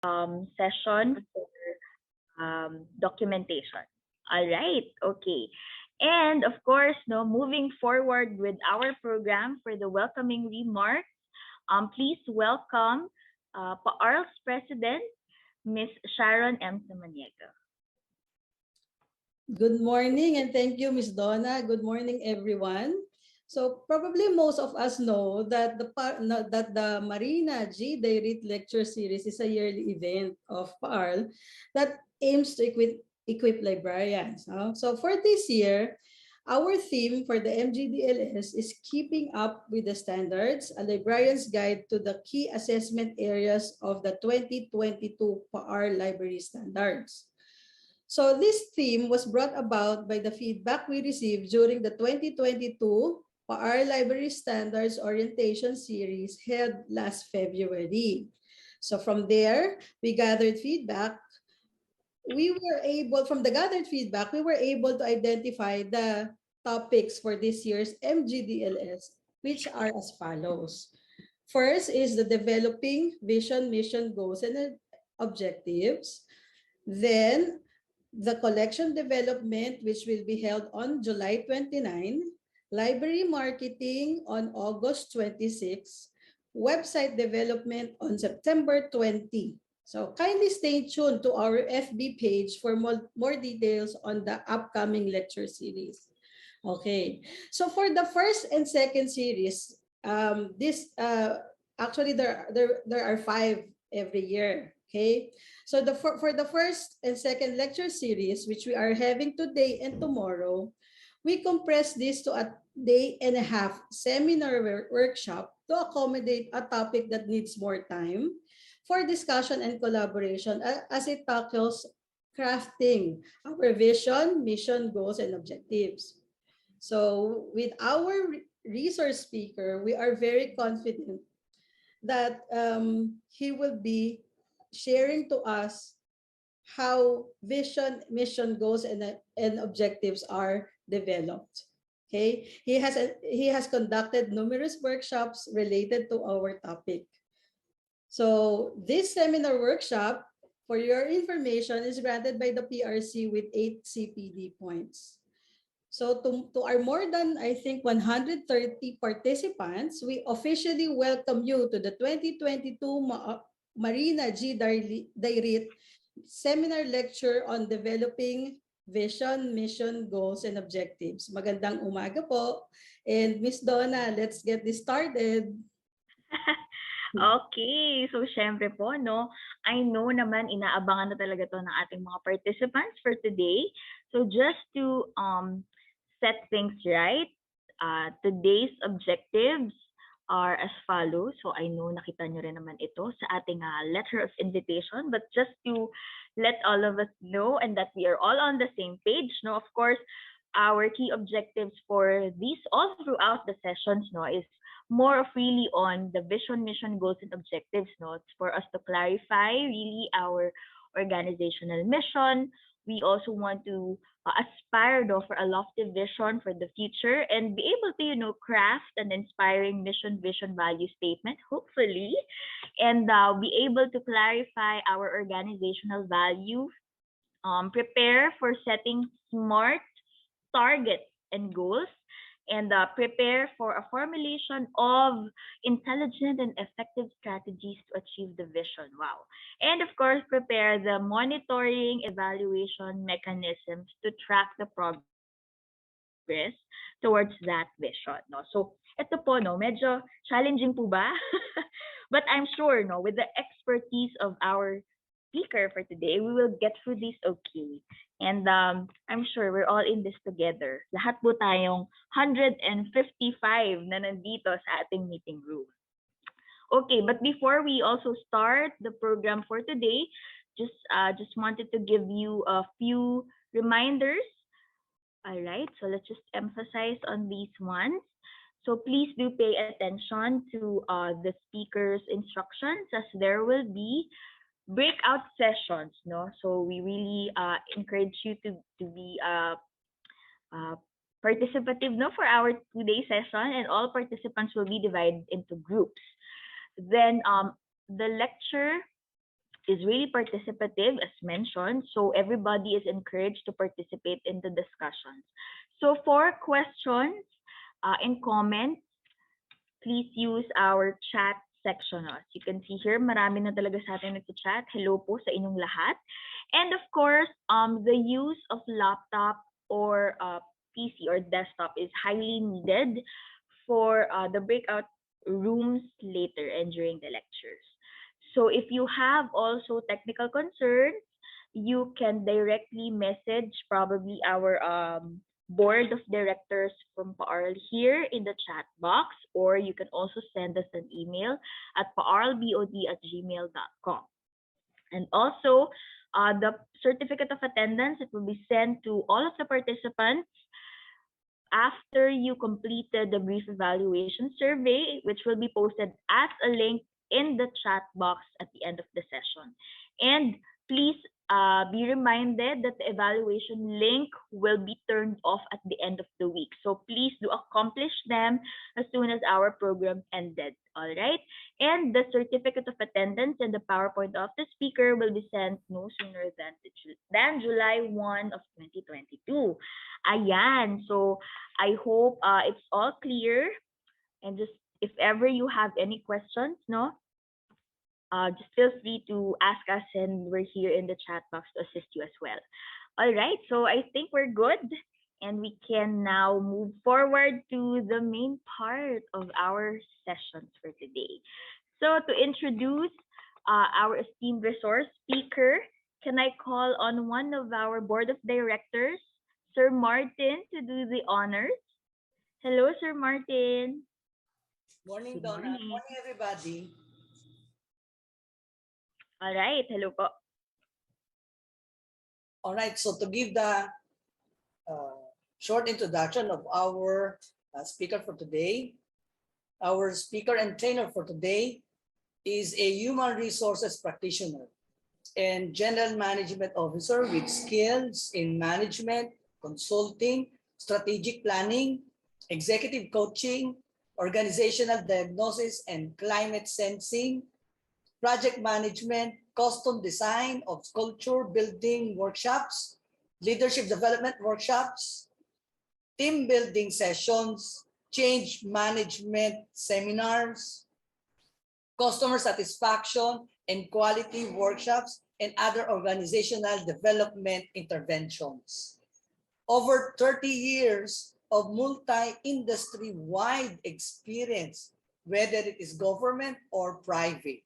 session for documentation. All right, okay. And of course, no, moving forward with our program for the welcoming remarks, please welcome PAARL's President, Miss Sharon M. Samaniego. Good morning and thank you, Miss Donna. Good morning, everyone. So probably most of us know that the Marina G. Dairit Lecture Series is a yearly event of PAARL that aims to equip librarians. So for this year, our theme for the MGDLS is Keeping Up with the Standards, a librarian's guide to the key assessment areas of the 2022 PAARL Library Standards. So this theme was brought about by the feedback we received during the 2022 PAARL Library Standards Orientation Series held last February. So from there, we gathered feedback. From the gathered feedback, we were able to identify the topics for this year's MGDLS, which are as follows. First is the developing vision, mission, goals, and objectives. Then the collection development, which will be held on July 29, library marketing on August 26, website development on September 20. So kindly stay tuned to our FB page for more details on the upcoming lecture series. Okay, so for the first and second series, actually there are 5 every year. Okay, so for the first and second lecture series, which we are having today and tomorrow, we compress this to a day and a half seminar workshop to accommodate a topic that needs more time for discussion and collaboration as it tackles crafting our vision, mission, goals, and objectives. So with our resource speaker, we are very confident that he will be sharing to us how vision, mission, goals, and objectives are developed. Okay, he has conducted numerous workshops related to our topic. So this seminar workshop, for your information, is granted by the PRC with 8 CPD points. So to our more than, I think, 130 participants, we officially welcome you to the 2022 Marina G. Dairit Seminar Lecture on Developing Vision, Mission, Goals, and Objectives. Magandang umaga po. And Miss Donna, let's get this started. Okay, so syempre po, no, I know naman inaabangan na talaga to ng ating mga participants for today. So just to set things right, today's objectives are as follows. So I know nakita nyo rin naman ito sa ating letter of invitation, but just to let all of us know and that we are all on the same page, no, of course, our key objectives for these all throughout the sessions, no, is more of really on the vision, mission, goals, and objectives, no? It's for us to clarify really our organizational mission. We also want to aspire, though, for a lofty vision for the future and be able to, craft an inspiring mission, vision, value statement, hopefully, and be able to clarify our organizational values, prepare for setting smart targets and goals, and prepare for a formulation of intelligent and effective strategies to achieve the vision. Wow. And of course, prepare the monitoring evaluation mechanisms to track the progress towards that vision. No? So, ito po, no, medyo challenging po ba? But I'm sure, no, with the expertise of our speaker for today, we will get through this okay. And I'm sure we're all in this together. Lahat po tayong 155 na nandito sa ating meeting room. Okay, but before we also start the program for today, just wanted to give you a few reminders. All right, so let's just emphasize on these ones. So please do pay attention to the speaker's instructions, as there will be breakout sessions, no? So we really encourage you to be participative, no, for our 2-day session, and all participants will be divided into groups. Then the lecture is really participative, as mentioned. So everybody is encouraged to participate in the discussions. So for questions and comments, please use our chat section. As you can see here, marami na talaga sa atin nag-chat. Hello po sa inyong lahat. And of course, the use of laptop or PC or desktop is highly needed for the breakout rooms later and during the lectures. So if you have also technical concerns, you can directly message probably our board of directors from PAARL here in the chat box, or you can also send us an email at paarlbod@gmail.com. And also, the certificate of attendance, it will be sent to all of the participants after you completed the brief evaluation survey, which will be posted as a link in the chat box at the end of the session. And please be reminded that the evaluation link will be turned off at the end of the week. So please do accomplish them as soon as our program ended. All right. And the certificate of attendance and the PowerPoint of the speaker will be sent no sooner than July 1 of 2022. Ayan. So I hope it's all clear. And just if ever you have any questions, no, just feel free to ask us, and we're here in the chat box to assist you as well. All right, so I think we're good, and we can now move forward to the main part of our sessions for today. So to introduce our esteemed resource speaker, can I call on one of our board of directors, Sir Martin, to do the honors? Hello, Sir Martin. Morning, Good Donna. morning. Morning, everybody. All right, hello po. All right, so to give the short introduction of our speaker for today, our speaker and trainer for today is a human resources practitioner and general management officer with skills in management, consulting, strategic planning, executive coaching, organizational diagnosis and climate sensing, project management, custom design of sculpture building workshops, leadership development workshops, team building sessions, change management seminars, customer satisfaction and quality workshops, and other organizational development interventions. Over 30 years of multi-industry-wide experience, whether it is government or private,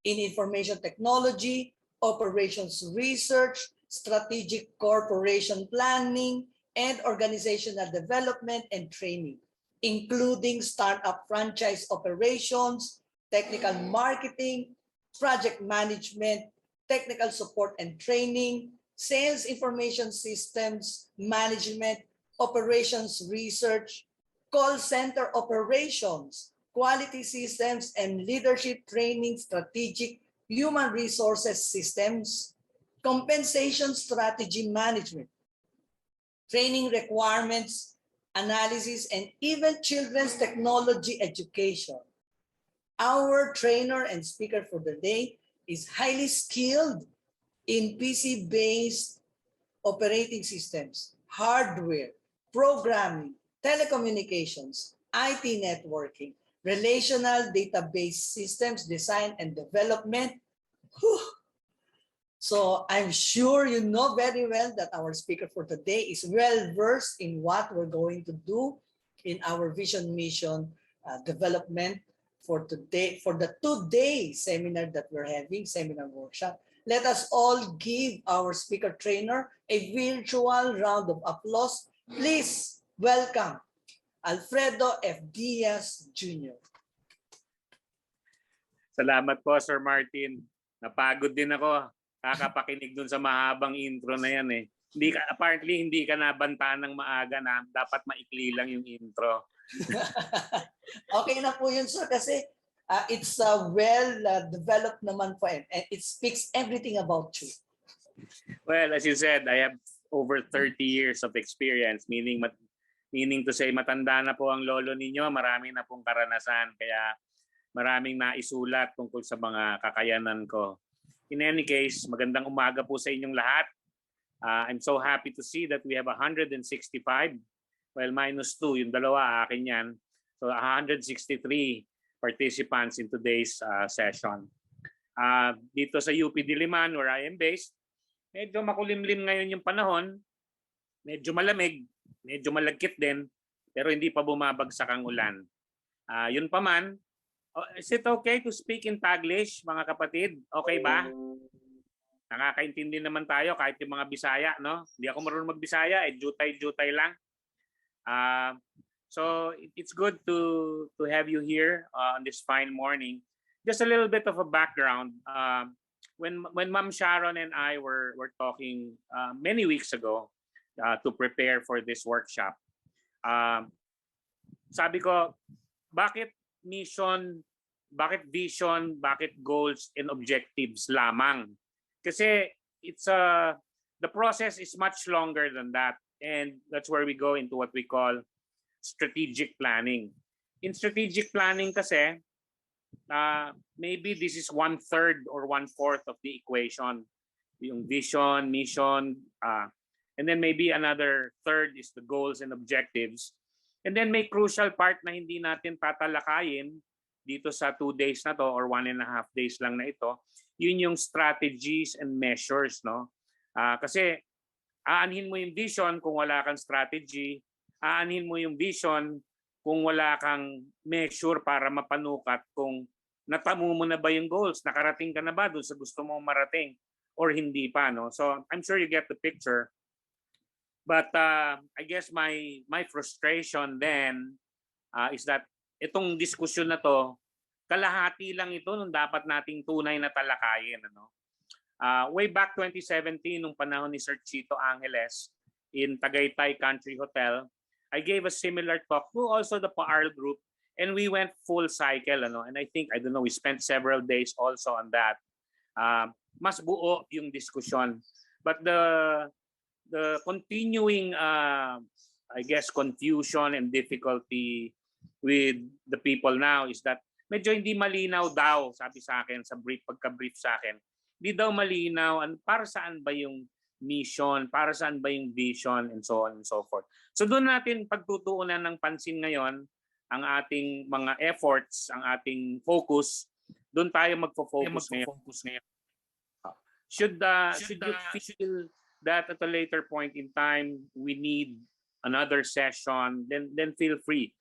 in information technology, operations research, strategic corporation planning, and organizational development and training, including startup franchise operations, technical marketing, project management, technical support and training, sales information systems management, operations research, call center operations, quality systems and leadership training, strategic human resources systems, compensation strategy management, training requirements, analysis, and even children's technology education. Our trainer and speaker for the day is highly skilled in PC-based operating systems, hardware, programming, telecommunications, IT networking, relational database systems design and development. Whew. So I'm sure you know very well that our speaker for today is well versed in what we're going to do in our vision mission development for today, for the 2-day seminar that we're having, seminar workshop. Let us all give our speaker trainer a virtual round of applause. Please welcome Alfredo F. Diaz Jr. Salamat po, Sir Martin. Napagod din ako. Kakapakinig dun sa mahabang intro na yan eh. Apparently, hindi ka nabantaan ng maaga na dapat maikli lang yung intro. Okay na po yun, sir, kasi it's well-developed naman po and it speaks everything about you. Well, as you said, I have over 30 years of experience, meaning to say matanda na po ang lolo ninyo, marami na pong karanasan, kaya maraming naisulat tungkol sa mga kakayanan ko. In any case, magandang umaga po sa inyong lahat. I'm so happy to see that we have 165. Well, -2, yung dalawa akin yan. So 163 participants in today's session. Dito sa UP Diliman, where I am based, medyo makulimlim ngayon yung panahon. Medyo malamig, medyo malagkit din, pero hindi pa bumabagsak ang ulan. Yun pa man, is it okay to speak in Taglish, mga kapatid? Okay ba? Nakakaintindi naman tayo kahit yung mga Bisaya, no? Hindi ako marunong mag-Bisaya, jutay-jutay lang. So it's good to have you here on this fine morning. Just a little bit of a background. When Ma'am Sharon and I were talking many weeks ago to prepare for this workshop, sabi ko, bakit mission, bakit vision, bakit goals and objectives lamang? Kasi the process is much longer than that, and that's where we go into what we call strategic planning. In strategic planning kasi, maybe this is 1/3 or 1/4 of the equation. Yung vision, mission, and then maybe another third is the goals and objectives. And then may crucial part na hindi natin tatalakayin dito sa 2 days na to or 1.5 days lang na ito. Yun yung strategies and measures, no? Kasi aanhin mo yung vision kung wala kang strategy, aanhin mo yung vision kung wala kang measure para mapanukat kung natamo mo na ba yung goals, nakarating ka na ba doon sa gusto mong marating or hindi pa, no? So I'm sure you get the picture. But I guess my frustration then is that itong diskusyon na to, kalahati lang ito nung dapat nating tunay na talakayin, ano? Way back 2017 nung panahon ni Sir Chito Angeles in Tagaytay Country Hotel, I gave a similar talk to also the PAARL group, and we went full cycle, ano? And I think, I don't know, we spent several days also on that. Mas buo yung diskusyon. But the continuing, I guess, confusion and difficulty with the people now is that medyo hindi malinaw daw, sabi sa akin, sa pagka-brief sa akin, hindi daw malinaw para saan ba yung mission, para saan ba yung vision, and so on and so forth. So doon natin pagtutuunan ng pansin ngayon ang ating mga efforts, ang ating focus, doon tayo magfo-focus ngayon. Should you feel that at a later point in time we need another session, then feel free.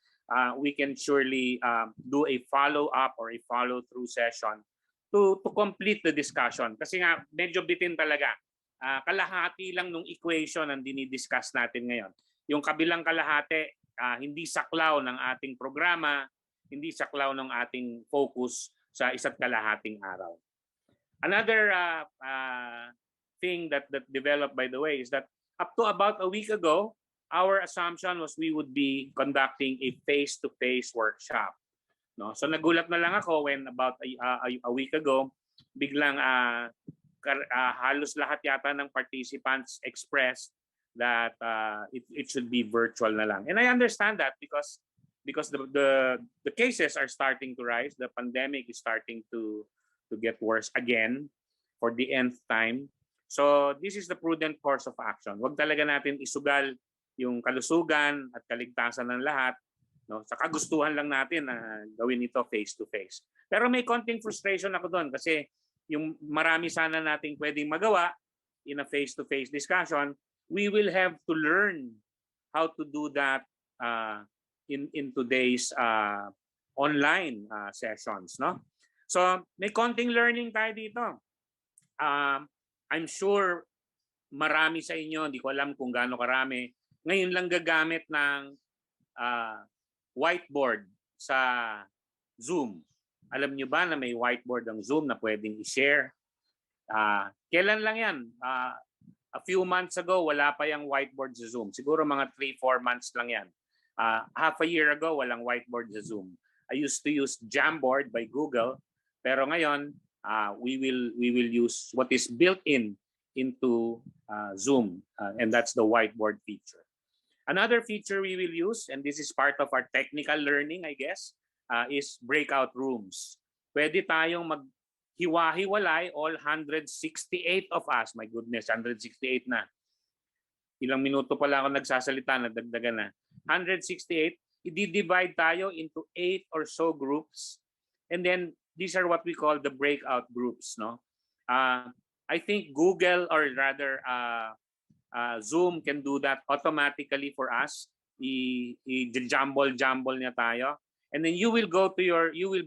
We can surely do a follow-up or a follow-through session to complete the discussion. Kasi nga, medyo bitin talaga. Kalahati lang nung equation ang dinidiscuss natin ngayon. Yung kabilang kalahati, hindi saklaw ng ating programa, hindi saklaw ng ating focus sa isa't kalahating araw. Another thing that developed, by the way, is that up to about a week ago, our assumption was we would be conducting a face-to-face workshop. No? So nagulat na lang ako when about a week ago, biglang halos lahat yata ng participants expressed that it should be virtual na lang. And I understand that because the cases are starting to rise, the pandemic is starting to get worse again for the nth time. So this is the prudent course of action. Huwag talaga natin isugal yung kalusugan at kaligtasan ng lahat, no? Sa kagustuhan lang natin na gawin ito face-to-face. Pero may konting frustration ako doon kasi yung marami sana nating pwedeng magawa in a face-to-face discussion, we will have to learn how to do that in today's online sessions, no? So may konting learning tayo dito. I'm sure marami sa inyo, hindi ko alam kung gaano karami, ngayon lang gagamit ng whiteboard sa Zoom. Alam niyo ba na may whiteboard ang Zoom na pwedeng i-share? Kailan lang yan? A few months ago, wala pa yung whiteboard sa Zoom. Siguro mga 3-4 months lang yan. Half a year ago, walang whiteboard sa Zoom. I used to use Jamboard by Google, pero ngayon, we will use what is built into Zoom, and that's the whiteboard feature. Another feature we will use, and this is part of our technical learning, I guess, is breakout rooms. Pwede tayong hiwa-hiwalay, all 168 of us. My goodness, 168 na. Ilang minuto pala ako nagsasalita, nadagdagan na. 168, i-divide tayo into 8 or so groups. And then these are what we call the breakout groups, no? I think Google, or rather Zoom, can do that automatically for us. I-jumble niya tayo. And then you will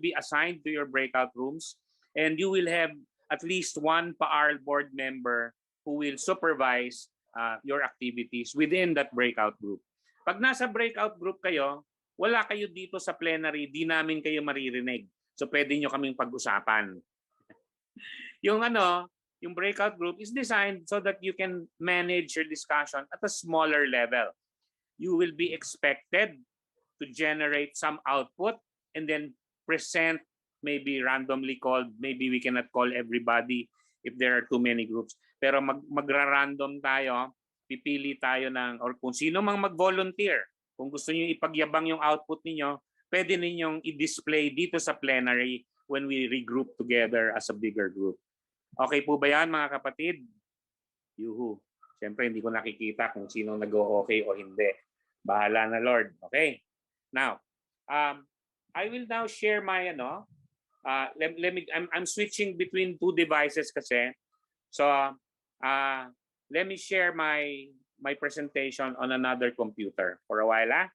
be assigned to your breakout rooms, and you will have at least one PAARL board member who will supervise your activities within that breakout group. Pag nasa breakout group kayo, wala kayo dito sa plenary, di namin kayo maririnig. So pwede nyo kaming pag-usapan. Yung breakout group is designed so that you can manage your discussion at a smaller level. You will be expected to generate some output and then present, maybe randomly called, maybe we cannot call everybody if there are too many groups. Pero magra-random tayo, pipili tayo or kung sino mang mag-volunteer. Kung gusto niyo ipagyabang yung output niyo, pwede ninyong i-display dito sa plenary when we regroup together as a bigger group. Okay po ba yan, mga kapatid? Yuhu. Siyempre, hindi ko nakikita kung sino nag-o-okay o hindi. Bahala na, Lord. Okay. Now, I will now share my I'm switching between two devices kasi. So, let me share my presentation on another computer for a while.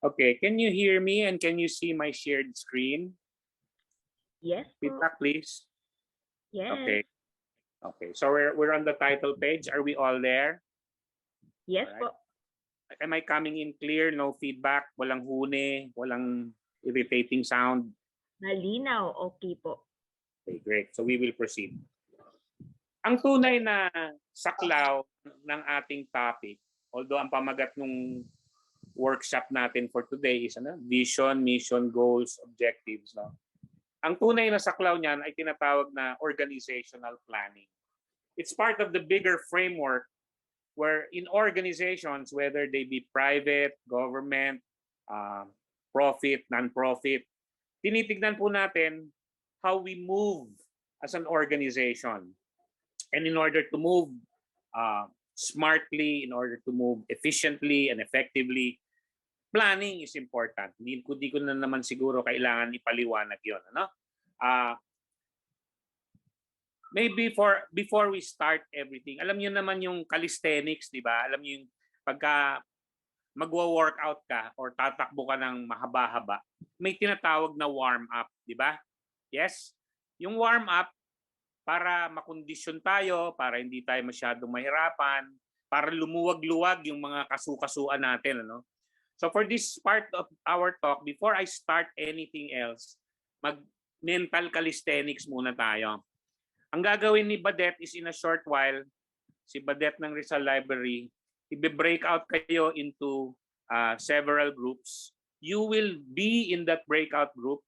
Okay, can you hear me and can you see my shared screen? Yes po. Feedback, please. Yes. Okay. Okay, so we're on the title page. Are we all there? Yes All right. po. Am I coming in clear? No feedback? Walang huni? Walang irritating sound? Malinaw. Okay po. Okay, great. So we will proceed. Ang tunay na saklaw ng ating topic, although ang pamagat ng workshop natin for today is vision, mission, goals, objectives. No? Ang tunay na saklaw niyan ay tinatawag na organizational planning. It's part of the bigger framework where in organizations, whether they be private, government, profit, non-profit, tinitignan po natin how we move as an organization. And in order to move smartly, in order to move efficiently and effectively, planning is important. Hindi ko na naman siguro kailangan ipaliwanag yun. Maybe before we start everything, alam niyo naman yung calisthenics, di ba? Alam niyo yung pagka magwo-workout ka or tatakbo ka ng mahaba-haba, may tinatawag na warm-up, di ba? Yes? Yung warm-up, para makondisyon tayo, para hindi tayo masyadong mahirapan, para lumuwag-luwag yung mga kasukasuan natin. So for this part of our talk, before I start anything else, mag-mental calisthenics muna tayo. Ang gagawin ni Badet is in a short while, si Badet ng Rizal Library, i-break out kayo into several groups. You will be in that breakout group.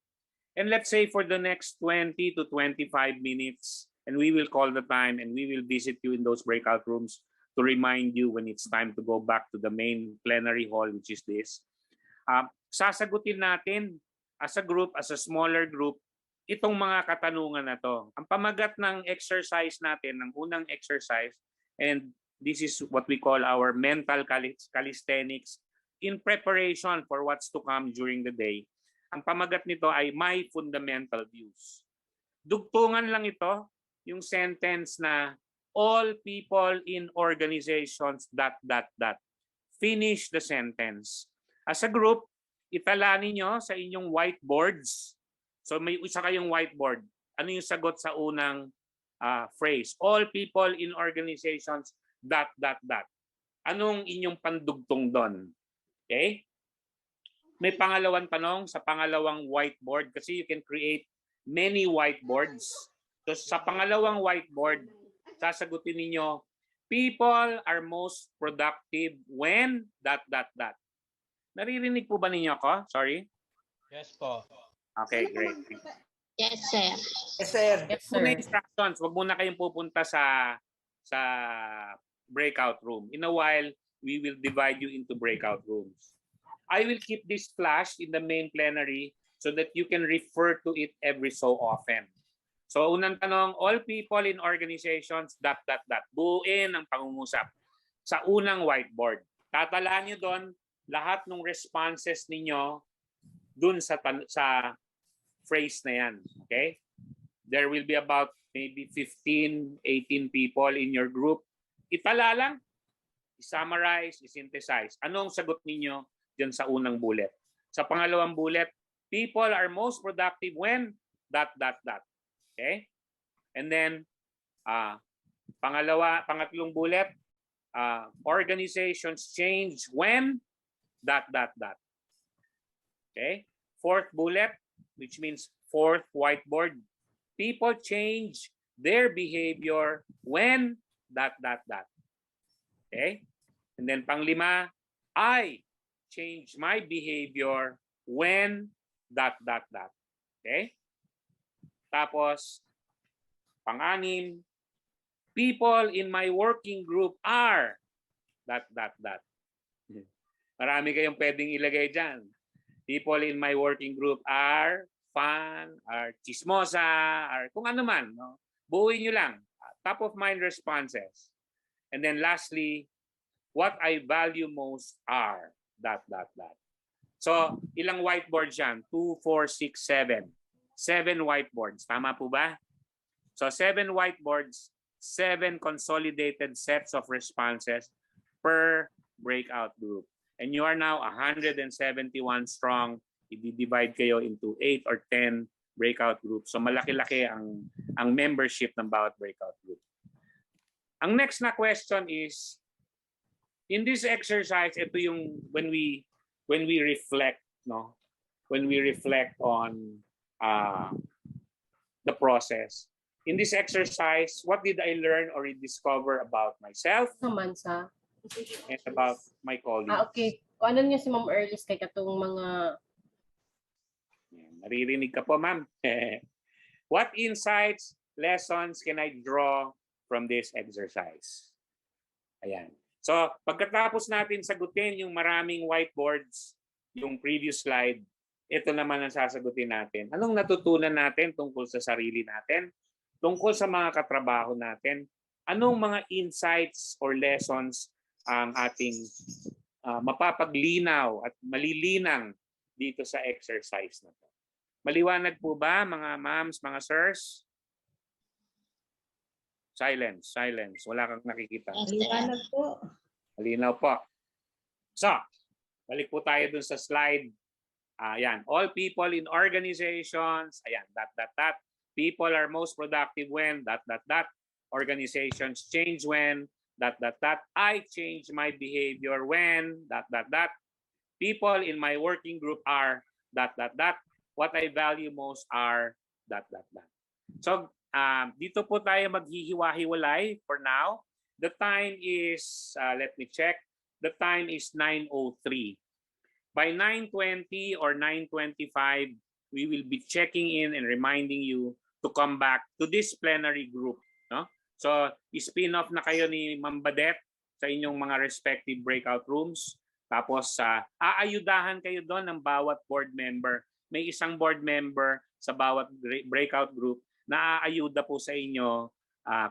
And let's say for the next 20 to 25 minutes, and we will call the time and we will visit you in those breakout rooms to remind you when it's time to go back to the main plenary hall, which is this. Sasagutin natin as a group, as a smaller group, itong mga katanungan na to. Ang pamagat ng exercise natin, ng unang exercise, and this is what we call our mental calisthenics in preparation for what's to come during the day. Ang pamagat nito ay my fundamental views. Dugtungan lang ito, yung sentence na all people in organizations ... Finish the sentence. As a group, itala ninyo sa inyong whiteboards. So may isa kayong whiteboard. Ano yung sagot sa unang phrase? All people in organizations ... Anong inyong pandugtong doon? Okay? May pangalawang tanong sa pangalawang whiteboard kasi you can create many whiteboards. So sa pangalawang whiteboard, sasagutin ninyo, people are most productive when ... Naririnig po ba ninyo ako? Sorry. Yes po. Okay, great. Yes, sir. Yes, sir. Yes, Muna sir. instructions, wag muna kayong pupunta sa breakout room. In a while, we will divide you into breakout rooms. I will keep this flashed in the main plenary so that you can refer to it every so often. So unang tanong, all people in organizations ... Buuin ang pangungusap sa unang whiteboard. Tatalaan nyo doon lahat ng responses ninyo dun sa phrase na yan. Okay? There will be about maybe 15, 18 people in your group. Itala lang, i-summarize, i-synthesize. Anong sagot ninyo dyan sa unang bullet? Sa pangalawang bullet, people are most productive when ... Okay? And then, pangatlong bullet, organizations change when ... Okay? Fourth bullet, which means fourth whiteboard, people change their behavior when ... Okay? And then panglima, I change my behavior when ... Okay? Tapos, pang-anim, people in my working group are ... Marami kayong pwedeng ilagay dyan. People in my working group are fun, are chismosa, are kung ano man. No? Buuin nyo lang. Top of mind responses. And then lastly, what I value most are ... So, ilang whiteboards yan? 2, 4, 6, 7. 7 whiteboards. Tama po ba? So, 7 whiteboards, 7 consolidated sets of responses per breakout group. And you are now 171 strong. I-divide kayo into 8 or 10 breakout groups. So malaki-laki ang membership ng bawat breakout group. Ang next na question is, in this exercise, ito yung when we reflect, no? When we reflect on the process. In this exercise, what did I learn or discover about myself Naman sa... and about my colleagues? Okay. Kung ano niya si Ma'am Erlis kay katong mga... Naririnig ka po, ma'am. What insights, lessons can I draw from this exercise? Ayan. So, pagkatapos natin sagutin yung maraming whiteboards, yung previous slide, ito naman ang sasagutin natin. Anong natutunan natin tungkol sa sarili natin? Tungkol sa mga katrabaho natin? Anong mga insights or lessons ang ating mapapaglinaw at malilinang dito sa exercise na to? Maliwanag po ba, mga ma'ams, mga sirs? Silence, silence. Wala kang nakikita. Maliwanag po. Malinaw po. So, balik po tayo dun sa slide. Ayan. All people in organizations. Ayan. ... People are most productive when ... Organizations change when ... I change my behavior when ... People in my working group are ... What I value most are ... So, dito po tayo maghihiwa-hiwalay for now. The time is, let me check. The time is 9:03. By 9:20 or 9:25, we will be checking in and reminding you to come back to this plenary group. No? So, spin off na kayo ni Ma'am Badet sa inyong mga respective breakout rooms. Tapos, aayudahan kayo doon ng bawat board member. May isang board member sa bawat breakout group na aayuda po sa inyo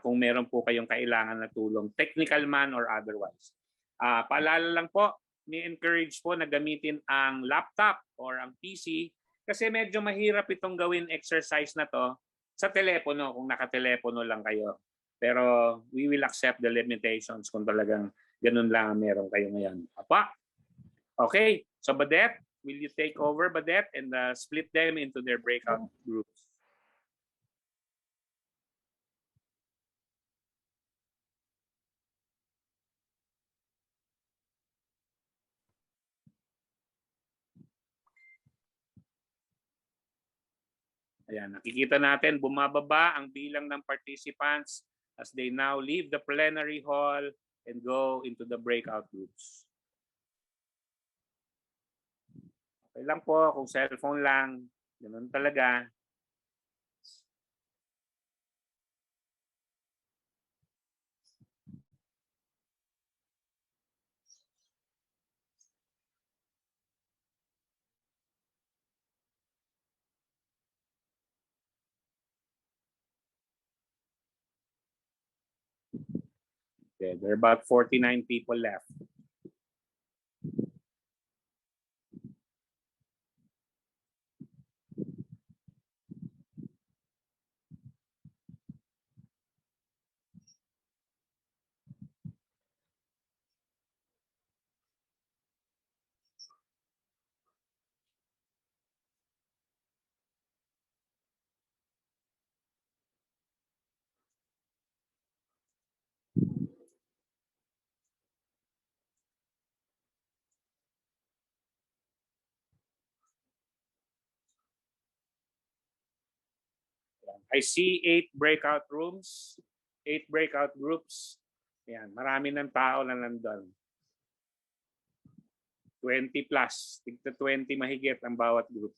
kung meron po kayong kailangan na tulong, technical man or otherwise. Paalala lang po, ni-encourage po na gamitin ang laptop or ang PC kasi medyo mahirap itong gawin exercise na to sa telepono kung nakatelepono lang kayo. Pero we will accept the limitations kung talagang ganun lang ang meron kayo ngayon. Apa? Okay, so Badet, will you take over, Badette, and split them into their breakout groups? Ayan, nakikita natin bumababa ang bilang ng participants as they now leave the plenary hall and go into the breakout groups. Okay lang po kung cellphone lang, ganun talaga. Okay, there are about 49 people left. I see 8 breakout rooms, 8 breakout groups. Ayan, marami ng tao na nandun. 20 plus, tigta 20 mahigit ang bawat group.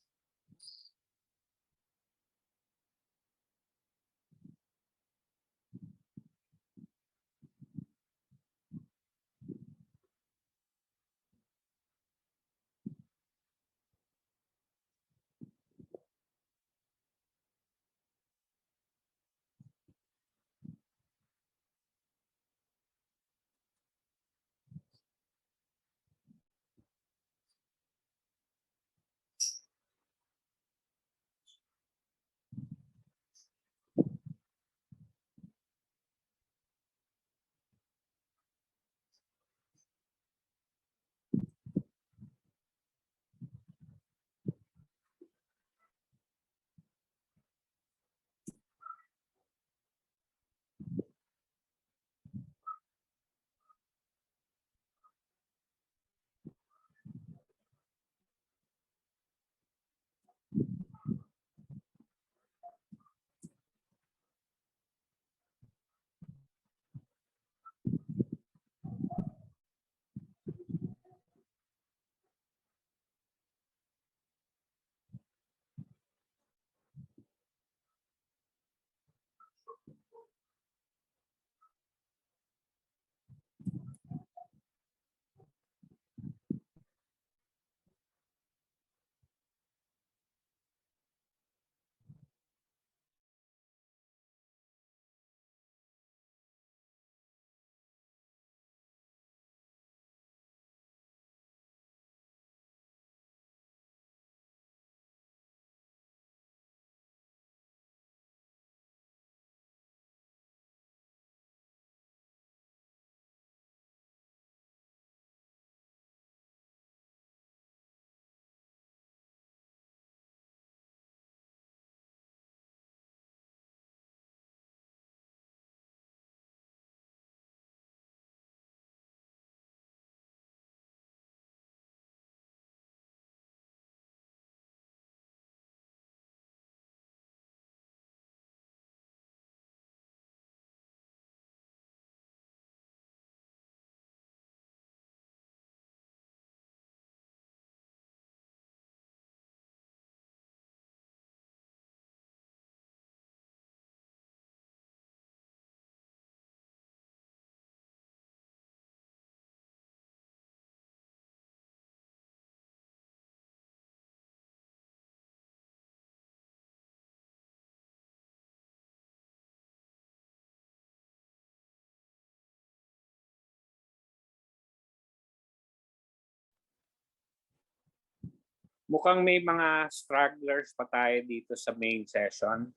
Mukhang may mga stragglers pa tayo dito sa main session.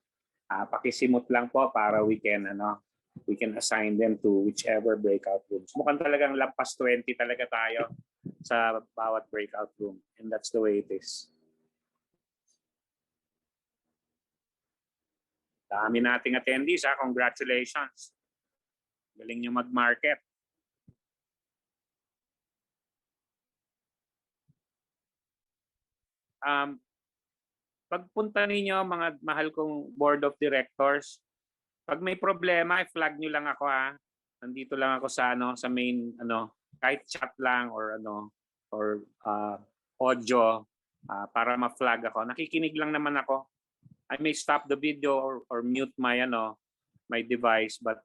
Pakisimot lang po para we can assign them to whichever breakout rooms. Mukhang talagang lampas 20 talaga tayo. sa bawat breakout room. And that's the way it is. Dami nating attendees, ha? Congratulations. Galing nyo mag-market. Pagpunta ninyo, mga mahal kong board of directors, pag may problema, i-flag nyo lang ako, ha. Nandito lang ako sa sa main kahit chat lang or audio para ma-flag ako. Nakikinig lang naman ako. I may stop the video or mute my my device, but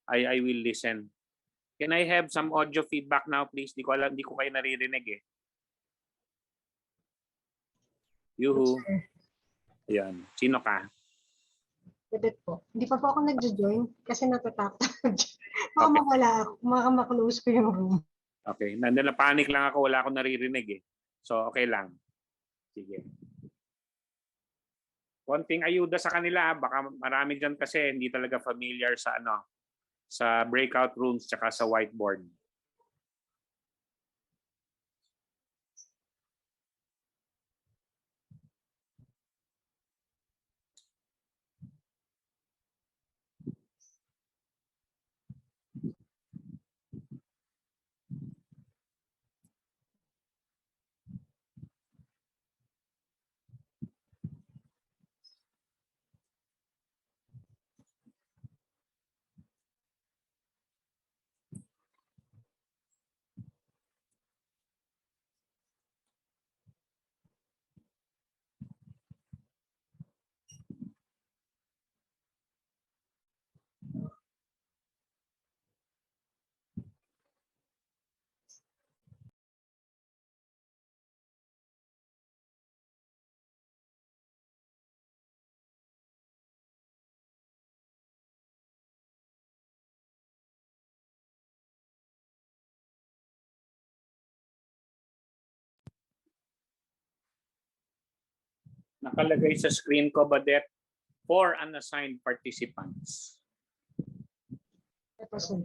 I will listen. Can I have some audio feedback now, please? Di ko kayo naririnig eh. Yuhu. Ayan. Sino ka? Edit po. Hindi pa po ako nag-join kasi natatakot. Baka Okay. mawala ako. Baka maklose ko yung room. Okay. Panic lang ako. Wala akong naririnig eh. So, okay lang. Sige. Konting ayuda sa kanila. Baka marami dyan kasi hindi talaga familiar sa sa breakout rooms tsaka sa whiteboard. Nakalagay sa screen ko, Badet, 4 unassigned participants. Ito, sir.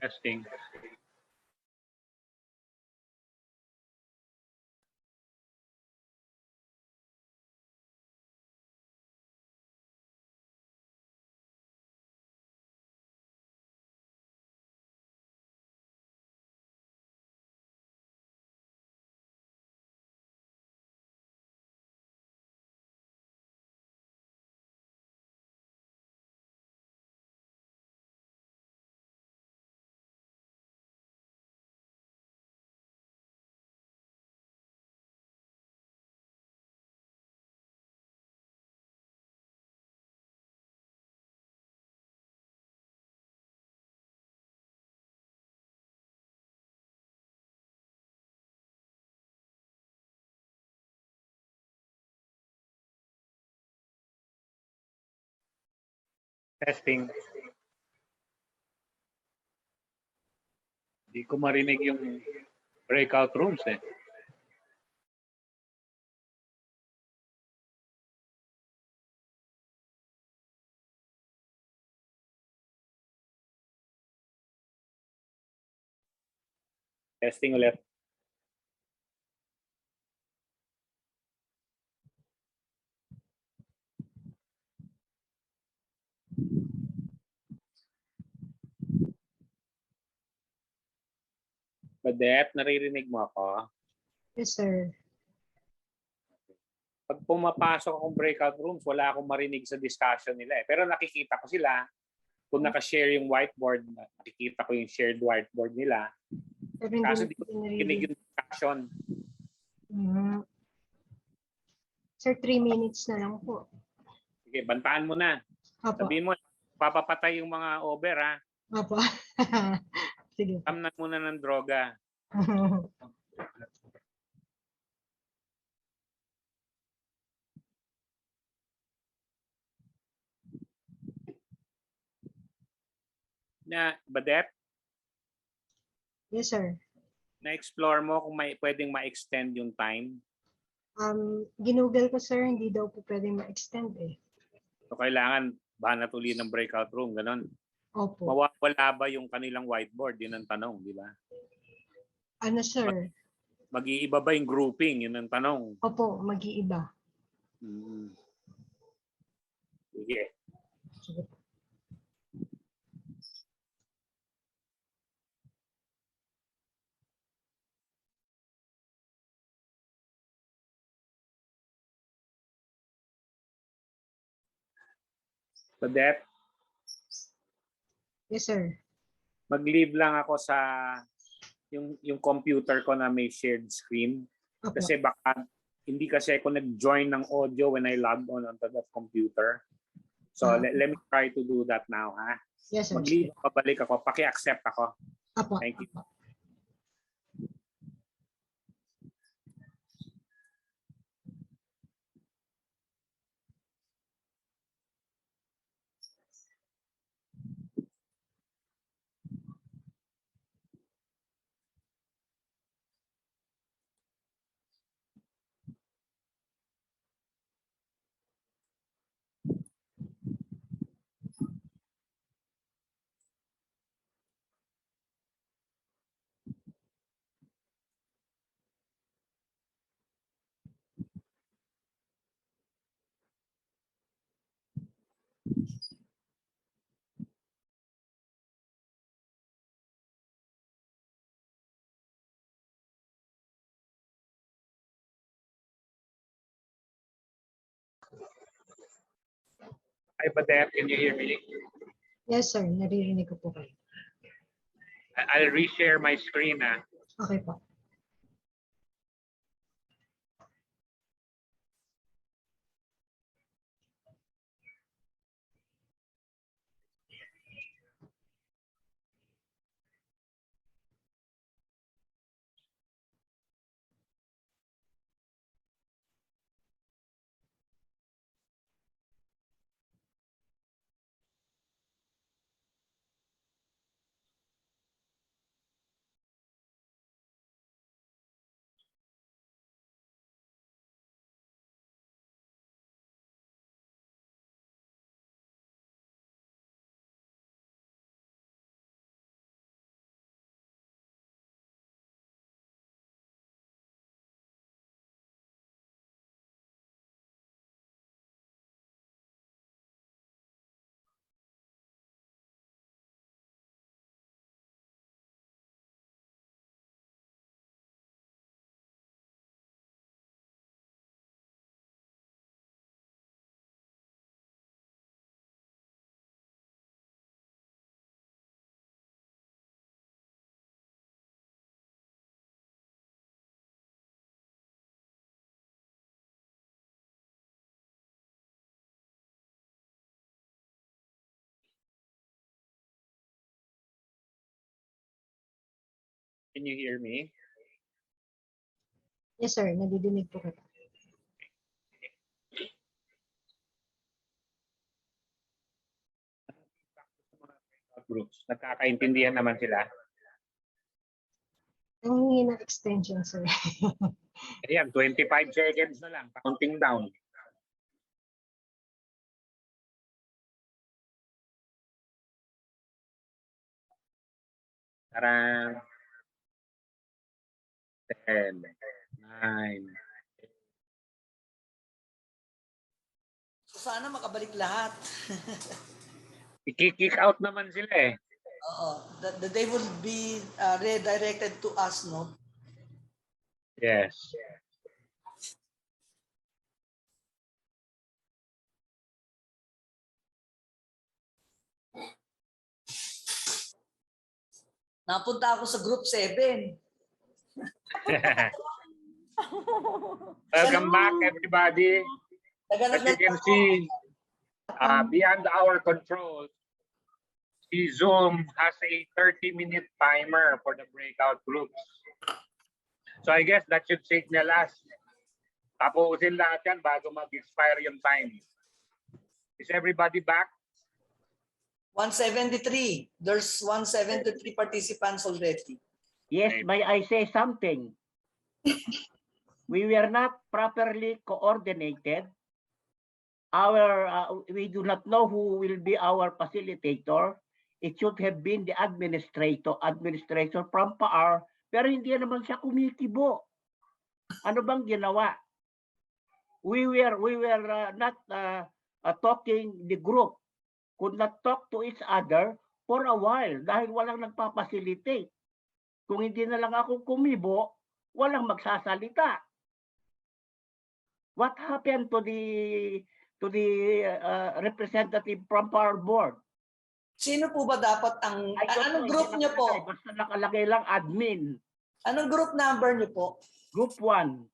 Testing. Testing. Hindi ko marinig yung breakout rooms eh. Testing ulit. Badet, naririnig mo ako? Yes, sir. Pag pumapasok akong breakout rooms, wala akong marinig sa discussion nila eh. Pero nakikita ko sila. Kung nakashare yung whiteboard, nakikita ko yung shared whiteboard nila. Pero hindi Kaso ko di ko po kinig narinig. yung discussion. Mhm. Sir, 3 minutes na lang po. Sige, bantaan mo na. Opo. Sabihin mo, papapatay yung mga over ha. Opo. Sige po. Tamnan muna ng droga. Badet, Yes, sir. na-explore mo kung may pwedeng ma-extend yung time. Ginugol ko, sir, hindi daw po pwedeng ma-extend eh. So kailangan banat uli ng breakout room, ganon. Opo. Mawawala ba yung kanilang whiteboard? Yun ang tanong, di ba? Ano, sir? Mag-iiba ba yung grouping? Yun ang tanong. Opo, mag-iiba. Sige. Sige. Badet, Yes, sir. mag-leave lang ako sa yung computer ko na may shared screen. Opo. Kasi baka hindi kasi ako nag-join ng audio when I logged on onto that computer. So let me try to do that now, ha? Yes, sir. Mag-leave, pabalik ako, paki-accept ako. Opo. Thank you. Opo. Hi, Badet, can you hear me? Yes, sir. Naririnig ko po kayo. I'll reshare my screen, ha? Okay po. Can you hear me? Yes, sir. Nadidinig po kita. Groups. Nagkakaintindihan naman sila. Nangingi ng extension, sir. Ayan, 25 seconds na lang. Counting down. Tarang. 10, 9. So sana makabalik lahat. I-kick out naman sila eh. Oo. They will be redirected to us, no? Yes. Napunta ako sa group 7. Welcome back, everybody. As you can see, beyond our control, si Zoom has a 30-minute timer for the breakout groups. So I guess that should signal us. Tapusin lahat yan bago mag-expire yung time. Is everybody back? 173. There's 173 participants already. Yes, may I say something? We were not properly coordinated. We do not know who will be our facilitator. It should have been the administrator from PAARL, pero hindi naman siya kumikibo. Ano bang ginawa? We were not talking, the group could not talk to each other for a while dahil walang nagpapacilitate. Kung hindi na lang ako kumibo, walang magsasalita. What happened to the representative from PAARL board? Sino po ba dapat ang... Anong group niyo po? Basta nakalagay lang admin. Anong group number niyo po? Group 1.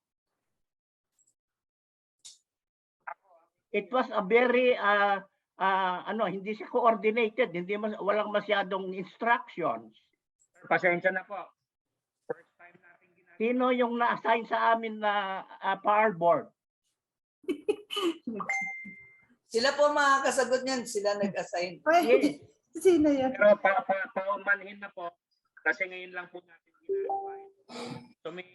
It was a very hindi siya coordinated, walang masyadong instructions. Pasensya na po. First time natin ginagawa. Sino yung na-assign sa amin na PAARL board? Sila po makakasagot niyan. Sila nag-assign. Yes. Sino yan? Pero paumanhin na po kasi ngayon lang po natin ginagawa. So may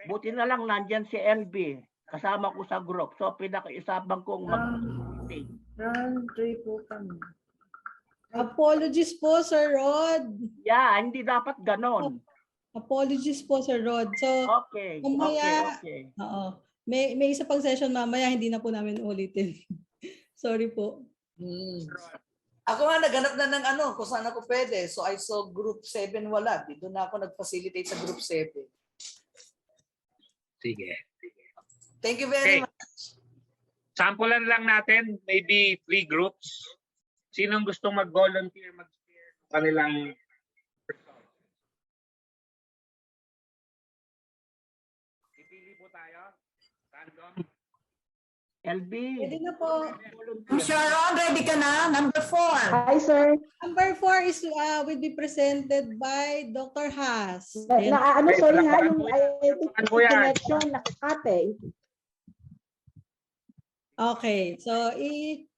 Buti na lang nandyan si LB. Kasama ko sa group. So pinaka-isabang kong Round 3 po kami. Apologies po, Sir Rod. Yeah, hindi dapat ganon. Apologies po, Sir Rod. So, Okay. mamaya, Okay. oo. May isa pang session mamaya, hindi na po namin ulitin. Sorry po. Ako nga naghanap na ng kung saan ako pwede. So I saw group 7 wala. Dito na ako nag-facilitate sa group 7. Sige. Thank you very much. Sampulan lang natin, maybe 3 groups. Sinong gustong mag-volunteer, mag-share ng kanilang results? Pipili po tayo. Random. LB. Pwede na po. Sharon, ready ka na? Number 4. Hi, sir. Number 4 is will be presented by Dr. Haas. Sorry ha, yung Ano po yan? connection nakakate. Okay. So,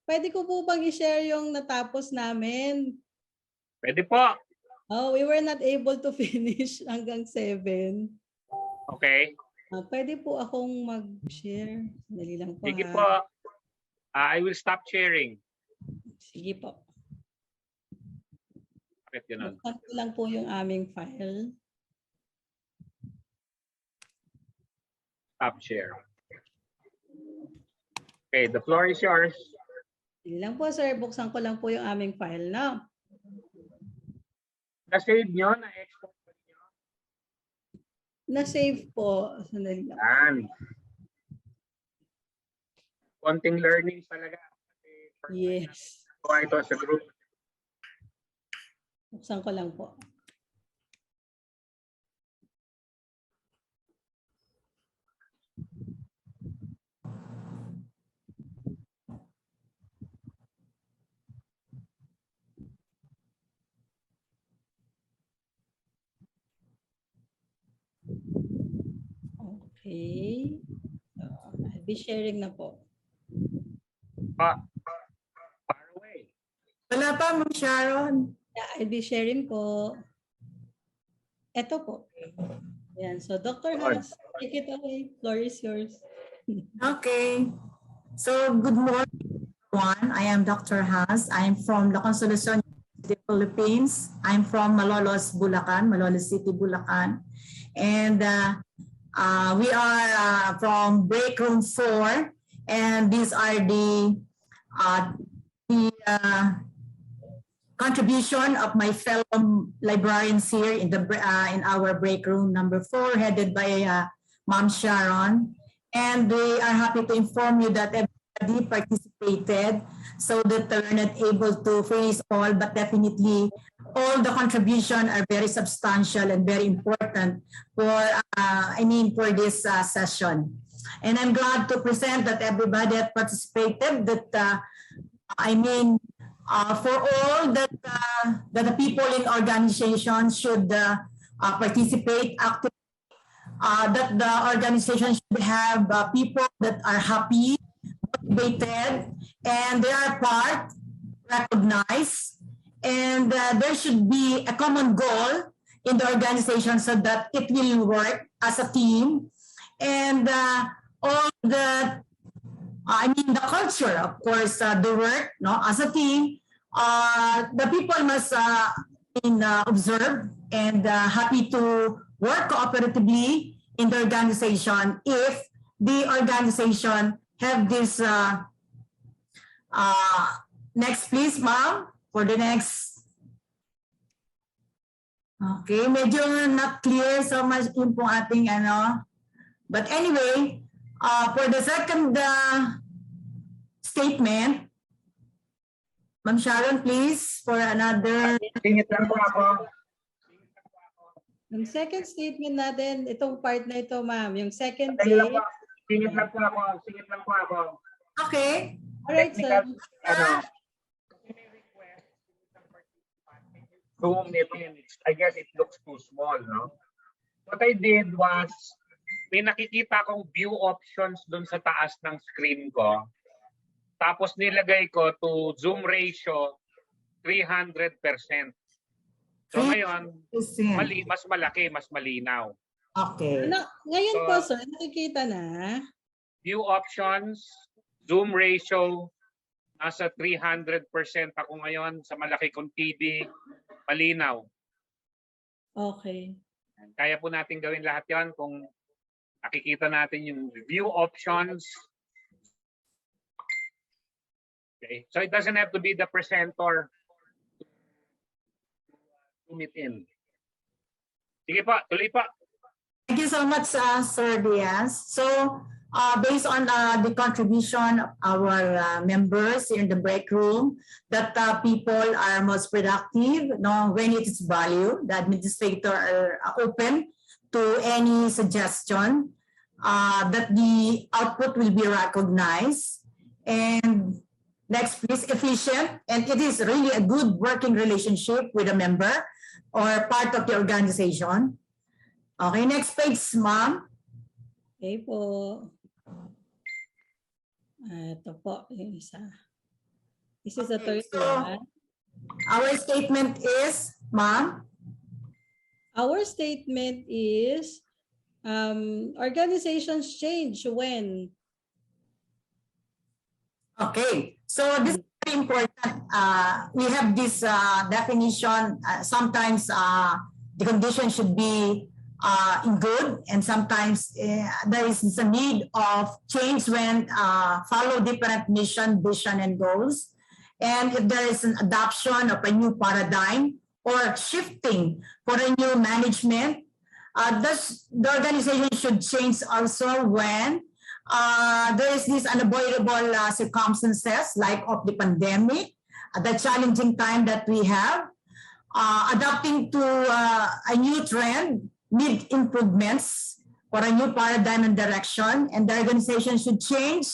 pwede ko po bang i-share yung natapos namin? Pwede po. Oh, we were not able to finish hanggang 7. Okay. Pwede po akong mag-share. Dali lang po. Sige ha. po. I will stop sharing. Sige po. Bakit ganun? Buksan ko lang po yung aming file. Stop share. Okay, the floor is yours. Sige lang po, sir. Buksan ko lang po yung aming file na. Na-save nyo? Na-export ba nyo? Na-save po. Sandali lang. Yan. Konting learning talaga. Yes. Kuha ito sa group. Buksan ko lang po. Okay. I'll be sharing na po. Far away. Wala pa, Ma'am Sharon. Yeah, I'll be sharing po. Ito po. Yan. So, Dr. Has, take it away. Floor is yours. Okay. So, good morning, everyone. I am Dr. Has. I am from La Consolacion, the Philippines. I'm from Malolos, Bulacan, Malolos City, Bulacan. And we are from Break Room 4. And these are the contribution of my fellow librarians here in the in our break room number 4, headed by Ma'am Sharon. And we are happy to inform you that everybody participated, so that we're not able to face all, but definitely all the contribution are very substantial and very important for for this session. And I'm glad to present that everybody that participated, that for all that the people in organizations should participate actively, that the organization should have people that are happy, motivated, and they are part, recognized, and there should be a common goal in the organization so that it will work as a team. And all the the culture, of course, the work, as a team, the people must observe and happy to work cooperatively in the organization if the organization have this. Next, please, ma'am, for the next. Okay, medyo not clear so much yung pong ating But anyway, for the second statement, Ma'am Sharon, please, for another. Singit lang po ako. Yung second statement natin, itong part na ito, ma'am. Yung second Singit lang po. page. Singit lang po ako. Singit lang po ako. Okay. All right, sir. Zoom meeting. I guess it looks too small, no? What I did was, May nakikita akong view options doon sa taas ng screen ko. Tapos nilagay ko to zoom ratio 300%. So ngayon, mas malaki, mas malinaw. Okay. Ngayon po, sir, nakikita na. View options, zoom ratio, nasa 300% ako ngayon sa malaki kong TV, malinaw. Okay. Kaya po natin gawin lahat yan kung nakikita natin yung view options. Okay. So it doesn't have to be the presenter to zoom it in. Sige pa, tuloy pa. Thank you so much, Sir Diaz. So, based on the contribution of our members in the break room, that people are most productive when it is value. The administrator are open to any suggestion, that the output will be recognized. And next, please, efficient. And it is really a good working relationship with a member or part of the organization. Okay, next page, ma'am. Okay po. Ito po, yung isa. This is the third one. Our statement is, ma'am? Our statement is, organizations change when? Okay, so this is very important. We have this definition. Sometimes the condition should be in good, and sometimes there is a need of change when follow different mission, vision, and goals. And if there is an adoption of a new paradigm or shifting for a new management, the organization should change also when there is this unavoidable circumstances like of the pandemic, the challenging time that we have, adapting to a new trend, need improvements for a new paradigm and direction, and the organization should change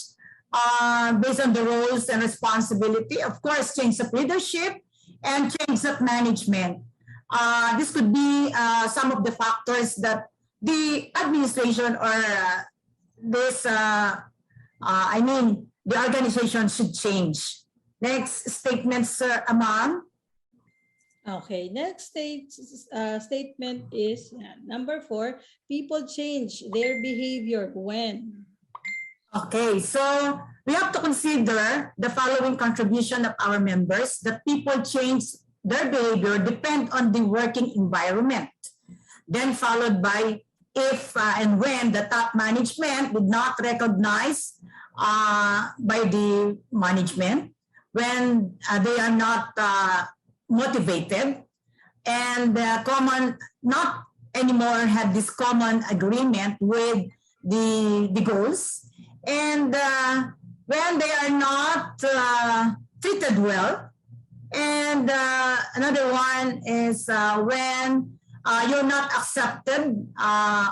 based on the roles and responsibility. Of course, change of leadership and change of management. This could be some of the factors that the administration or the organization should change. Next statement, Sir Amam. Okay, next statement is number 4. People change their behavior when? Okay, so we have to consider the following contribution of our members, that people change their behavior depend on the working environment. Then followed by if and when the top management did not recognize by the management, when they are not motivated, and not anymore have this common agreement with the goals, and when they are not treated well, and another one is when you're not accepted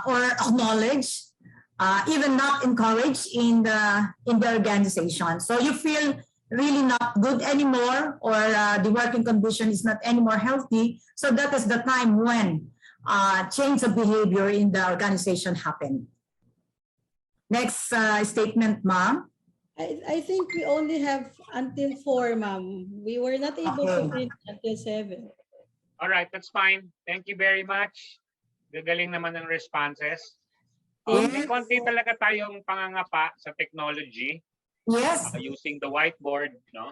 or acknowledged, even not encouraged in the organization. So you feel really not good anymore, or the working condition is not anymore healthy. So that is the time when change of behavior in the organization happen. Next statement, ma'am. I think we only have until 4, ma'am. We were not able to finish until 7. All right, that's fine. Thank you very much. Gagaling naman ng responses. May konti talaga tayong pangangapa sa technology. Yes. Using the whiteboard, no?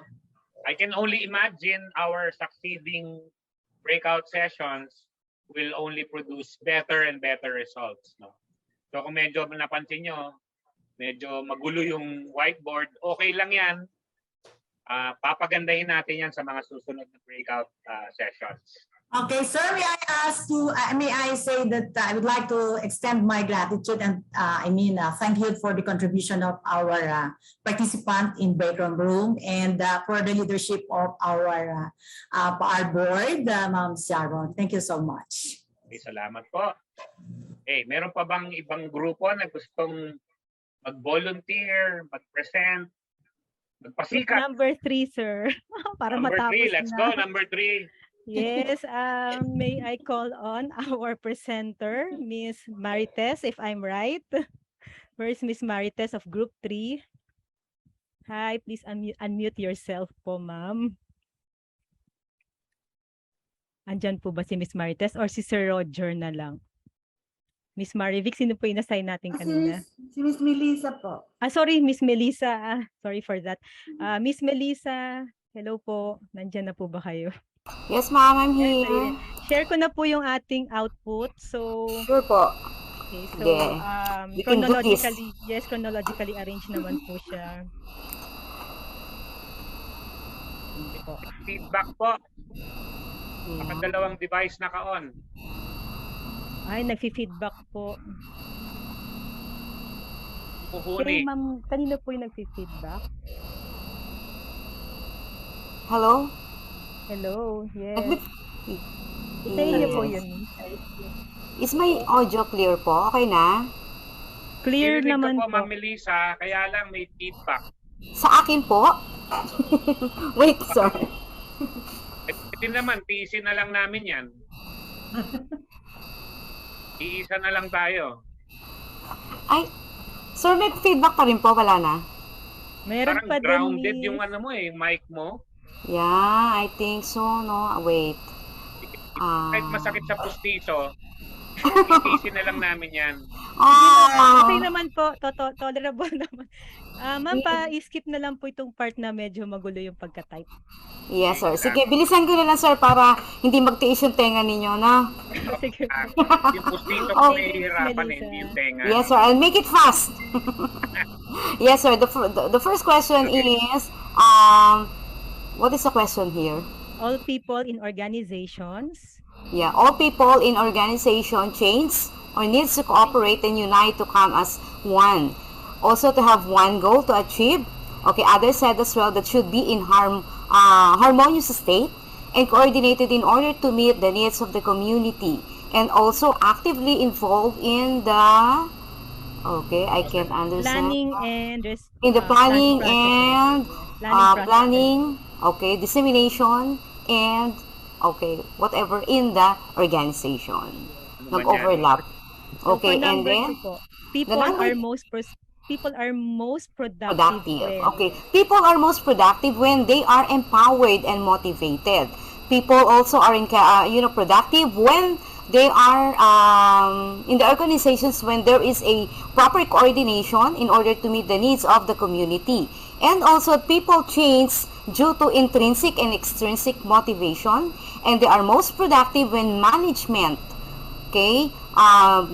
I can only imagine our succeeding breakout sessions will only produce better and better results, no? So kung medyo napansin nyo, medyo magulo yung whiteboard, okay lang yan. Papagandahin natin yan sa mga susunod na breakout sessions. Okay, sir, may I say that I would like to extend my gratitude and thank you for the contribution of our participant in Breakroom Room, and for the leadership of our PAARL board, Ma'am Sharon. Thank you so much. Okay, salamat po. Meron pa bang ibang grupo na gustong mag-volunteer, mag-present, magpasikat? Number 3, sir. Para number matapos 3, let's go, number 3. Yes, may I call on our presenter, Miss Marites, if I'm right? Where is Miss Marites of Group 3? Hi, please unmute yourself po, ma'am. Andyan po ba si Miss Marites or si Sir Roger na lang? Miss Marivic, sino po yung nasay natin kanina? Si Miss Melissa po. Sorry, Miss Melissa. Sorry for that. Miss Melissa, hello po. Nandyan na po ba kayo? Yes, ma'am, I'm here. Share ko na po yung ating output. So, sure po. Okay, so chronologically arranged naman po siya. Feedback po. Dalawang device naka-on. Ay, nagfi-feedback po. Puhuni. Okay, ma'am, kanino po yung nagfi-feedback? Hello? Hello, yes. Sa inyo po yun. Is my audio clear po? Okay na? Clear naman po, Ma'am Melissa, kaya lang may feedback. Sa akin po? Wait, sorry. Ito naman, tiisin na lang namin yan. Iisa na lang tayo. Ay, sir, may feedback pa rin po, wala na? Meron parang pa din. Grounded yung ano mo yung mic mo. Yeah, I think so, no? Wait. Kahit masakit sa pustiso, iisin na lang namin yan. Okay naman po, tolerable naman. Ma'am, pa-skip na lang po itong part na medyo magulo yung pagka-type. Yes, sir. Sige, bilisan ko na lang, sir, para hindi magtiis yung tenga ninyo, na? Sige. Yung pustiso ko nahihirapan, hindi yung tenga. Yes, sir. I'll make it fast. Yes, sir. The first question is, what is the question here? All people in organizations. Yeah, all people in organization change or needs to cooperate and unite to come as one. Also to have one goal to achieve. Okay, others said as well that should be in harmonious state and coordinated in order to meet the needs of the community and also actively involved in the I can't understand. Planning and in the planning and planning, dissemination and whatever in the organization. Nag-overlap. So for Okay, and number 2 then po, the people number are most productive productive. when. Okay, people are most productive when they are empowered and motivated. People also are productive when they are in the organizations when there is a proper coordination in order to meet the needs of the community. And also people change due to intrinsic and extrinsic motivation, and they are most productive when management, okay,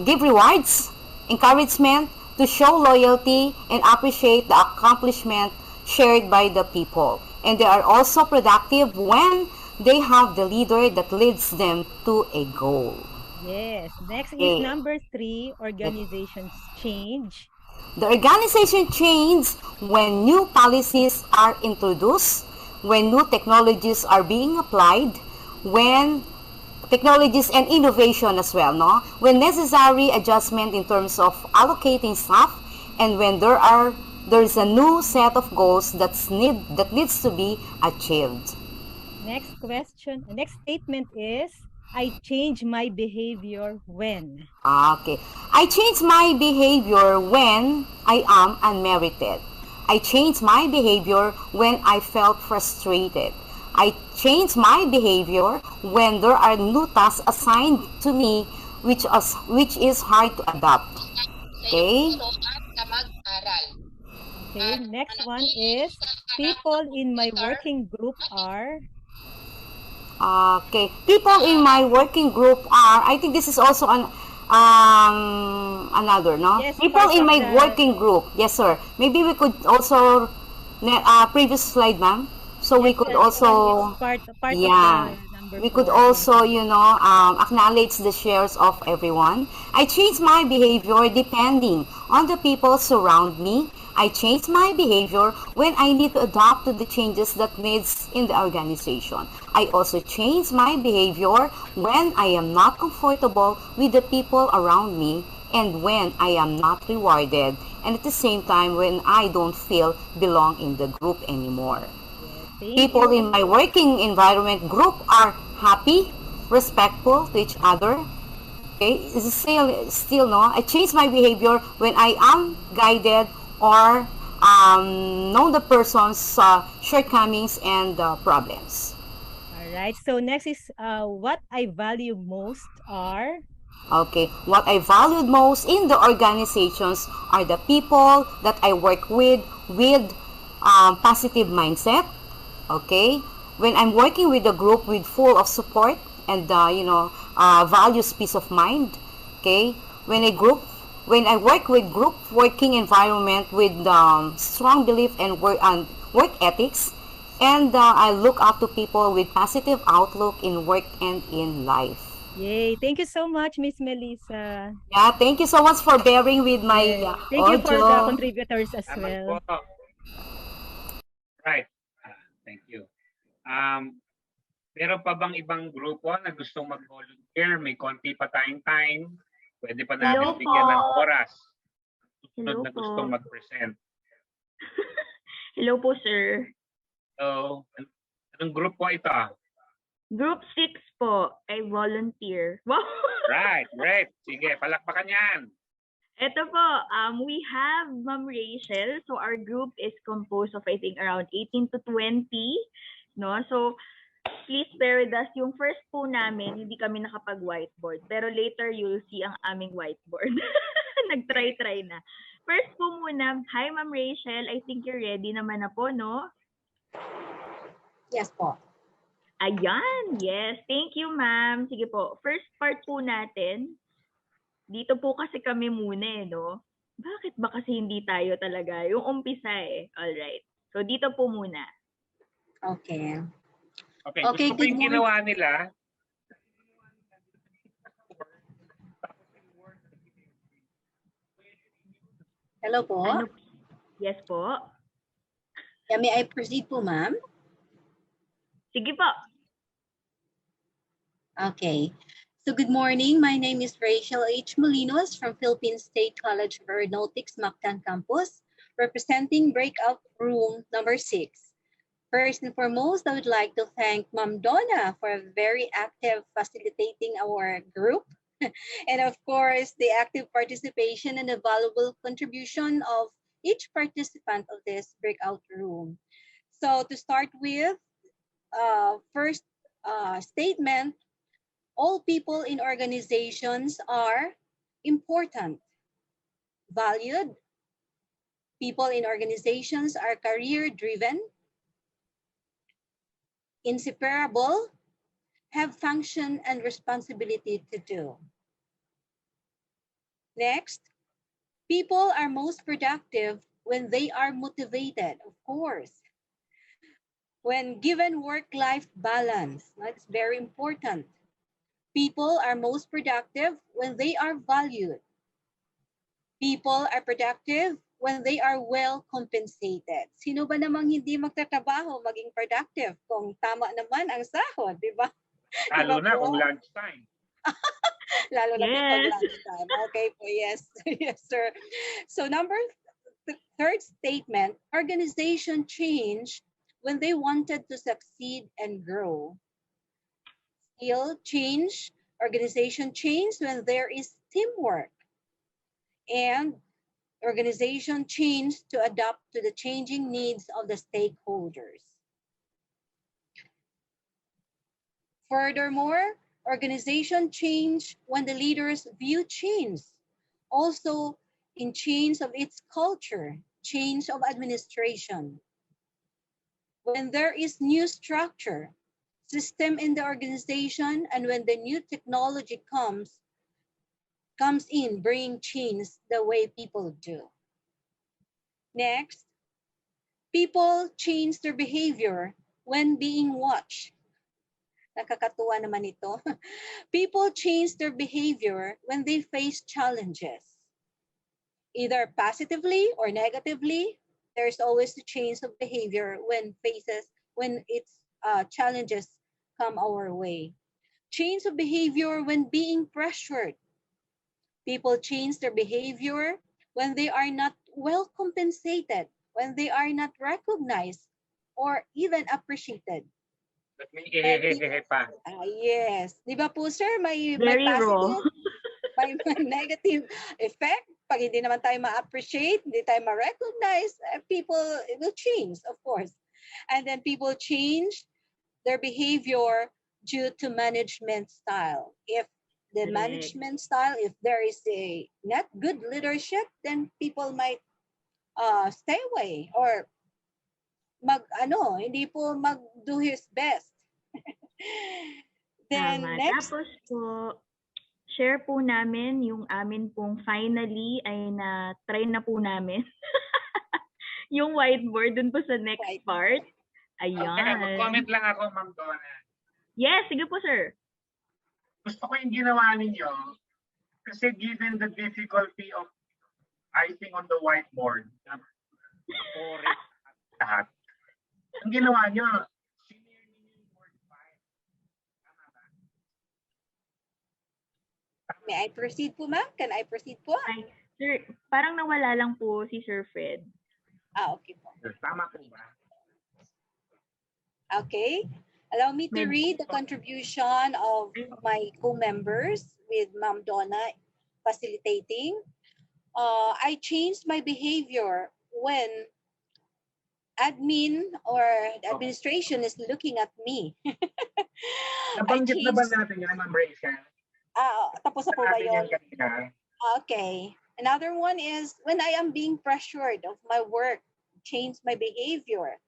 give rewards, encouragement to show loyalty and appreciate the accomplishment shared by the people. And they are also productive when they have the leader that leads them to a goal. Yes. Next is Okay. number 3, organizations change. The organization changes when new policies are introduced, when new technologies are being applied, when technologies and innovation as well, no? When necessary adjustment in terms of allocating staff, and when there is a new set of goals that needs to be achieved. Next statement is, I change my behavior when. Okay. I change my behavior when I am unmerited. I change my behavior when I felt frustrated. I change my behavior when there are new tasks assigned to me which is hard to adapt. Okay? Okay, next one is, people in my working group are. Okay. People in my working group are, I think this is also another, no? Yes, People part in of my the. working group. Yes, sir. Maybe we could also, previous slide, ma'am. So we Yes, could this one is also, part of yeah, the number we could 4 also, mentioned. acknowledge the shares of everyone. I change my behavior depending on the people surround me. I change my behavior when I need to adapt to the changes that needs in the organization. I also change my behavior when I am not comfortable with the people around me and when I am not rewarded, and at the same time when I don't feel belong in the group anymore. Yes, thank People in you. my working environment group are happy, respectful to each other. Okay, it's still no. I change my behavior when I am guided or know the person's shortcomings and problems. All right. So next is, what I value most are. Okay, what I valued most in the organizations are the people that I work with positive mindset. Okay, when I'm working with a group with full of support and values peace of mind. Okay, when I work with group working environment with strong belief and work ethics, and I look up to people with positive outlook in work and in life. Yay. Thank you so much, Miss Melissa. Yeah, thank you so much for bearing with my Yes. Thank you for the audio. contributors as Salamat well. po. Right. Thank you. Meron pa bang ibang grupo na gustong mag-volunteer? May konti pa tayong time. Pwede pa Hello natin bigyan ng po. oras. Hello Susunod na po. gustong mag-present. Hello po, sir. So, anong group po ito? Group 6 po. I volunteer. Wow! Right, great. Sige, palakpakan yan. Ito po, we have Ma'am Rachel. So our group is composed of I think around 18 to 20. No? So please bear with us. Yung first po namin, hindi kami nakapag-whiteboard. Pero later you'll see ang aming whiteboard. Nag-try na. First po muna, hi Ma'am Rachel. I think you're ready naman na po, no? Yes po. Ayan, yes. Thank you, ma'am. Sige po. First part po natin, dito po kasi kami muna no? Bakit ba kasi hindi tayo talaga? Yung umpisa Alright. So, dito po muna. Okay. Okay, gusto ko yung ginawa nila. Hello po. Yes po. Yeah, may I proceed po, ma'am? Sige po. Okay. So good morning. My name is Rachel H. Molinos from Philippine State College of Aeronautics, Mactan Campus, representing breakout room number 6. First and foremost, I would like to thank Ma'am Donna for very active facilitating our group. And of course, the active participation and the valuable contribution of each participant of this breakout room. So to start with, first statement, all people in organizations are important, valued. People in organizations are career-driven, inseparable, have function and responsibility to do. Next, people are most productive when they are motivated, of course. When given work-life balance, that's very important. People are most productive when they are valued. People are productive when they are well compensated. Sino ba namang hindi magtatrabaho maging productive kung tama naman ang sahod, di ba? Lalo Diba na po? kung lunchtime. Lalo na po pag Yes. lunchtime. Okay po, yes. Yes, sir. So third statement, organization change when they wanted to succeed and grow. Still change, organization change when there is teamwork. And organization change to adapt to the changing needs of the stakeholders. Furthermore, organization change when the leaders view change. Also, in change of its culture, change of administration. When there is new structure, system in the organization, and when the new technology comes in, bringing change the way people do. Next, people change their behavior when being watched. Nakakatuwa naman ito. People change their behavior when they face challenges. Either positively or negatively, there's always a change of behavior when its challenges come our way. Change of behavior when being pressured. People change their behavior when they are not well compensated, when they are not recognized or even appreciated. That may hehehehe pa. Yes. Di ba po, sir, may Very raw. positive, may negative effect. Pag hindi naman tayo ma-appreciate, hindi tayo ma-recognize, people will change, of course. And then people change their behavior due to management style. If the management style, if there is a not good leadership, then people might stay away or hindi po mag-do his best. Then Tama. next, Tapos po, share po namin yung amin pong finally ay na-try na po namin. Yung whiteboard dun po sa next part. Okay, Ayan. mag-comment lang ako, Ma'am Donna. Yes, sige po, sir. Gusto ko yung ginawa ninyo kasi given the difficulty of writing on the whiteboard, correct lahat. Ang ginawa nyo, sinare ninyo yung word file. Tama ba? may I proceed po, ma'am? Can I proceed po? Ay, sir, parang nawala lang po si Sir Fred. Okay po. Tama po ba? Okay. Allow me to read the contribution of my co-members with Ma'am Donna facilitating. I changed my behavior when admin or the administration is looking at me. Nabanggit na ba natin yan, Ma'am Rachel? Tapos na po ba yun? Kanina. Okay. Another one is when I am being pressured of my work, change my behavior.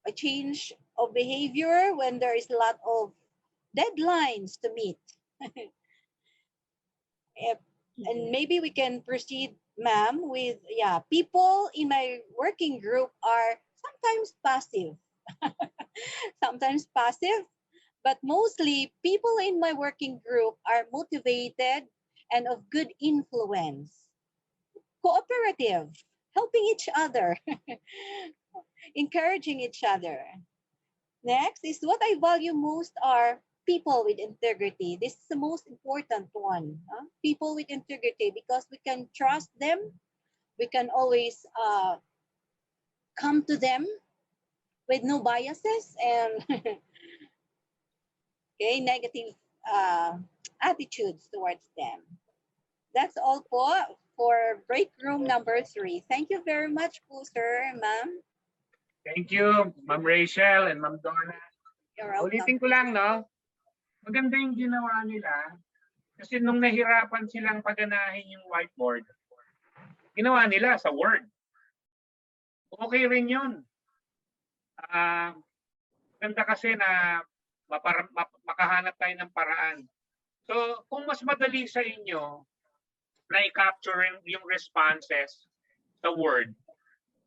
A change of behavior when there is a lot of deadlines to meet. And maybe we can proceed, ma'am, with, people in my working group are sometimes passive. Sometimes passive, but mostly people in my working group are motivated and of good influence. Cooperative, helping each other. Encouraging each other. Next is what I value most are people with integrity. This is the most important one. People with integrity, because we can trust them. We can always come to them with no biases and negative attitudes towards them. That's all po for break room number 3. Thank you very much po, sir, ma'am. Thank you, Ma'am Rachel and Ma'am Donna. You're welcome. Ulitin ko lang, no? Maganda yung ginawa nila. Kasi nung nahirapan silang paganahin yung whiteboard, ginawa nila sa Word. Okay rin yun. Maganda kasi na makahanap tayo ng paraan. So, kung mas madali sa inyo na i-capture yung responses sa Word,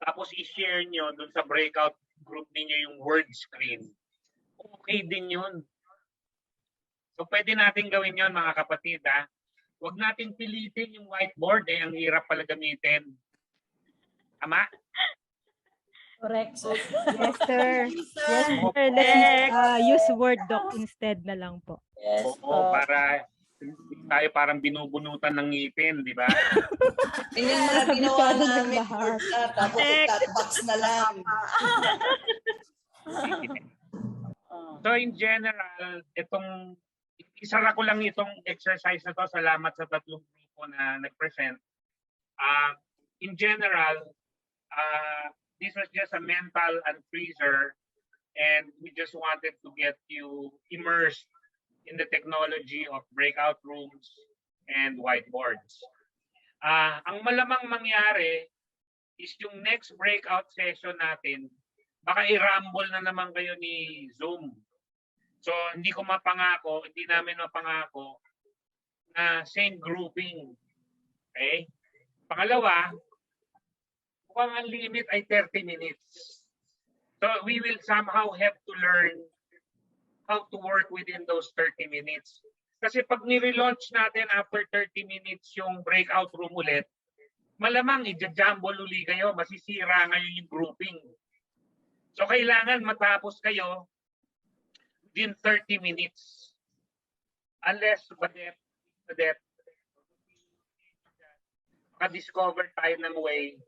tapos i-share nyo dun sa breakout group ninyo yung word screen, okay din yun. So, pwede natin gawin yun, mga kapatid, ha? Huwag natin pilitin yung whiteboard, ang hirap pala gamitin. Tama? Correct. Yes, sir. Yes, sir. Let's use Word doc instead na lang po. Yes. Oo, para tayo parang binubunutan ng ngipin, di ba? Tingnan mo na ginawa Kabisado namin, lahat. tapos i-cutbox na lang. So in general, isara ko lang itong exercise na to. Salamat sa tatlong grupo na nag-present. In general, this was just a mental unfreezer, and we just wanted to get you immersed in the technology of breakout rooms and whiteboards. Ang malamang mangyari is yung next breakout session natin, baka i-rumble na naman kayo ni Zoom. So hindi namin mapangako na same grouping. Okay? Pangalawa, mukhang ang limit ay 30 minutes. So we will somehow have to learn how to work within those 30 minutes. Kasi pag ni-relaunch natin after 30 minutes yung breakout room ulit, malamang i-jumble uli kayo, masisira ngayon yung grouping. So kailangan matapos kayo within 30 minutes. Unless maka-discover tayo ng way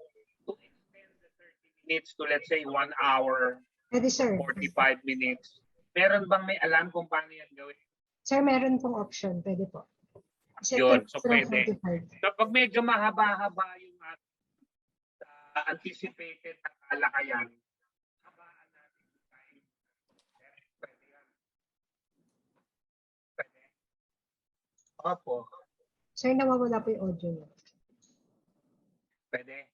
to extend the 30 minutes to, let's say, 1 hour, Pwede, sir. 45 minutes. Meron bang may alam kung paano yan gawin? Sir, meron pong option. Pwede po. Yun, so pwede. So pag medyo mahaba-haba yung anticipated na kalakayan, habaan natin yung time. Pwede yan. Pwede. Opo. Sir, nawawala po yung audio niyo. Pwede.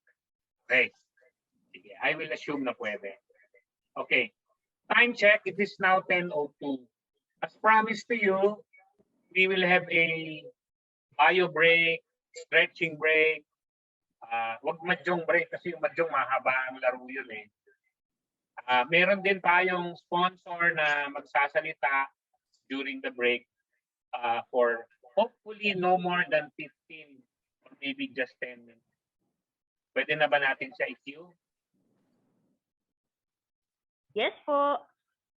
Okay. Sige, I will assume na pwede. Okay. Time check, it is now 10:02. As promised to you, we will have a bio break, stretching break. Wag mahjong break kasi yung mahjong mahaba ang laro yun eh. Meron din tayong sponsor na magsasalita during the break for hopefully no more than 15 or maybe just 10 minutes. Pwede na ba natin siya i-cue? Yes po.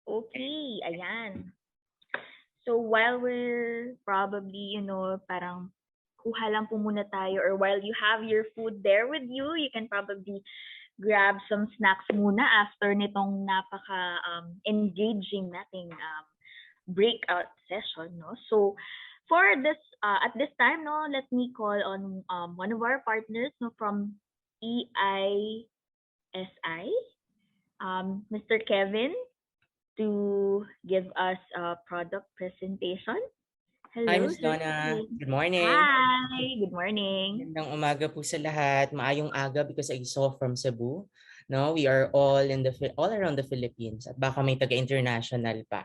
Okay, ayan. So while we're probably, parang kuha lang po muna tayo, or while you have your food there with you, you can probably grab some snacks muna after nitong napaka-engaging nating breakout session, no? So for this, at this time, no, let me call on one of our partners, no, from EISI, Mr. Kevin, to give us a product presentation. Hello, Hi, Ms. Sir Donna. Kevin. Good morning. Hi, good morning. Magandang umaga po sa lahat. Maayong aga because I saw from Cebu. No, we are all around the Philippines at baka may taga-international pa.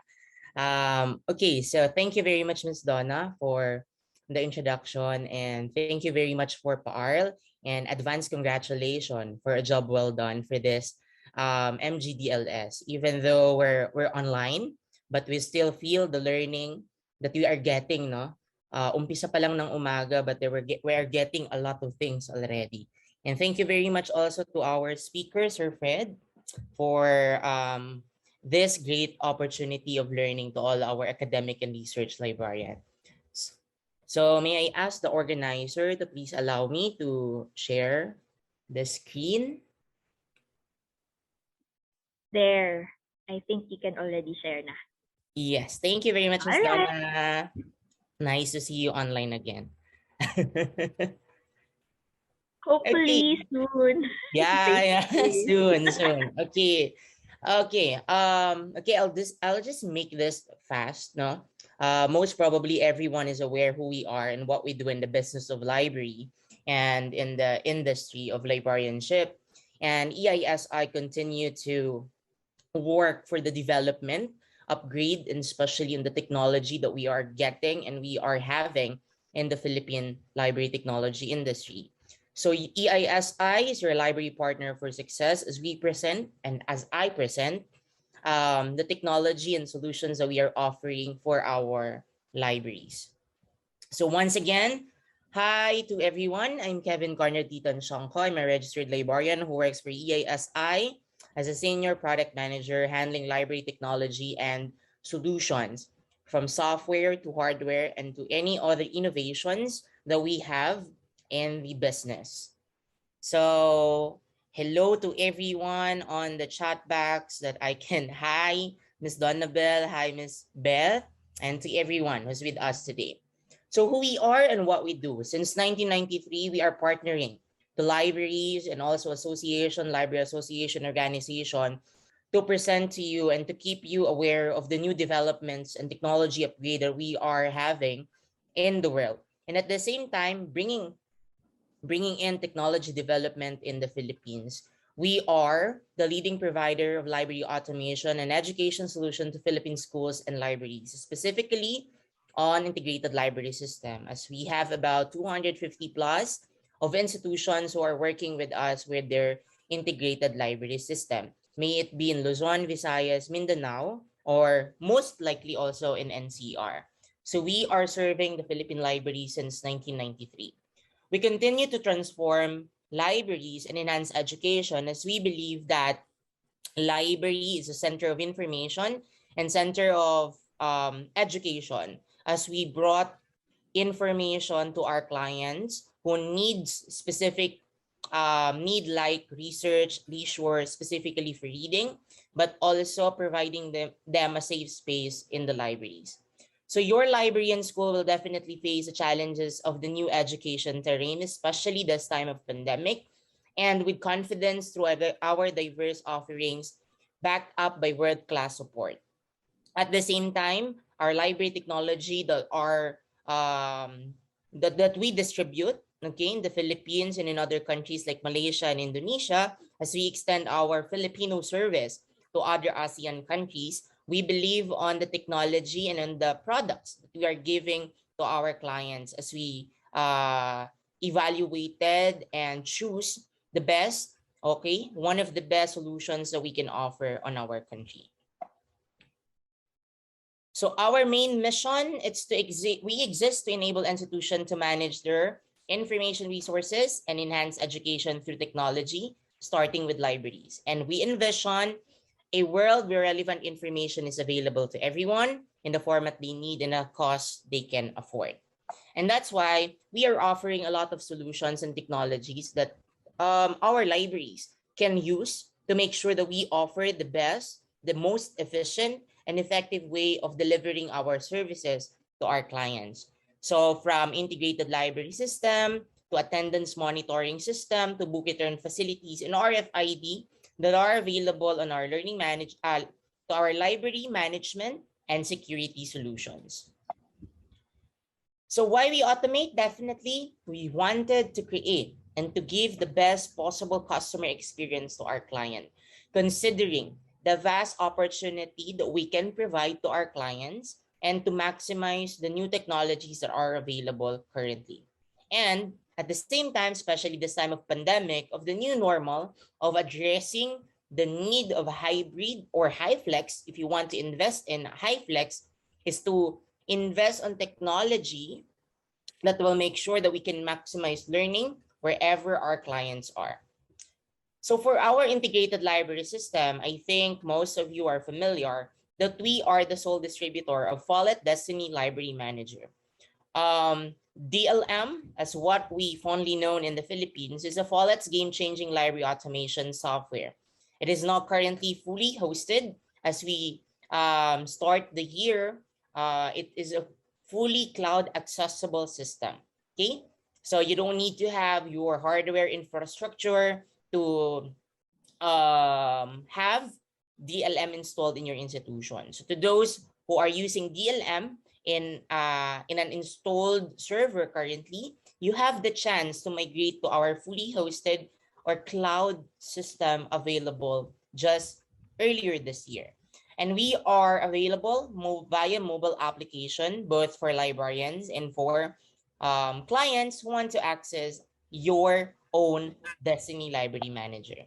Okay, so thank you very much, Ms. Donna, for the introduction, and thank you very much for PAARL, and advance congratulations for a job well done for this MGDLS. Even though we're online, but we still feel the learning that we are getting, no? Umpisa pa lang ng umaga, but we are getting a lot of things already. And thank you very much also to our speaker, Sir Fred, for this great opportunity of learning to all our academic and research librarians. So may I ask the organizer to please allow me to share the screen? There. I think you can already share na. Yes, thank you very much, Ms. All right. Donna. Nice to see you online again. Okay. Hopefully soon. Yeah, Face to yeah, face. soon. Okay. Okay, I'll just make this fast, no? Most probably everyone is aware who we are and what we do in the business of library and in the industry of librarianship. And EISI continue to work for the development, upgrade, and especially in the technology that we are getting and we are having in the Philippine library technology industry. So EISI is your library partner for success as we present and as I present the technology and solutions that we are offering for our libraries. So once again, hi to everyone. I'm Kevin Garner-Titan Shangko. I'm a registered librarian who works for EASI as a senior product manager handling library technology and solutions from software to hardware and to any other innovations that we have in the business. So hello to everyone on the chat box that I can hi Miss Donnabelle, hi Miss Beth, and to everyone who's with us today. So who we are and what we do. Since 1993, we are partnering the libraries and also library association organization to present to you and to keep you aware of the new developments and technology upgrade that we are having in the world. And at the same time, bringing in technology development in the Philippines. We are the leading provider of library automation and education solution to Philippine schools and libraries, specifically on integrated library system, as we have about 250 plus of institutions who are working with us with their integrated library system. May it be in Luzon, Visayas, Mindanao, or most likely also in NCR. So we are serving the Philippine library since 1993. We continue to transform libraries and enhance education as we believe that library is a center of information and center of education as we brought information to our clients who needs specific need like research, leisure, specifically for reading, but also providing them a safe space in the libraries. So your library and school will definitely face the challenges of the new education terrain, especially this time of pandemic, and with confidence through our diverse offerings backed up by world-class support. At the same time, our library technology that we distribute, okay, in the Philippines and in other countries like Malaysia and Indonesia, as we extend our Filipino service to other ASEAN countries, we believe on the technology and on the products that we are giving to our clients as we evaluated and choose the best, okay, one of the best solutions that we can offer on our country. So our main mission is we exist to enable institutions to manage their information resources and enhance education through technology, starting with libraries. And we envision a world where relevant information is available to everyone in the format they need and a cost they can afford. And that's why we are offering a lot of solutions and technologies that our libraries can use to make sure that we offer the best, the most efficient, and effective way of delivering our services to our clients. So from integrated library system to attendance monitoring system to book return facilities and RFID that are available on our to our library management and security solutions. So why we automate? Definitely, we wanted to create and to give the best possible customer experience to our client, considering the vast opportunity that we can provide to our clients and to maximize the new technologies that are available currently. And at the same time, especially this time of pandemic, of the new normal, of addressing the need of hybrid or high flex, if you want to invest in high flex, is to invest on technology that will make sure that we can maximize learning wherever our clients are. So for our integrated library system, I think most of you are familiar that we are the sole distributor of Follett Destiny Library Manager. DLM, as what we fondly known in the Philippines, is a Follett's game-changing library automation software. It is now currently fully hosted as we start the year, it is a fully cloud accessible system. Okay, so you don't need to have your hardware infrastructure to have DLM installed in your institution. So to those who are using DLM in an installed server currently, you have the chance to migrate to our fully hosted or cloud system available just earlier this year. And we are available via mobile application, both for librarians and for clients who want to access your own Destiny Library Manager.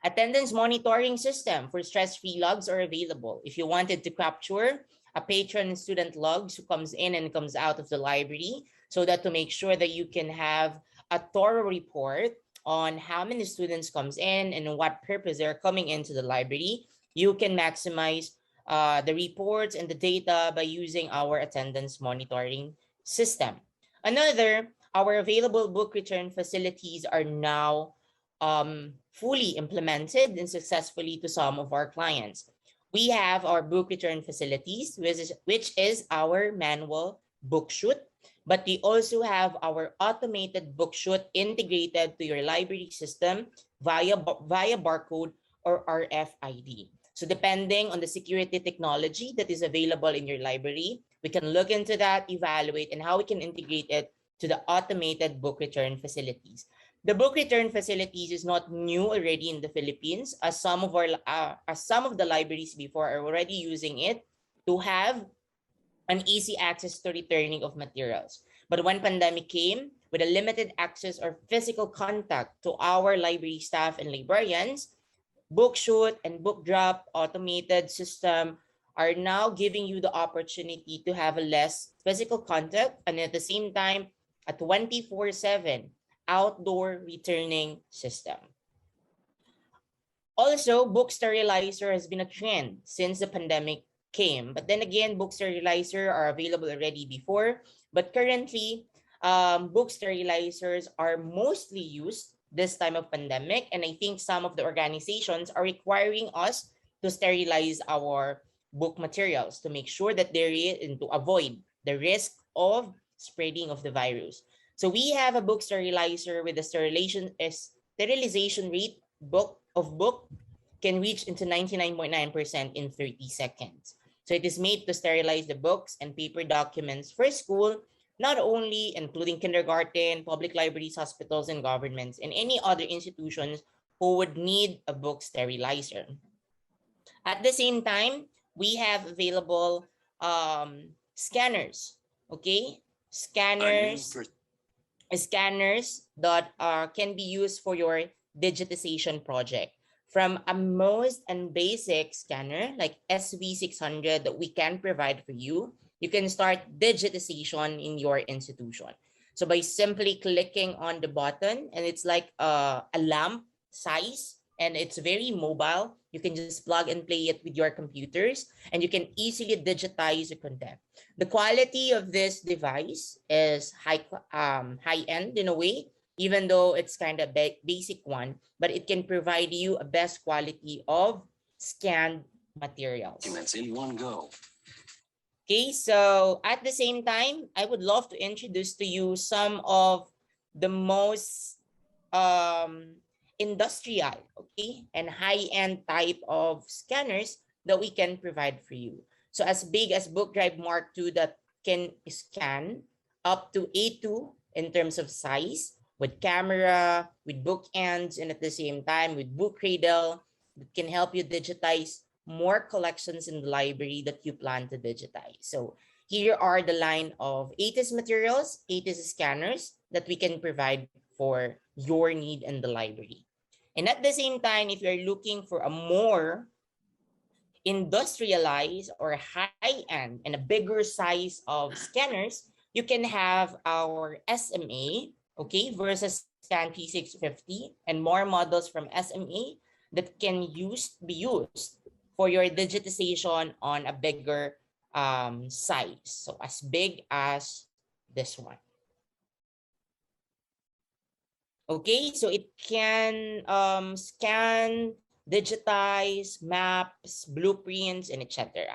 Attendance monitoring system for stress-free logs are available. If you wanted to capture a patron and student logs who comes in and comes out of the library, so that to make sure that you can have a thorough report on how many students comes in and what purpose they're coming into the library, you can maximize the reports and the data by using our attendance monitoring system. Another, our available book return facilities are now fully implemented and successfully to some of our clients. We have our book return facilities, which is our manual book chute, but we also have our automated book chute integrated to your library system via barcode or RFID. So depending on the security technology that is available in your library, we can look into that, evaluate, and how we can integrate it to the automated book return facilities. The book return facilities is not new already in the Philippines, as some of the libraries before are already using it to have an easy access to returning of materials. But when pandemic came, with a limited access or physical contact to our library staff and librarians, book chute and book drop automated system are now giving you the opportunity to have a less physical contact and at the same time a 24/7 outdoor returning system. Also, book sterilizer has been a trend since the pandemic came. But then again, book sterilizer are available already before. But currently, book sterilizers are mostly used this time of pandemic. And I think some of the organizations are requiring us to sterilize our book materials to make sure that there is and to avoid the risk of spreading of the virus. So we have a book sterilizer with a sterilization rate book can reach into 99.9% in 30 seconds. So it is made to sterilize the books and paper documents for school, not only including kindergarten, public libraries, hospitals, and governments, and any other institutions who would need a book sterilizer. At the same time, we have available scanners, okay? Scanners that can be used for your digitization project. From a most and basic scanner like SV600 that we can provide for you, you can start digitization in your institution. So by simply clicking on the button, and it's like a lamp size, and it's very mobile. You can just plug and play it with your computers, and you can easily digitize the content. The quality of this device is high end in a way, even though it's kind of basic one, but it can provide you a best quality of scanned materials. Documents in one go. Okay, so at the same time, I would love to introduce to you some of the most industrial, okay, and high-end type of scanners that we can provide for you. So as big as Book Drive Mark II that can scan up to A2 in terms of size, with camera, with bookends, and at the same time with book cradle that can help you digitize more collections in the library that you plan to digitize. So here are the line of ATIS materials, ATIS scanners that we can provide for your need in the library. And at the same time, if you're looking for a more industrialized or high-end and a bigger size of scanners, you can have our SMA, okay, versus Scan P650 and more models from SMA that can be used for your digitization on a bigger size. So as big as this one. Okay, so it can scan digitize, maps, blueprints, and etc.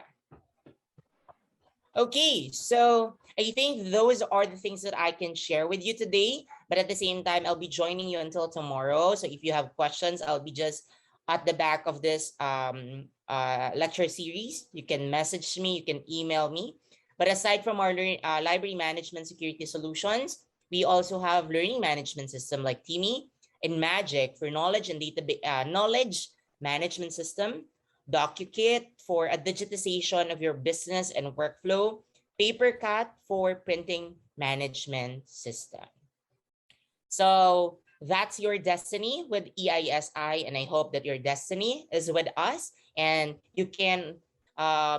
Okay, so I think those are the things that I can share with you today. But at the same time, I'll be joining you until tomorrow. So if you have questions, I'll be just at the back of this lecture series. You can message me, you can email me. But aside from our library management security solutions, we also have learning management system like TIMI and Magic for knowledge and knowledge management system, DocuKit for a digitization of your business and workflow, PaperCut for printing management system. So that's your destiny with EISI, and I hope that your destiny is with us, and you can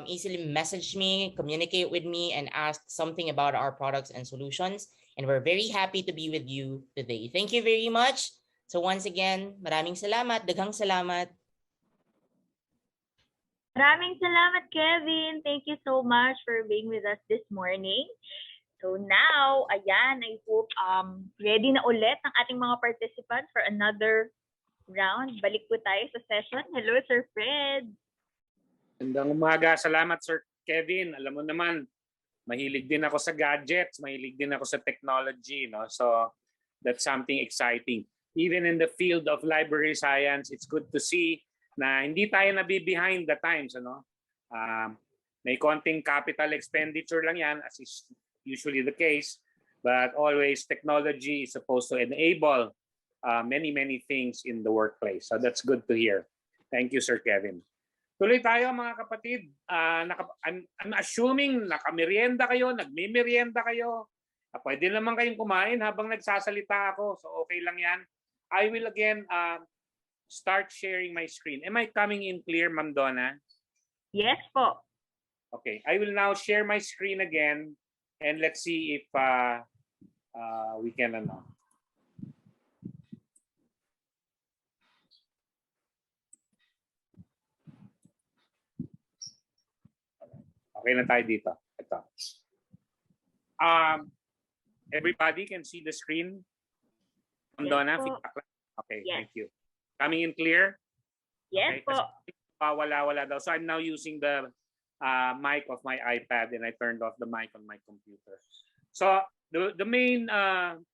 easily message me, communicate with me, and ask something about our products and solutions. And we're very happy to be with you today. Thank you very much. So once again, maraming salamat, daghang salamat. Maraming salamat, Kevin. Thank you so much for being with us this morning. So now, ayan, I hope ready na ulit ang ating mga participants for another round. Balik po tayo sa session. Hello, Sir Fred. Magandang umaga. Salamat, Sir Kevin. Alam mo naman, mahilig din ako sa gadgets, mahilig din ako sa technology, no? So that's something exciting. Even in the field of library science, it's good to see na hindi tayo nabi-behind the times, ano? May konting capital expenditure lang yan, as is usually the case, but always technology is supposed to enable many things in the workplace. So that's good to hear. Thank you, Sir Kevin. Tuloy tayo, mga kapatid. I'm assuming nakamerienda kayo, nagmimerienda kayo. Pwede naman kayong kumain habang nagsasalita ako, so okay lang yan. I will again start sharing my screen. Am I coming in clear, Ma'am Donna? Yes po. Okay, I will now share my screen again, and let's see if we can Okay na tayo dito. Ito. Everybody can see the screen? Ma'am Donna, feedback. Okay, yes. Thank you. Coming in clear? Yes okay, po. Wala daw. So I'm now using the mic of my iPad, and I turned off the mic on my computer. So the main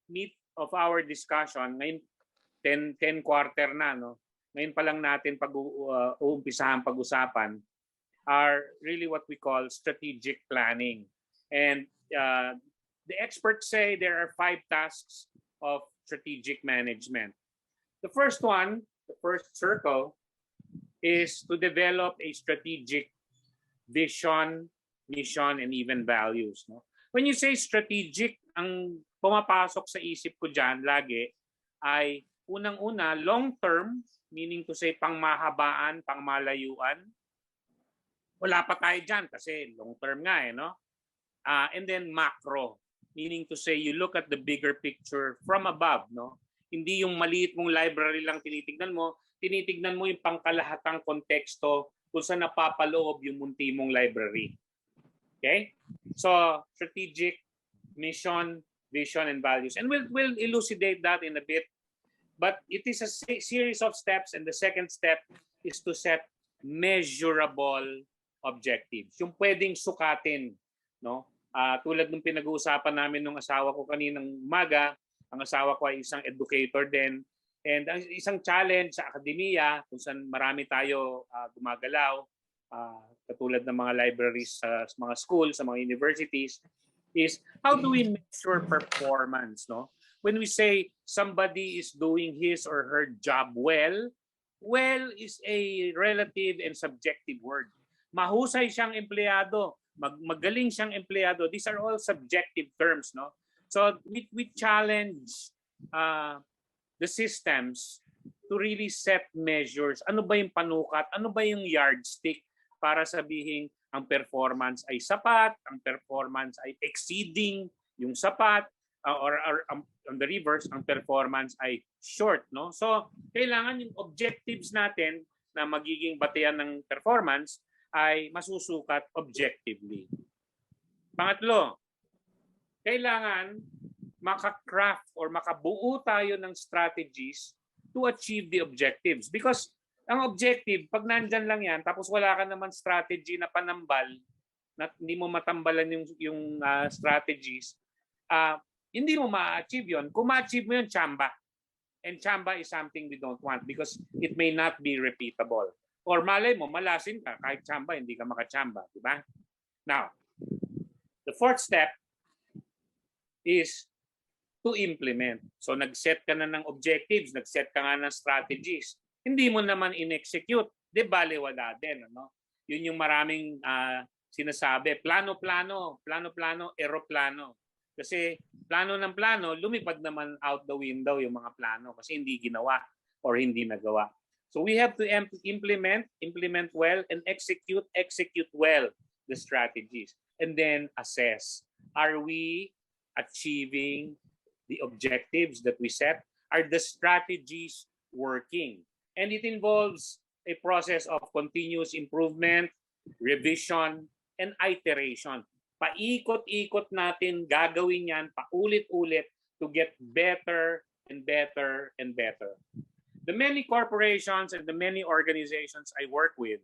meat of our discussion, ngayon 10 quarter na, no? Ngayon pa lang natin uumpisahan pag-usapan are really what we call strategic planning. And the experts say there are 5 tasks of strategic management. The first one, the first circle, is to develop a strategic vision, mission, and even values. No? When you say strategic, ang pumapasok sa isip ko dyan lagi ay unang-una, long-term, meaning to say pangmahabaan, pangmalayuan. Wala pa tayo dyan kasi long-term nga no? And then macro, meaning to say you look at the bigger picture from above. No? Hindi yung maliit mong library lang tinitignan mo yung pangkalahatang konteksto kung saan napapaloob yung munti mong library. Okay? So, strategic, mission, vision, and values. And we'll elucidate that in a bit. But it is a series of steps, and the second step is to set measurable objectives. Yung pwedeng sukatin. No? Tulad ng pinag-uusapan namin ng asawa ko kaninang umaga, ang asawa ko ay isang educator din. And ang isang challenge sa akademiya, kung saan marami tayo gumagalaw, katulad ng mga libraries sa mga schools, sa mga universities, is how do we measure performance? No? When we say somebody is doing his or her job well is a relative and subjective word. Mahusay siyang empleyado, magaling siyang empleyado. These are all subjective terms. No? So we challenge the systems to really set measures. Ano ba yung panukat? Ano ba yung yardstick para sabihin ang performance ay sapat, ang performance ay exceeding yung sapat, or on the reverse, ang performance ay short. No? So kailangan yung objectives natin na magiging batayan ng performance ay masusukat objectively. Pangatlo, kailangan maka-craft or makabuo tayo ng strategies to achieve the objectives. Because Ang objective, pag nandyan lang yan, tapos wala ka naman strategy na panambal, na hindi mo matambalan yung strategies, hindi mo ma-achieve yun. Kung ma-achieve mo yun, tsamba. And tsamba is something we don't want because it may not be repeatable. Or malay mo, malasin ka, kahit tsamba, hindi ka makatsamba. Diba? Now, the fourth step is to implement. So nag-set ka na ng objectives, nag-set ka nga ng strategies. Hindi mo naman in-execute, di baliwala din. Ano? Yun yung maraming sinasabi, plano-plano, plano-plano, eroplano. Kasi plano ng plano, lumipad naman out the window yung mga plano kasi hindi ginawa or hindi nagawa. So we have to implement well, and execute well the strategies. And then assess, are we achieving the objectives that we set? Are the strategies working? And it involves a process of continuous improvement, revision, and iteration. Paikot-ikot natin gagawin yan, paulit-ulit to get better and better and better. The many corporations and the many organizations I work with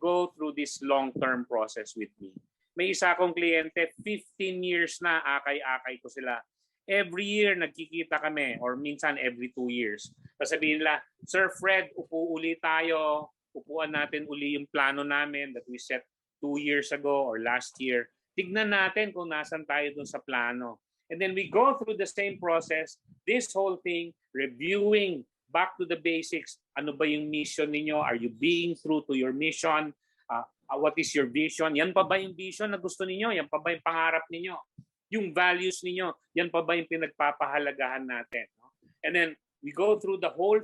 go through this long-term process with me. May isa akong kliyente, 15 years na, akay-akay ko sila. Every year nagkikita kami or minsan every 2 years. Sasabihin nila, Sir Fred, upo uli tayo. Upuan natin uli yung plano namin that we set 2 years ago or last year. Tignan natin kung nasan tayo dun sa plano. And then we go through the same process, this whole thing, reviewing back to the basics. Ano ba yung mission ninyo? Are you being true to your mission? What is your vision? Yan pa ba yung vision na gusto ninyo? Yan pa ba yung pangarap ninyo? Yung values ninyo? Yan pa ba yung pinagpapahalagahan natin? And then we go through the whole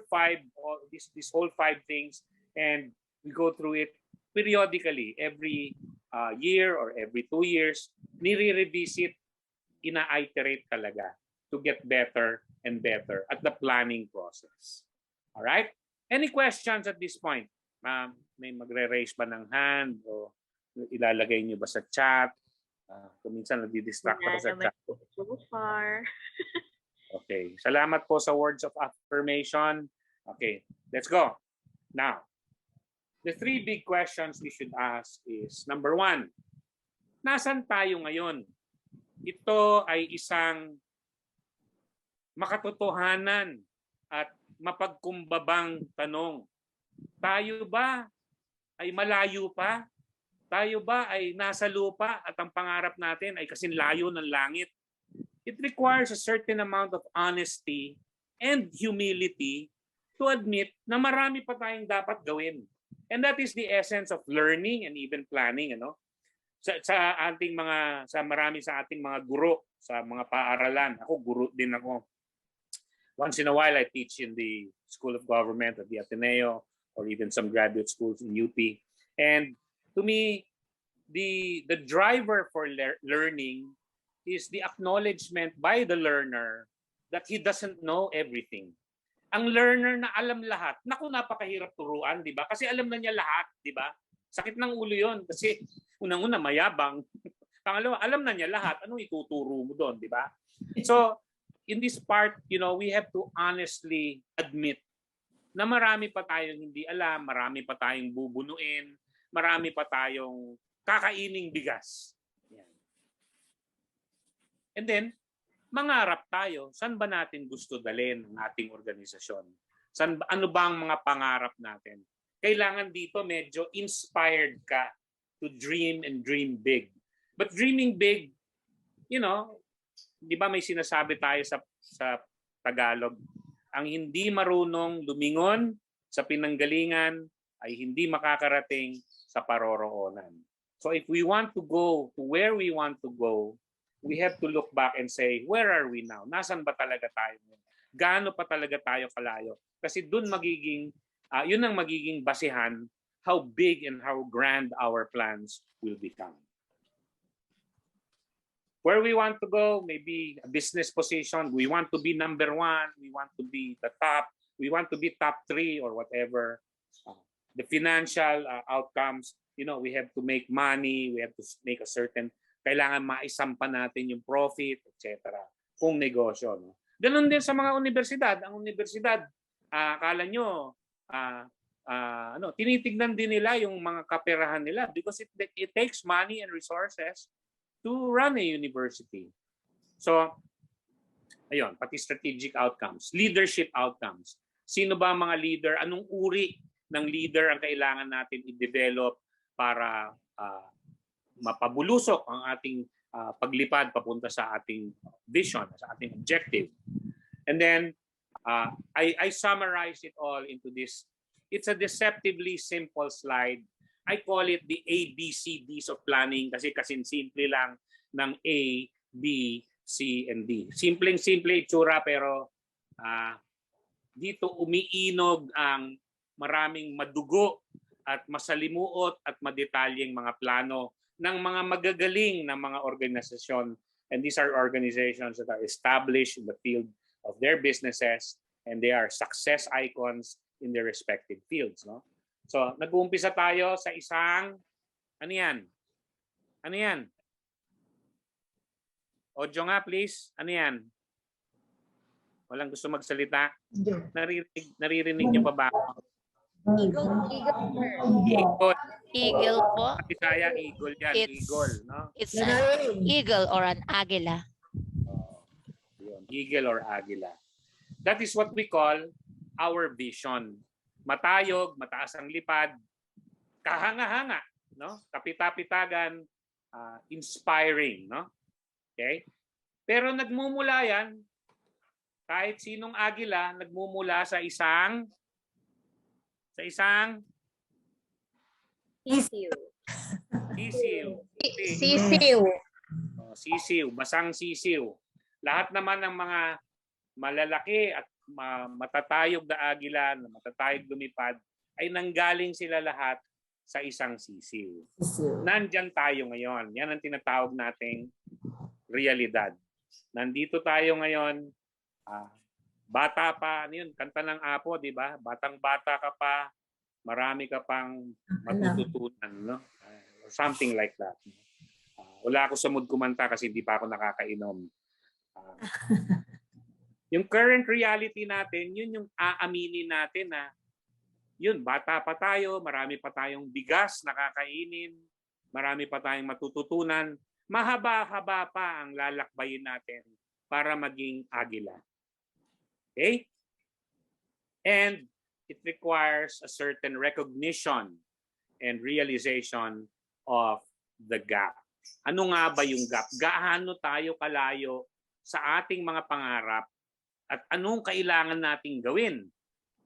this whole 5 things, and we go through it periodically, every year or every 2 years, nire-revisit, ina-iterate talaga to get better and better at the planning process. All right? Any questions at this point? May magre-raise ba ng hand o ilalagay niyo ba sa chat? Kung minsan nadi-distract ako sa chat. So far. Okay. Salamat po sa words of affirmation. Okay. Let's go. Now, the 3 big questions we should ask is, number 1, nasan tayo ngayon? Ito ay isang makatotohanan at mapagkumbabang tanong. Tayo ba ay malayo pa? Tayo ba ay nasa lupa at ang pangarap natin ay kasinlayo ng langit? It requires a certain amount of honesty and humility to admit na marami pa tayong dapat gawin. And that is the essence of learning and even planning, ano? Marami sa ating mga guro sa mga paaralan. Ako guro din ako. Once in a while I teach in the School of Government at the Ateneo or even some graduate schools in UP. And to me, the driver for learning is the acknowledgement by the learner that he doesn't know everything. Ang learner na alam lahat, naku, napakahirap turuan, di ba? Kasi alam na niya lahat, di ba? Sakit ng ulo yon kasi unang-una mayabang. Pangalawa, alam na niya lahat. Anong ituturo mo doon, di ba? So, in this part, we have to honestly admit na marami pa tayong hindi alam, marami pa tayong bubunuin, marami pa tayong kakaining bigas. Yan. And then, mangarap tayo, saan ba natin gusto dalhin ang ating organisasyon? Ano ba ang mga pangarap natin? Kailangan dito medyo inspired ka to dream and dream big. But dreaming big, di ba may sinasabi tayo sa Tagalog, ang hindi marunong lumingon sa pinanggalingan ay hindi makakarating sa paroroonan. So if we want to go to where we want to go, we have to look back and say, where are we now? Nasaan ba talaga tayo? Gaano pa talaga tayo kalayo? Kasi yun ang magiging basihan how big and how grand our plans will become. Where we want to go, maybe a business position, we want to be number 1, we want to be the top, we want to be top 3 or whatever. The financial outcomes, we have to make money, we have to make a certain, kailangan maisampa natin yung profit, etc. Kung negosyo. No? Ganun din sa mga universidad. Ang universidad, akala nyo, tinitignan din nila yung mga kaperahan nila because it takes money and resources to run a university. So, ayun, pati strategic outcomes, leadership outcomes. Sino ba ang mga leader? Anong uri ng leader ang kailangan natin i-develop para mapabulusok ang ating paglipad papunta sa ating vision, sa ating objective. And then, I summarize it all into this. It's a deceptively simple slide. I call it the ABCDs of planning kasi simple lang ng A, B, C, and D. Simpleng-simple itsura pero dito umiinog ang maraming madugo at masalimuot at madetalyeng mga plano ng mga magagaling na mga organisasyon. And these are organizations that are established in the field of their businesses and they are success icons in their respective fields. No? So, nag-uumpisa tayo sa isang, ano yan? Ano yan? Audio nga, please. Ano yan? Walang gusto magsalita? Naririnig niyo pa ba? Eagle po. Bisaya, eagle yan. Eagle, no? It's an eagle or an agila. Eagle or agila. That is what we call our vision. Matayog, mataas ang lipad, kahanga-hanga, no? Kapita-pitagan, inspiring, no? Okay? Pero nagmumula yan, kahit sinong agila, nagmumula sa isang Sisiw. Sisiw, basang sisiw. Lahat naman ng mga malalaki at matatayog na agila, na matatayog lumipad, ay nanggaling sila lahat sa isang sisiw. Nandyan tayo ngayon. Yan ang tinatawag nating realidad. Nandito tayo ngayon, bata pa, ano yun, kanta ng Apo, di ba? Batang-bata ka pa, marami ka pang matututunan, no? Or something like that. Wala ako sa mood kumanta kasi hindi pa ako nakakainom. Yung current reality natin, yun yung aaminin natin na yun, bata pa tayo, marami pa tayong bigas na kakainin, marami pa tayong matututunan, mahaba-haba pa ang lalakbayin natin para maging agila. Okay? And it requires a certain recognition and realization of the gap. Ano nga ba yung gap? Gaano tayo kalayo sa ating mga pangarap at anong kailangan nating gawin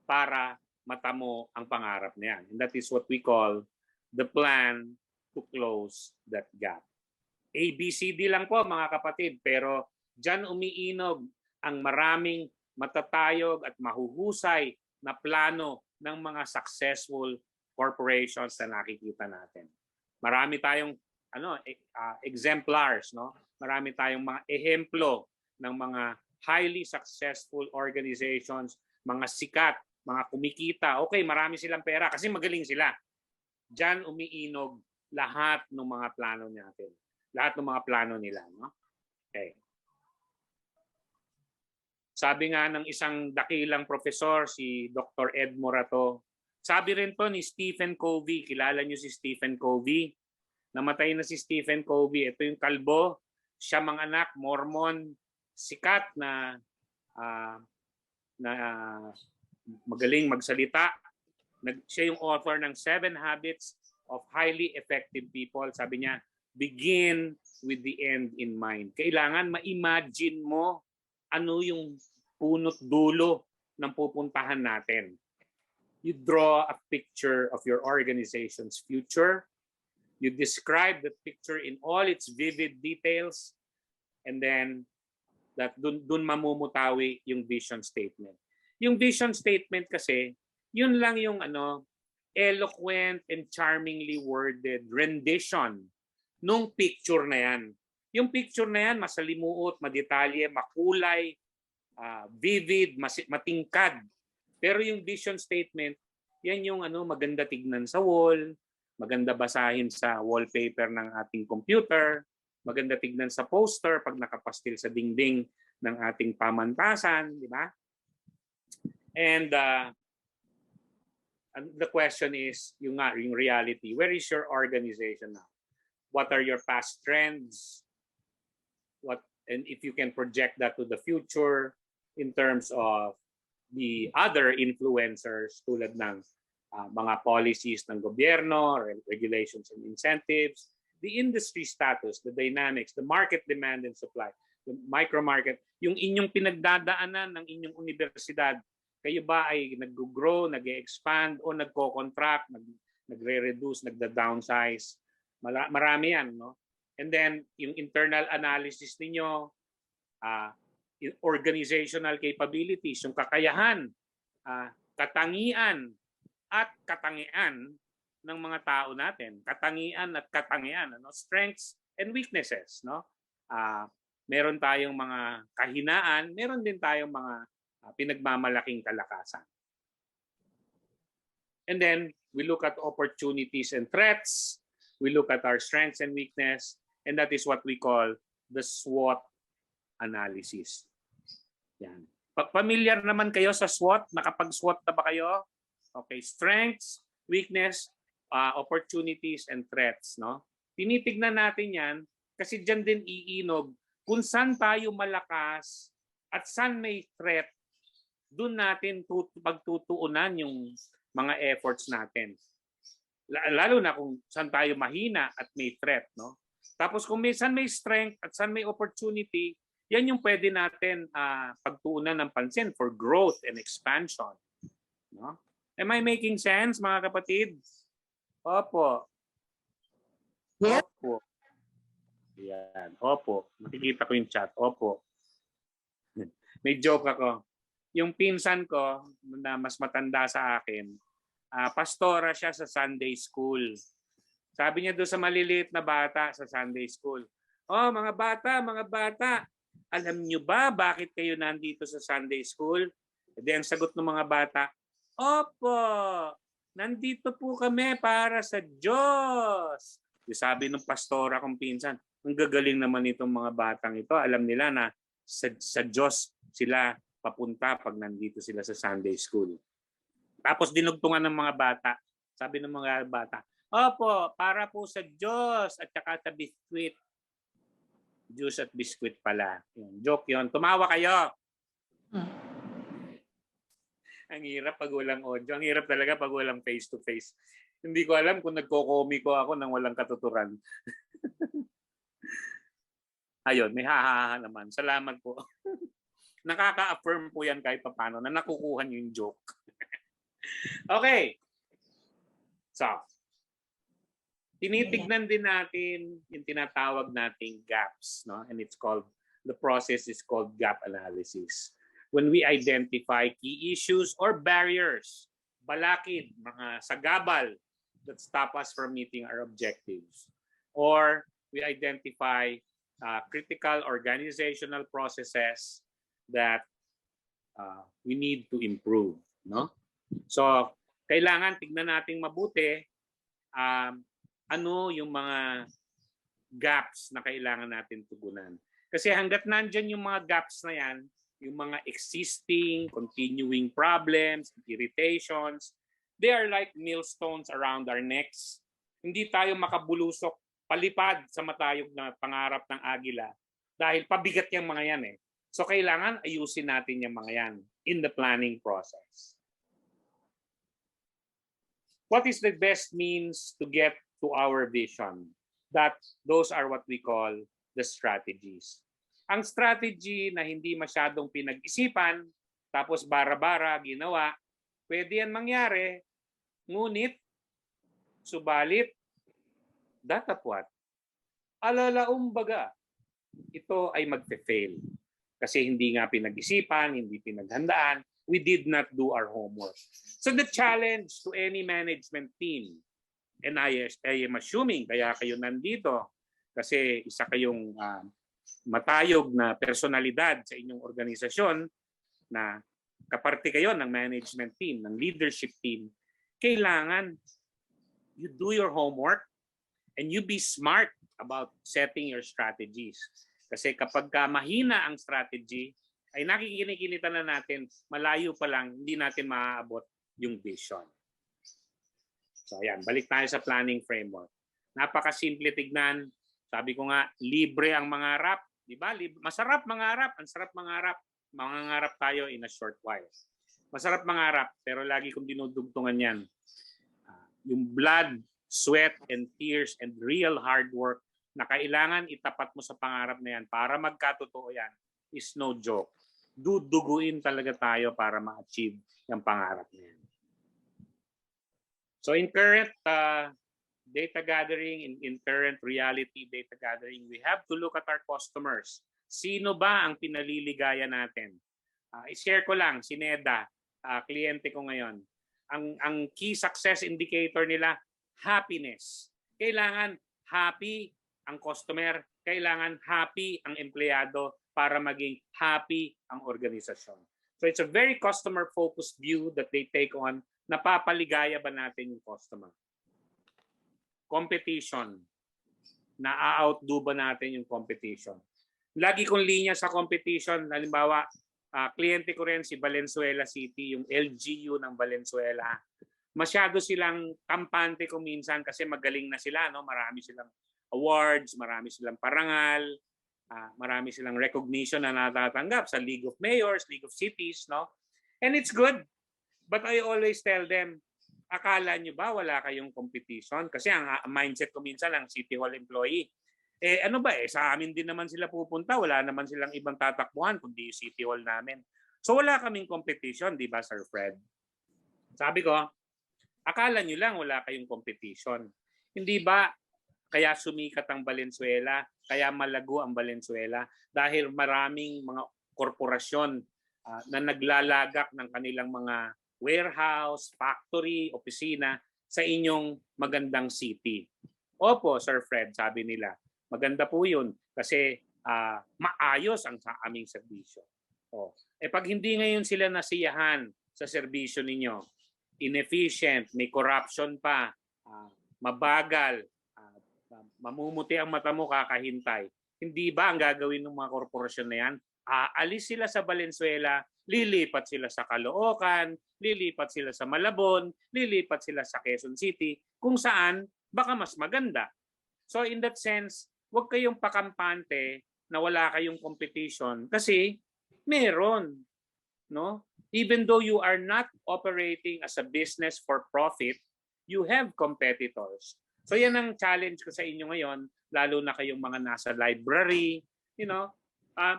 para matamo ang pangarap na yan? And that is what we call the plan to close that gap. ABCD lang po mga kapatid, pero dyan umiinog ang maraming matatayog at mahuhusay na plano ng mga successful corporations na nakikita natin. Marami tayong exemplars, no? Marami tayong mga ehemplo ng mga highly successful organizations, mga sikat, mga kumikita. Okay, marami silang pera kasi magaling sila. Diyan umiinog lahat ng mga plano natin. Lahat ng mga plano nila, no? Okay. Sabi nga ng isang dakilang profesor, si Dr. Ed Morato, sabi rin to ni Stephen Covey, kilala niyo si Stephen Covey? Namatay na si Stephen Covey. Ito yung kalbo, siya mga anak, Mormon, sikat na magaling magsalita. Siya yung author ng 7 Habits of Highly Effective People. Sabi niya, begin with the end in mind. Kailangan ma-imagine mo ano yung punot dulo ng pupuntahan natin. You draw a picture of your organization's future. You describe the picture in all its vivid details. And then, dun mamumutawi yung vision statement. Yung vision statement kasi, yun lang yung eloquent and charmingly worded rendition nung picture na yan. Yung picture na yan, masalimuot, madetalye, makulay, vivid, matingkad. Pero yung vision statement, yan yung maganda tignan sa wall, maganda basahin sa wallpaper ng ating computer, maganda tignan sa poster pag nakapastil sa dingding ng ating pamantasan, di ba? And And the question is, yung reality, where is your organization now? What are your past trends? And if you can project that to the future in terms of the other influencers tulad ng mga policies ng gobyerno, regulations and incentives, the industry status, the dynamics, the market demand and supply, the micro market, yung inyong pinagdadaanan ng inyong universidad, kayo ba ay nag-grow, nag-expand o nagko-contract, nagre-reduce, nagda-downsize? Marami yan, no? And then yung internal analysis ninyo, organizational capabilities, yung kakayahan, katangian at katangian ng mga tao natin. Katangian at katangian, ano? Strengths and weaknesses, no? Meron tayong mga kahinaan, meron din tayong mga pinagmamalaking kalakasan. And then we look at opportunities and threats. We look at our strengths and weakness, and that is what we call the SWOT analysis. Yan. Familiar naman kayo sa SWOT? Nakapag-SWOT na ba kayo? Okay, strengths, weakness, opportunities, and threats. No? Tinitignan natin yan kasi dyan din iinog kung saan tayo malakas at saan may threat, doon natin pagtutuunan yung mga efforts natin. Lalo na kung saan tayo mahina at may threat. No? Tapos kung saan may strength at saan may opportunity, yan yung pwede natin pagtuunan ng pansin for growth and expansion. No? Am I making sense, mga kapatid? Opo. Yes. Opo. Yan. Opo. Nakikita ko yung chat. Opo. May joke ako. Yung pinsan ko na mas matanda sa akin, pastora siya sa Sunday school. Sabi niya doon sa maliliit na bata sa Sunday school, "Oh, mga bata, alam niyo ba bakit kayo nandito sa Sunday school?" E di ang sagot ng mga bata, "Opo, nandito po kami para sa Diyos." Sabi ng pastora kong pinsan, ang gagaling naman itong mga batang ito. Alam nila na sa Diyos sila papunta pag nandito sila sa Sunday school. Tapos dinugtungan ng mga bata. Sabi ng mga bata, "Opo, para po sa Diyos at saka sa biskwit." Juice at biskwit pala. Yun, joke yun. Tumawa kayo. Ang hirap pag walang audio. Ang hirap talaga pag walang face-to-face. Hindi ko alam kung nagko-komiko ako nang walang katuturan. Ayun, may hahaha naman. Salamat po. Nakaka-affirm po yan kahit paano na nakukuha niyo yung joke. Okay. So, tinitignan din natin yung tinatawag nating gaps, no? And the process is called gap analysis. When we identify key issues or barriers, balakid, mga sagabal that stop us from meeting our objectives. Or we identify critical organizational processes that we need to improve, no? So, kailangan tignan nating mabuti ano yung mga gaps na kailangan natin tugunan. Kasi hanggat nandyan yung mga gaps na yan, yung mga existing, continuing problems, irritations, they are like millstones around our necks. Hindi tayo makabulusok, palipad sa matayog na pangarap ng agila dahil pabigat yung mga yan eh. So kailangan ayusin natin yung mga yan in the planning process. What is the best means to get to our vision? Those are what we call the strategies. Ang strategy na hindi masyadong pinag-isipan, tapos bara-bara ginawa, pwede yan mangyari, ngunit, subalit, datapwat, alalaumbaga, ito ay magpe-fail. Kasi hindi nga pinag-isipan, hindi pinaghandaan, we did not do our homework. So the challenge to any management team, and I am assuming kaya kayo nandito, kasi isa kayong matayog na personalidad sa inyong organisasyon na kaparte kayo ng management team, ng leadership team, kailangan you do your homework and you be smart about setting your strategies. Kasi kapag mahina ang strategy, ay nakikinikinita na natin, malayo pa lang, hindi natin maaabot yung vision. So ayan, balik tayo sa planning framework. Napakasimple tignan. Sabi ko nga, libre ang mangarap. Diba? Masarap mangarap. Ang sarap mangarap. Mangangarap tayo in a short while. Masarap mangarap, pero lagi kong dinudugtungan yan. Yung blood, sweat, and tears, and real hard work na kailangan itapat mo sa pangarap na yan para magkatotoo yan is no joke. Duduguin talaga tayo para ma-achieve yung pangarap na yan. So in current data gathering, in current reality data gathering, we have to look at our customers. Sino ba ang pinaliligaya natin? I-share ko lang, si Neda, kliyente ko ngayon. Ang key success indicator nila, happiness. Kailangan happy ang customer, kailangan happy ang empleyado para maging happy ang organisasyon. So it's a very customer-focused view that they take on. Napapaligaya ba natin yung customer? Competition. Na-outdo ba natin yung competition? Lagi kong linya sa competition, halimbawa, kliyente ko rin si Valenzuela City, yung LGU ng Valenzuela. Masyado silang kampante ko minsan kasi magaling na sila, no? Marami silang awards, marami silang parangal, marami silang recognition na natatanggap sa League of Mayors, League of Cities, no? And it's good. But I always tell them, akala nyo ba wala kayong competition? Kasi ang mindset ko minsan ng City Hall employee, ano ba sa amin din naman sila pupunta, wala naman silang ibang tatakbuhan kundi yung City Hall namin. So wala kaming competition, di ba Sir Fred? Sabi ko, akala nyo lang wala kayong competition. Hindi ba kaya sumikat ang Valenzuela, kaya malago ang Valenzuela dahil maraming mga korporasyon na naglalagak ng kanilang mga warehouse, factory, opisina sa inyong magandang city. Opo, Sir Fred, sabi nila. Maganda po yun kasi maayos ang sa aming serbisyo. Pag hindi ngayon sila nasiyahan sa serbisyo ninyo, inefficient, may corruption pa, mabagal, mamumuti ang mata mo kakahintay, hindi ba ang gagawin ng mga korporasyon na yan? Aalis sila sa Valenzuela, lilipat sila sa Caloocan, lilipat sila sa Malabon, lilipat sila sa Quezon City, kung saan baka mas maganda. So in that sense, huwag kayong pakampante na wala kayong competition kasi meron, no? Even though you are not operating as a business for profit, you have competitors. So yan ang challenge ko sa inyo ngayon, lalo na kayong mga nasa library,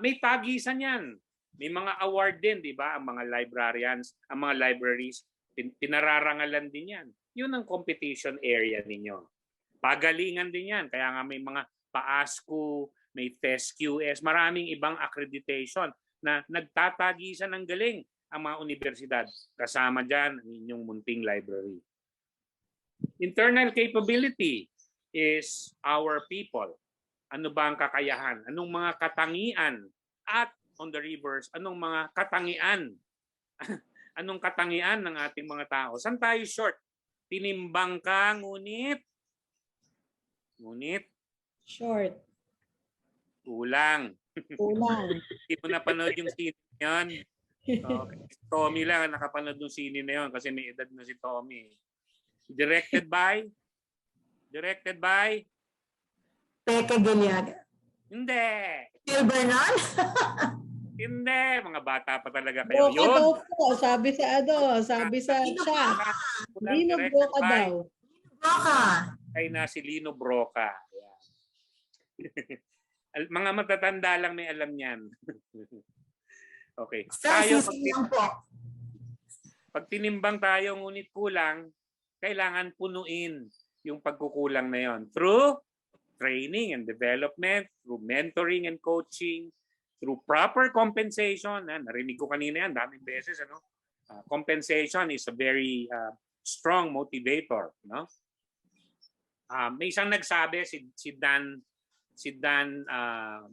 may tagisan yan. May mga award din, di ba? Ang mga librarians, ang mga libraries, pinararangalan din yan. Yun ang competition area ninyo. Pagalingan din yan. Kaya nga may mga PAASCO, may FESQS, maraming ibang accreditation na nagtatagisan ng galing ang mga universidad. Kasama dyan ang inyong munting library. Internal capability is our people. Ano ba ang kakayahan? Anong mga katangian? At on the reverse, anong mga katangian? Anong katangian ng ating mga tao? Saan tayo short? Tinimbang ka, ngunit Short. kulang. Hindi mo napanood yung scene na yun. Tommy lang ang nakapanood ng scene na yun kasi may edad na si Tommy. Directed by Peke Giliaga. Hindi. Phil Bernal? Hindi. Mga bata pa talaga kayo. Broka daw po. Sabi sa chat. Lino Broka daw. Broka. Ay na si Lino Broca. Mga matatanda lang may alam niyan. Okay. Tayo pag tinimbang tayo ngunit kulang, kailangan punuin yung pagkukulang na yon through training and development, through mentoring and coaching, through proper compensation. Narinig ko kanina yan, daming beses. Compensation is a very strong motivator. May isang nagsabi, si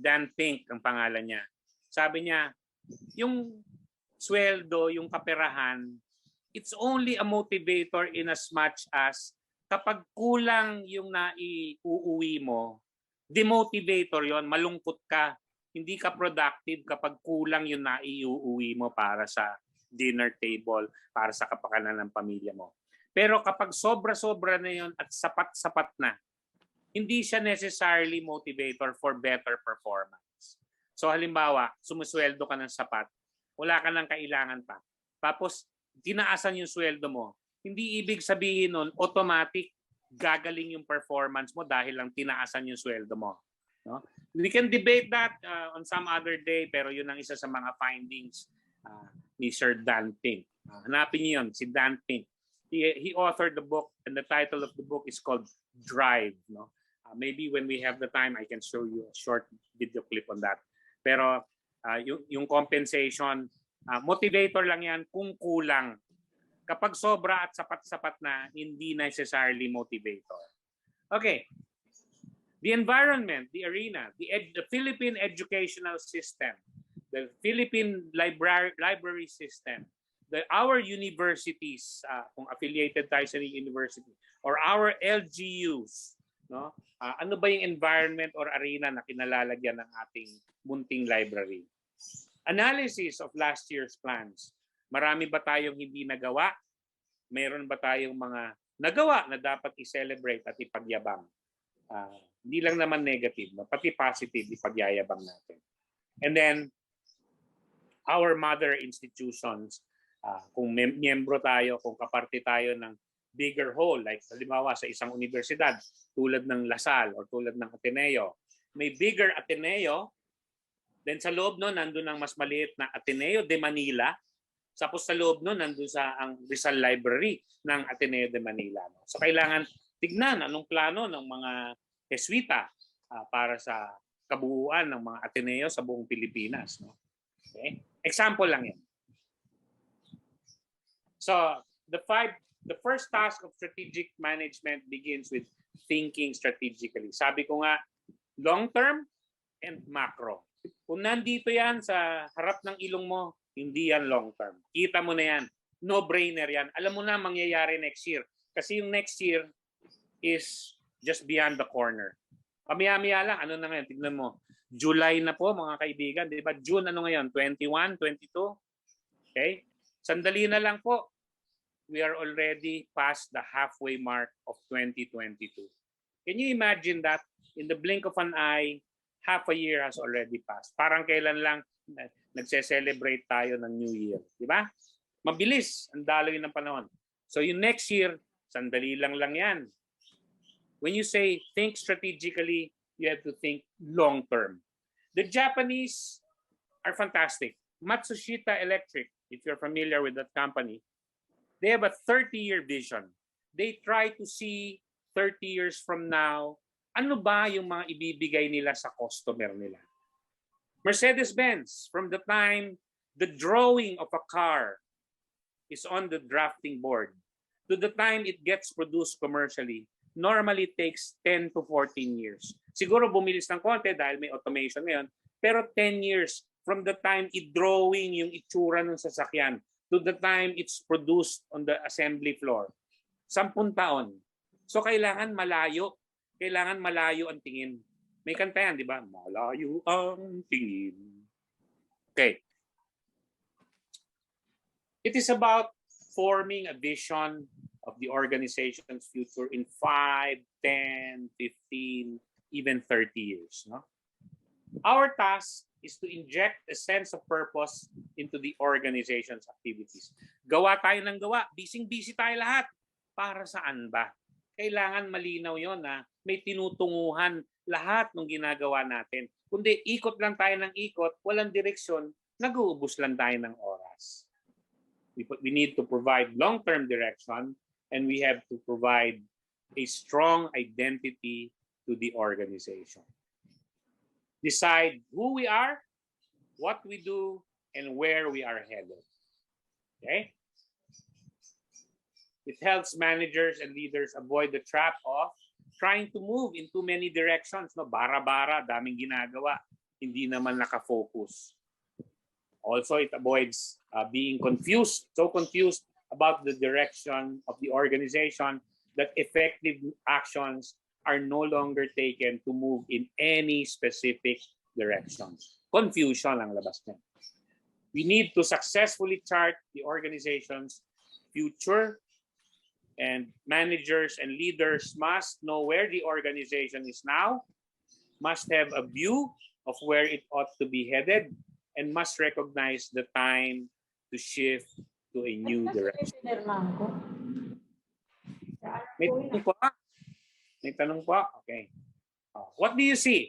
Dan Pink ang pangalan niya. Sabi niya, yung sweldo, yung kaperahan, it's only a motivator in as much as kapag kulang yung naiuuwi mo, demotivator yon, malungkot ka, hindi ka productive kapag kulang yung naiuuwi mo para sa dinner table, para sa kapakanan ng pamilya mo. Pero kapag sobra-sobra na yon at sapat-sapat na, hindi siya necessarily motivator for better performance. So halimbawa, sumusweldo ka ng sapat, wala ka nang kailangan pa. Tapos, tinaasan yung sweldo mo. Hindi ibig sabihin nun, automatic, gagaling yung performance mo dahil lang tinaasan yung sweldo mo. No? We can debate that on some other day, pero yun ang isa sa mga findings ni Sir Dan Pink. Hanapin niyo yun, si Dan Pink. He authored the book, and the title of the book is called Drive. No? Maybe when we have the time, I can show you a short video clip on that. Pero yung compensation, motivator lang yan kung kulang. Kapag sobra at sapat-sapat na, hindi necessarily motivator. Okay. The environment, the arena, the Philippine educational system, the Philippine library system, our universities, kung affiliated tayo sa university, or our LGUs, no? Ano ba yung environment or arena na kinalalagyan ng ating munting library? Analysis of last year's plans. Marami ba tayong hindi nagawa? Meron ba tayong mga nagawa na dapat i-celebrate at ipagyabang? Hindi lang naman negative, no? Pati positive ipagyayabang natin. And then, our mother institutions, kung miyembro tayo, kung kaparte tayo ng bigger whole, like halimbawa sa isang universidad, tulad ng Lasal or tulad ng Ateneo, may bigger Ateneo, then sa loob nun, nandun ang mas maliit na Ateneo de Manila, tapos sa loob nun, nandun sa ang Rizal Library ng Ateneo de Manila. No? So kailangan tignan anong plano ng mga Jesuita para sa kabuuan ng mga Ateneo sa buong Pilipinas. No? Okay? Example lang yan. So the first task of strategic management begins with thinking strategically. Sabi ko nga, long-term and macro. Kung nandito yan sa harap ng ilong mo, hindi yan long-term. Kita mo na yan. No-brainer yan. Alam mo na mangyayari next year. Kasi yung next year is just beyond the corner. Pamaya-maya lang, ano na ngayon? Tignan mo. July na po, mga kaibigan. Di ba? June, ano ngayon? 21, 22? Okay? Sandali na lang po. We are already past the halfway mark of 2022. Can you imagine that? In the blink of an eye, half a year has already passed. Parang kailan lang nagse-celebrate tayo ng New Year. Di ba? Mabilis ang daloy ng panahon. So yung next year, sandali lang yan. When you say think strategically, you have to think long term. The Japanese are fantastic. Matsushita Electric, if you're familiar with that company, they have a 30-year vision. They try to see 30 years from now, ano ba yung mga ibibigay nila sa customer nila. Mercedes-Benz, from the time the drawing of a car is on the drafting board to the time it gets produced commercially, normally takes 10 to 14 years. Siguro bumilis ng konti dahil may automation ngayon, pero 10 years from the time i-drawing yung itsura ng sasakyan to the time it's produced on the assembly floor. 10 taon. So kailangan malayo. Kailangan malayo ang tingin. May kanta yan, di ba? Malayo ang tingin. Okay. It is about forming a vision of the organization's future in 5, 10, 15, even 30 years. No? Our task is to inject a sense of purpose into the organization's activities. Gawa tayo ng gawa. Busy tayo lahat. Para saan ba? Kailangan malinaw yon na may tinutunguhan lahat ng ginagawa natin. Kundi ikot lang tayo ng ikot, walang direksyon, nag-uubos lang tayo ng oras. We need to provide long-term direction, and we have to provide a strong identity to the organization. Decide who we are, what we do, and where we are headed. Okay? It helps managers and leaders avoid the trap of trying to move in too many directions. No? Bara-bara, daming ginagawa. Hindi naman nakafocus. Also, it avoids being confused, so confused about the direction of the organization that effective actions are no longer taken to move in any specific direction. Confusion ang labas niya. We need to successfully chart the organization's future And managers and leaders must know where the organization is now, must have a view of where it ought to be headed, and must recognize the time to shift to a new direction. May tanong po? May tanong po? Okay. What do you see?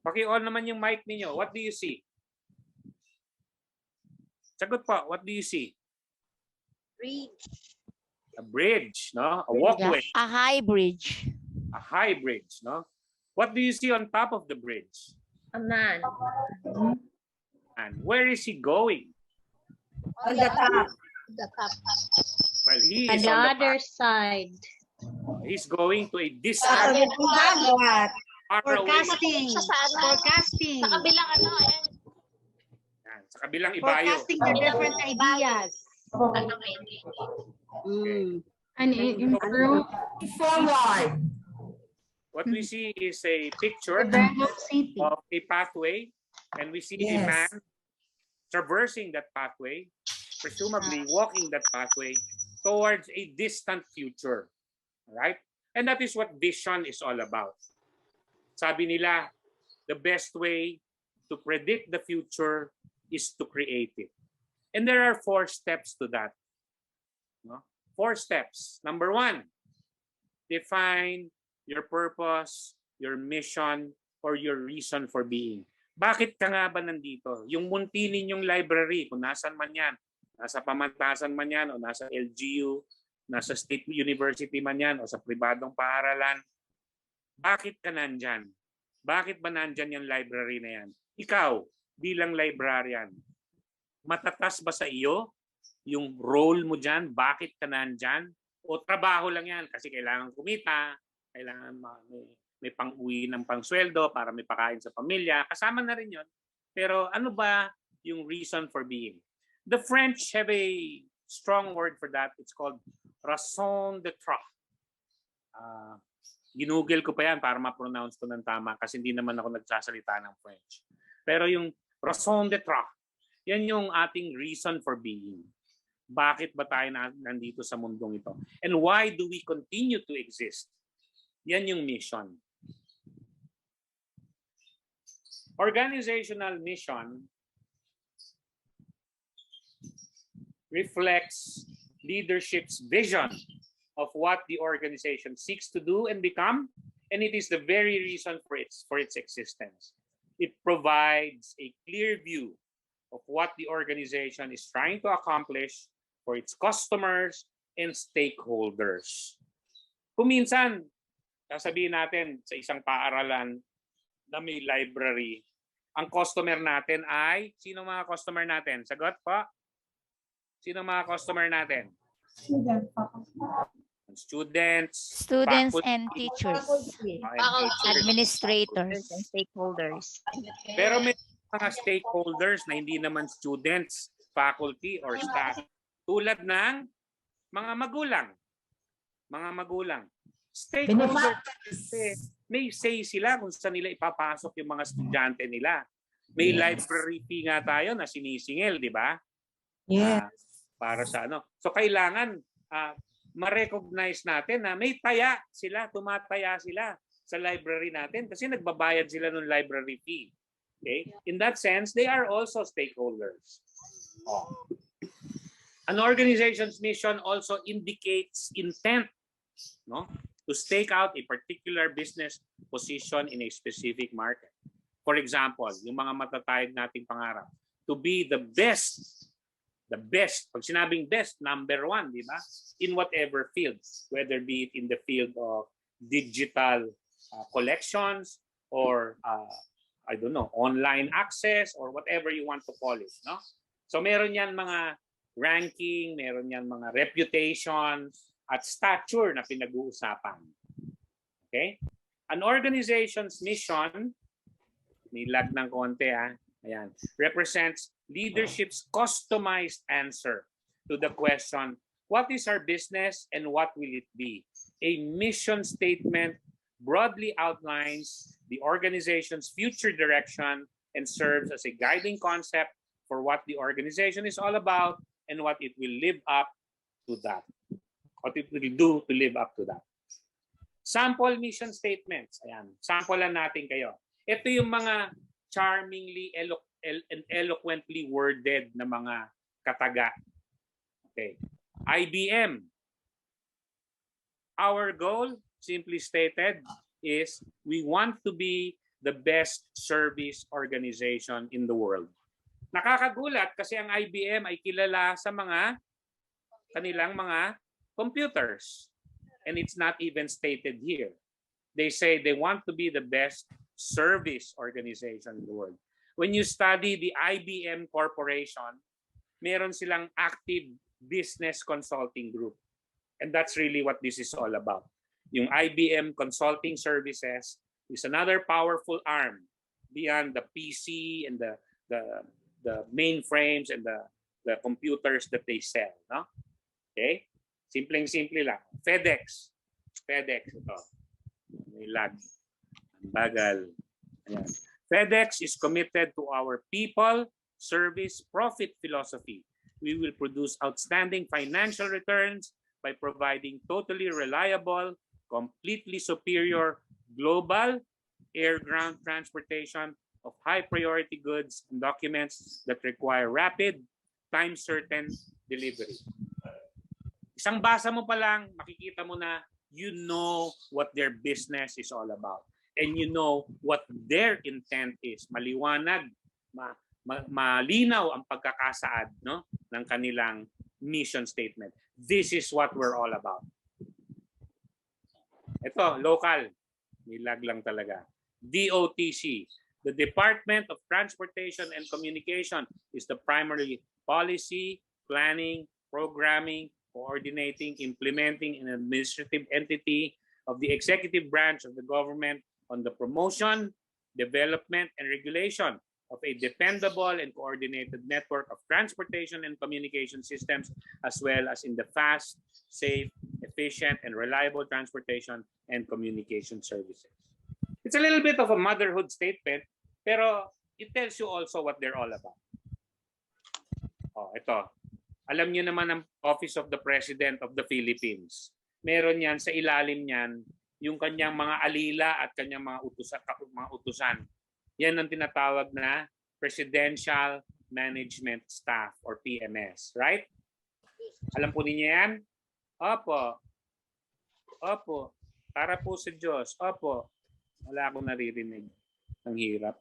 Paki-on naman yung mic ninyo. What do you see? Sagot po. What do you see? Bridge. A bridge, no? A walkway. A high bridge. A high bridge, no? What do you see on top of the bridge? A man. And where is he going? On the top. The top. Well, he On is the on the other path. side. He's going to a Sa distant far away. Forecasting. Forecasting. Sa kabilang ano, ayan. Yan, sa kabilang ibayo. Forecasting the different ideas. And improve Forward. What we see is a picture develop city. of a pathway, and we see a Yes. man traversing that pathway, presumably walking that pathway towards a distant future. All right? And that is what vision is all about. Sabi nila, the best way to predict the future is to create it. And there are 4 steps to that. No? 4 steps. Number 1, define your purpose, your mission, or your reason for being. Bakit ka nga ba nandito? Yung munti ninyong library, kung nasan man yan, nasa pamantasan man yan, o nasa LGU, nasa state university man yan, o sa pribadong paaralan, bakit ka nandyan? Bakit ba nandyan yung library na yan? Ikaw, bilang librarian, matatas ba sa iyo yung role mo dyan? Bakit ka nandyan? O trabaho lang yan kasi kailangan kumita, kailangan may pang-uwi ng pangsweldo para may pakain sa pamilya. Kasama na rin yun. Pero ano ba yung reason for being? The French have a strong word for that. It's called raison d'être. Ginugel ko pa yan para ma-pronounce ko ng tama kasi hindi naman ako nagsasalita ng French. Pero yung raison d'être, yan yung ating reason for being. Bakit ba tayo nandito sa mundong ito? And why do we continue to exist? Yan yung mission. Organizational mission reflects leadership's vision of what the organization seeks to do and become, and it is the very reason for its existence. It provides a clear view of what the organization is trying to accomplish for its customers and stakeholders. Kung minsan, sasabihin natin sa isang paaralan na may library, ang customer natin ay, sino mga customer natin? Sagot po? Sino mga customer natin? Students, faculty, and teachers. Administrators and stakeholders. Pero may mga stakeholders na hindi naman students, faculty, or staff. Tulad ng mga magulang. Mga magulang. Stakeholders, may say sila kung saan nila ipapasok yung mga estudyante nila. May library fee nga tayo na sinisingil, di ba? Yes. Para sa ano. So kailangan ma-recognize natin na may taya sila, tumataya sila sa library natin kasi nagbabayad sila ng library fee. Okay? In that sense, they are also stakeholders. An organization's mission also indicates intent, no? To stake out a particular business position in a specific market. For example, yung mga matatayag nating pangarap, to be the best. Pag sinabing best, number 1, di ba? In whatever field, whether be it in the field of digital collections or I don't know, online access or whatever you want to call it, no? So meron yan mga ranking, meron yan mga reputations at stature na pinag-uusapan. Okay? An organization's mission, may lag ng konti ayan, represents leadership's customized answer to the question, what is our business and what will it be? A mission statement broadly outlines the organization's future direction and serves as a guiding concept for what the organization is all about and what it will live up to that. what it will do to live up to that. Sample mission statements. Ayan, samplean natin kayo. Ito yung mga charmingly and eloquently worded na mga kataga. Okay. IBM. Our goal, simply stated, is we want to be the best service organization in the world. Nakakagulat kasi ang IBM ay kilala sa mga kanilang mga computers. And it's not even stated here. They say they want to be the best service organization in the world. When you study the IBM Corporation, meron silang active business consulting group. And that's really what this is all about. Yung IBM Consulting Services is another powerful arm beyond the PC and the mainframes and the computers that they sell. No? Okay? Simpleng-simple lang. FedEx. Ito. May lag. Ang bagal. Ayan. FedEx is committed to our people, service, profit philosophy. We will produce outstanding financial returns by providing totally reliable, completely superior global air-ground transportation of high-priority goods and documents that require rapid, time-certain delivery. Isang basa mo pa lang, makikita mo na you know what their business is all about. And you know what their intent is. Maliwanag, malinaw ang pagkakasaad, no, ng kanilang mission statement. This is what we're all about. Ito, local. Nilag lang talaga. DOTC. The Department of Transportation and Communication is the primary policy, planning, programming, coordinating, implementing, and administrative entity of the executive branch of the government on the promotion, development, and regulation of a dependable and coordinated network of transportation and communication systems, as well as in the fast, safe, efficient, and reliable transportation and communication services. It's a little bit of a motherhood statement, pero it tells you also what they're all about. Oh, ito. Alam niyo naman ang Office of the President of the Philippines. Meron yan, sa ilalim niyan, yung kanyang mga alila at kanyang mga utusan. Yan ang tinatawag na Presidential Management Staff or PMS, right? Alam po ninyo yan? Opo. Opo. Para po sa Diyos. Opo. Wala akong naririnig. Ang hirap.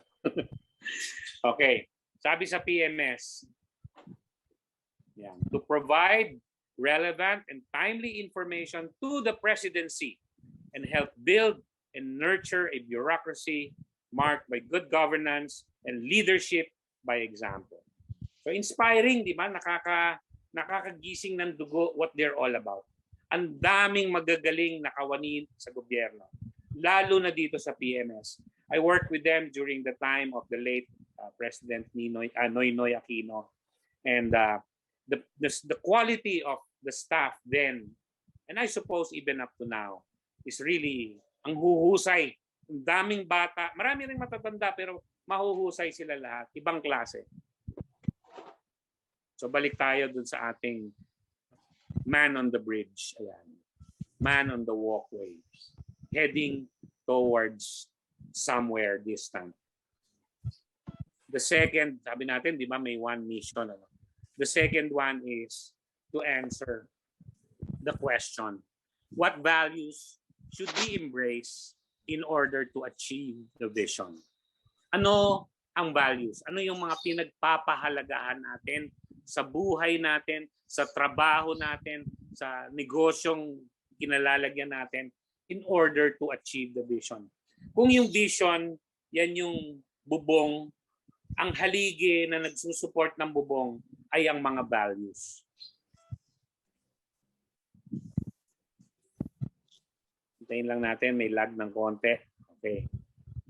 Okay. Sabi sa PMS, yan, to provide relevant and timely information to the presidency and help build and nurture a bureaucracy marked by good governance and leadership by example. So inspiring, di ba? Nakakagising ng dugo what they're all about. Ang daming magagaling na kawani sa gobyerno, lalo na dito sa PMS. I worked with them during the time of the late President Noynoy Aquino. And the quality of the staff then, and I suppose even up to now, is really ang huhusay. Ang daming bata, marami ring matatanda pero mahuhusay sila lahat, ibang klase. So balik tayo dun sa ating man on the bridge. Ayan. Man on the walkway. Heading towards somewhere distant. The second, sabi natin, di ba, may one mission. Ano? The second one is to answer the question, what values should we embrace in order to achieve the vision? Ano ang values? Ano yung mga pinagpapahalagahan natin sa buhay natin, sa trabaho natin, sa negosyong kinalalagyan natin in order to achieve the vision? Kung yung vision, yan yung bubong, ang haligi na nagsusupport ng bubong ay ang mga values. Hintayin lang natin, may lag ng konti. Okay.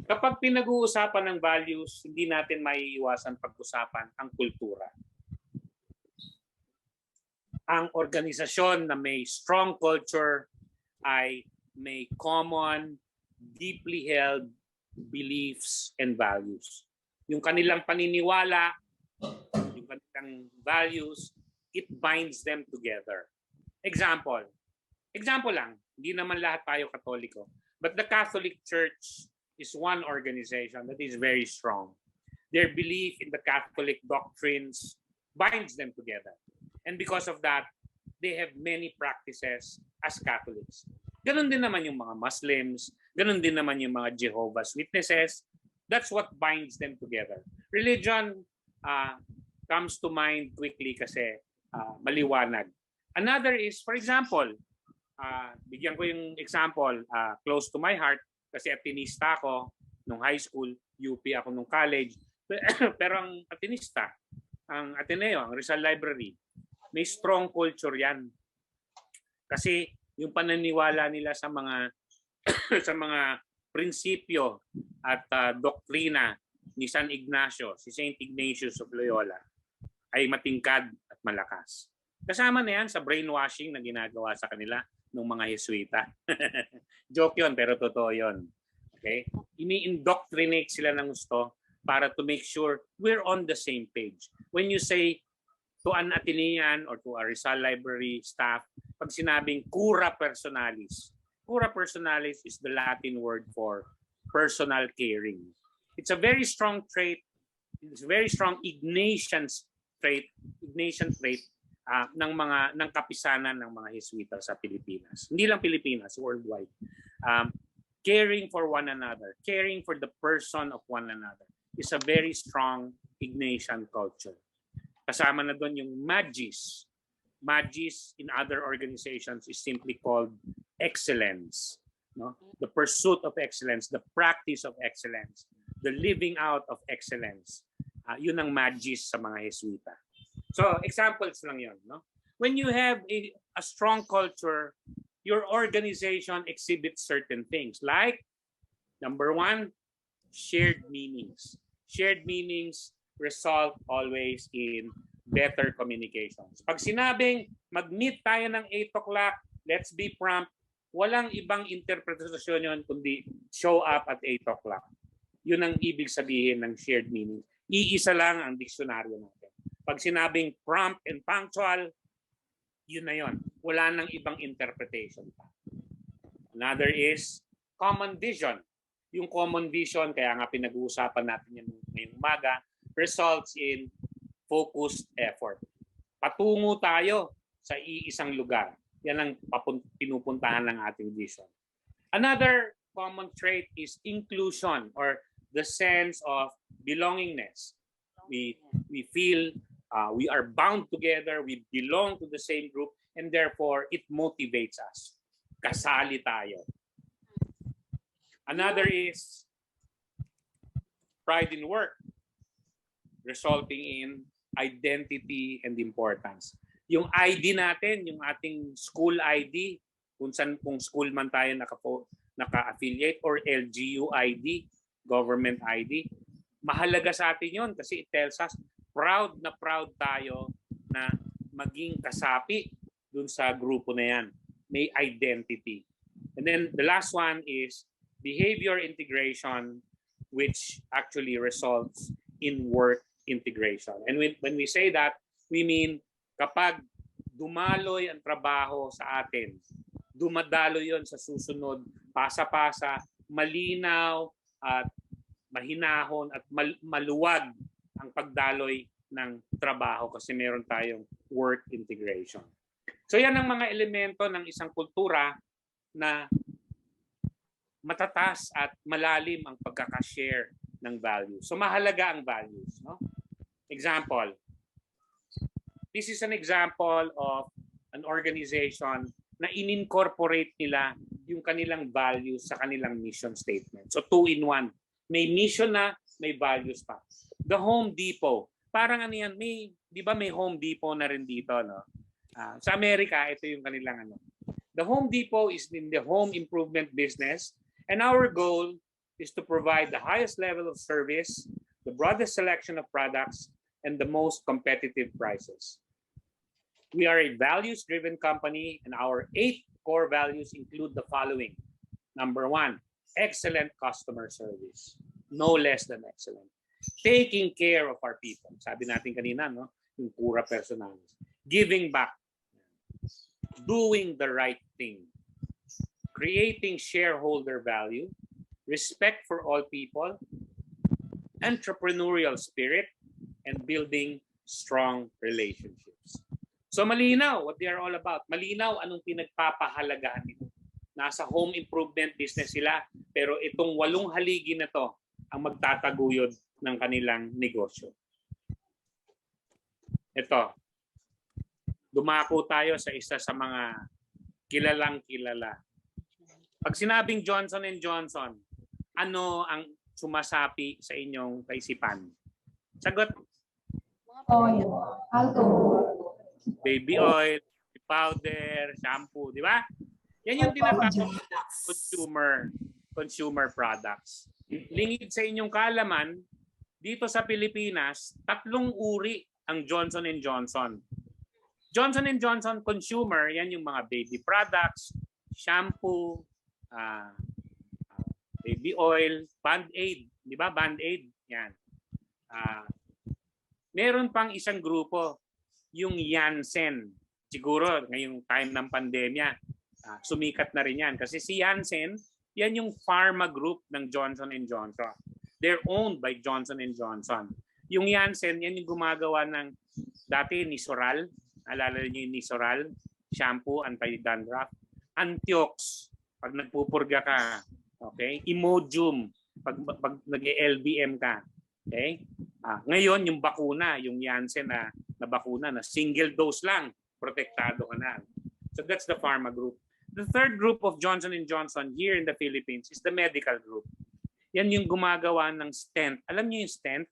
Kapag pinag-uusapan ng values, hindi natin maiiwasan pag-usapan ang kultura. Ang organisasyon na may strong culture ay may common, deeply held beliefs and values. Yung kanilang paniniwala, yung kanilang values, it binds them together. Example, Example lang, hindi naman lahat tayo Katoliko. But the Catholic Church is one organization that is very strong. Their belief in the Catholic doctrines binds them together. And because of that, they have many practices as Catholics. Ganon din naman yung mga Muslims, ganon din naman yung mga Jehovah's Witnesses. That's what binds them together. Religion comes to mind quickly kasi maliwanag. Another is, for example, bigyan ko yung example, close to my heart kasi atinista ako nung high school, UP ako nung college. Pero ang atinista, ang Ateneo, ang Rizal Library, may strong culture yan. Kasi yung pananiwala nila sa mga sa mga prinsipyo at doktrina ni San Ignacio, si Saint Ignatius of Loyola, ay matingkad at malakas. Kasama na yan sa brainwashing na ginagawa sa kanila ng mga Jesuita. Joke yun, pero totoo yun. Okay? Ini-indoctrinate sila ng gusto para to make sure we're on the same page. When you say to an Atenean or to a Rizal Library staff, pag sinabing cura personalis is the Latin word for personal caring. It's a very strong trait. It's a very strong Ignatian trait ng kapisanan ng mga Jesuita sa Pilipinas. Hindi lang Pilipinas, worldwide. Caring for one another, caring for the person of one another is a very strong Ignatian culture. Kasama na doon yung Magis. Magis in other organizations is simply called excellence. No? The pursuit of excellence, the practice of excellence, the living out of excellence. Yun ang Magis sa mga Jesuita. So examples lang yun. No? When you have a strong culture, your organization exhibits certain things like, number one, shared meanings. Shared meanings result always in better communications. Pag sinabing mag-meet tayo ng 8 o'clock, let's be prompt, walang ibang interpretasyon yun kundi show up at 8 o'clock. Yun ang ibig sabihin ng shared meaning. Iisa lang ang diksyonaryo natin. Pag sinabing prompt and punctual, yun na yun. Wala nang ibang interpretation pa. Another is common vision. Yung common vision, kaya nga pinag-uusapan natin yan ngayong umaga, results in focused effort. Patungo tayo sa iisang lugar. Yan ang pinupuntahan ng ating vision. Another common trait is inclusion or the sense of belongingness. We feel we are bound together, we belong to the same group, and therefore it motivates us. Kasali tayo. Another is pride in work, resulting in identity and importance. Yung ID natin, yung ating school ID, kung school man tayo naka-affiliate or LGU ID, government ID, mahalaga sa atin yun kasi it tells us proud na proud tayo na maging kasapi dun sa grupo na yan. May identity. And then the last one is behavior integration, which actually results in work integration. And when we say that, we mean kapag dumaloy ang trabaho sa atin, dumadalo yon sa susunod, pasa-pasa, malinaw at mahinahon at maluwag ang pagdaloy ng trabaho kasi meron tayong work integration. So yan ang mga elemento ng isang kultura na matatas at malalim ang pagkakashare ng values. So mahalaga ang values. No? Example. This is an example of an organization na in-incorporate nila yung kanilang values sa kanilang mission statement. So 2-in-1. May mission na, may values pa. The Home Depot. Parang ano yan, di ba may Home Depot na rin dito, no? Sa Amerika, ito yung kanilang ano. The Home Depot is in the home improvement business, and our goal is to provide the highest level of service, the broadest selection of products, and the most competitive prices. We are a values-driven company, and our 8 core values include the following. Number 1, excellent customer service. No less than excellent. Taking care of our people. Sabi natin kanina, no? Yung cura personalis. Giving back. doing the right thing, creating shareholder value, respect for all people, entrepreneurial spirit, and building strong relationships. So malinaw what they are all about. Malinaw anong pinagpapahalagahan nito. Nasa home improvement business sila, pero itong 8 haligi na to ang magtataguyod ng kanilang negosyo. Ito, dumako tayo sa isa sa mga kilalang kilala. Pag sinabing Johnson & Johnson, ano ang sumasapi sa inyong kaisipan? Sagot. Oil. Alcohol. Baby oil, powder, shampoo, di ba? Yan yung tinatawag consumer products. Lingid sa inyong kaalaman, dito sa Pilipinas, 3 uri ang Johnson & Johnson. Johnson & Johnson consumer, yan yung mga baby products, shampoo, baby oil, Band-Aid, di ba? Band-Aid, yan. Meron pang isang grupo, yung Janssen. Siguro ngayong time ng pandemya, sumikat na rin yan. Kasi si Janssen, yan yung pharma group ng Johnson & Johnson. They're owned by Johnson & Johnson. Yung Janssen, yan yung gumagawa ng dati Nisoral. Alala niyo yung Nisoral? Shampoo, anti-dandruff. Antiox, pag nagpupurga ka. Okay? Imodium, pag nag-LBM ka. Okay? Ngayon, yung bakuna, yung Janssen na bakuna na single dose lang, protektado ka na. So that's the pharma group. The third group of Johnson & Johnson here in the Philippines is the medical group. Yan yung gumagawa ng stent. Alam niyo yung stent?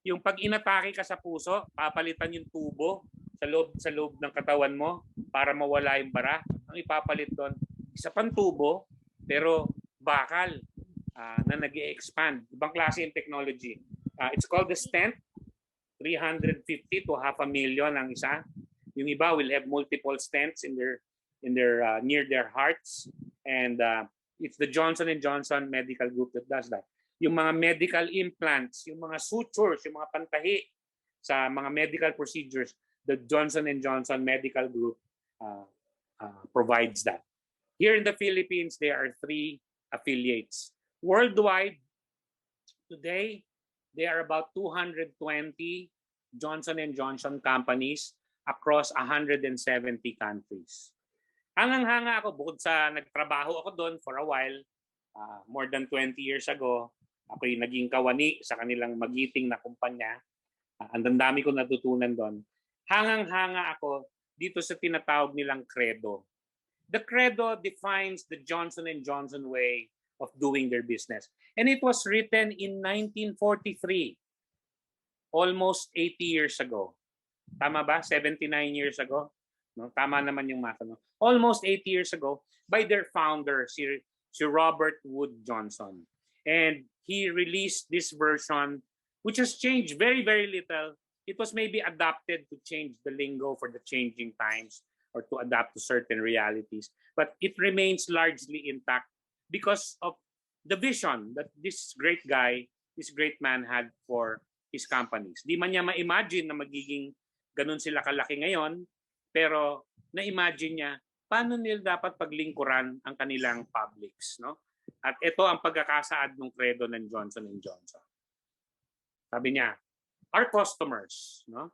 Yung pag inatake ka sa puso, papalitan yung tubo sa loob ng katawan mo para mawala yung bara. Ang ipapalit doon, isa pang tubo, pero bakal na nag-i-expand. Ibang klase yung technology. It's called the stent. 350 to 500,000 ang isa. Yung iba will have multiple stents in their near their hearts, and it's the Johnson & Johnson Medical Group that does that. Yung mga medical implants, yung mga sutures, yung mga pantahi sa mga medical procedures, the Johnson & Johnson Medical Group provides that. Here in the Philippines, there are 3 affiliates. Worldwide, today, there are about 220 Johnson & Johnson companies across 170 countries. Hangang-hanga ako, bukod sa nagtrabaho ako doon for a while, more than 20 years ago, ako'y naging kawani sa kanilang magiting na kumpanya. Ang dami ko natutunan doon. Hangang-hanga ako dito sa tinatawag nilang credo. The credo defines the Johnson & Johnson way of doing their business. And it was written in 1943, almost 80 years ago. Tama ba? 79 years ago? No? Tama naman yung math. No? Almost 80 years ago by their founder, Sir Robert Wood Johnson. And he released this version, which has changed very, very little. It was maybe adapted to change the lingo for the changing times or to adapt to certain realities. But it remains largely intact because of the vision that this great guy, this great man had for his companies. Di man niya ma-imagine na magiging ganun sila kalaki ngayon, pero na-imagine niya paano nila dapat paglingkuran ang kanilang publics, no? At ito ang pagkakasaad ng credo ng Johnson & Johnson. Sabi niya, our customers, no?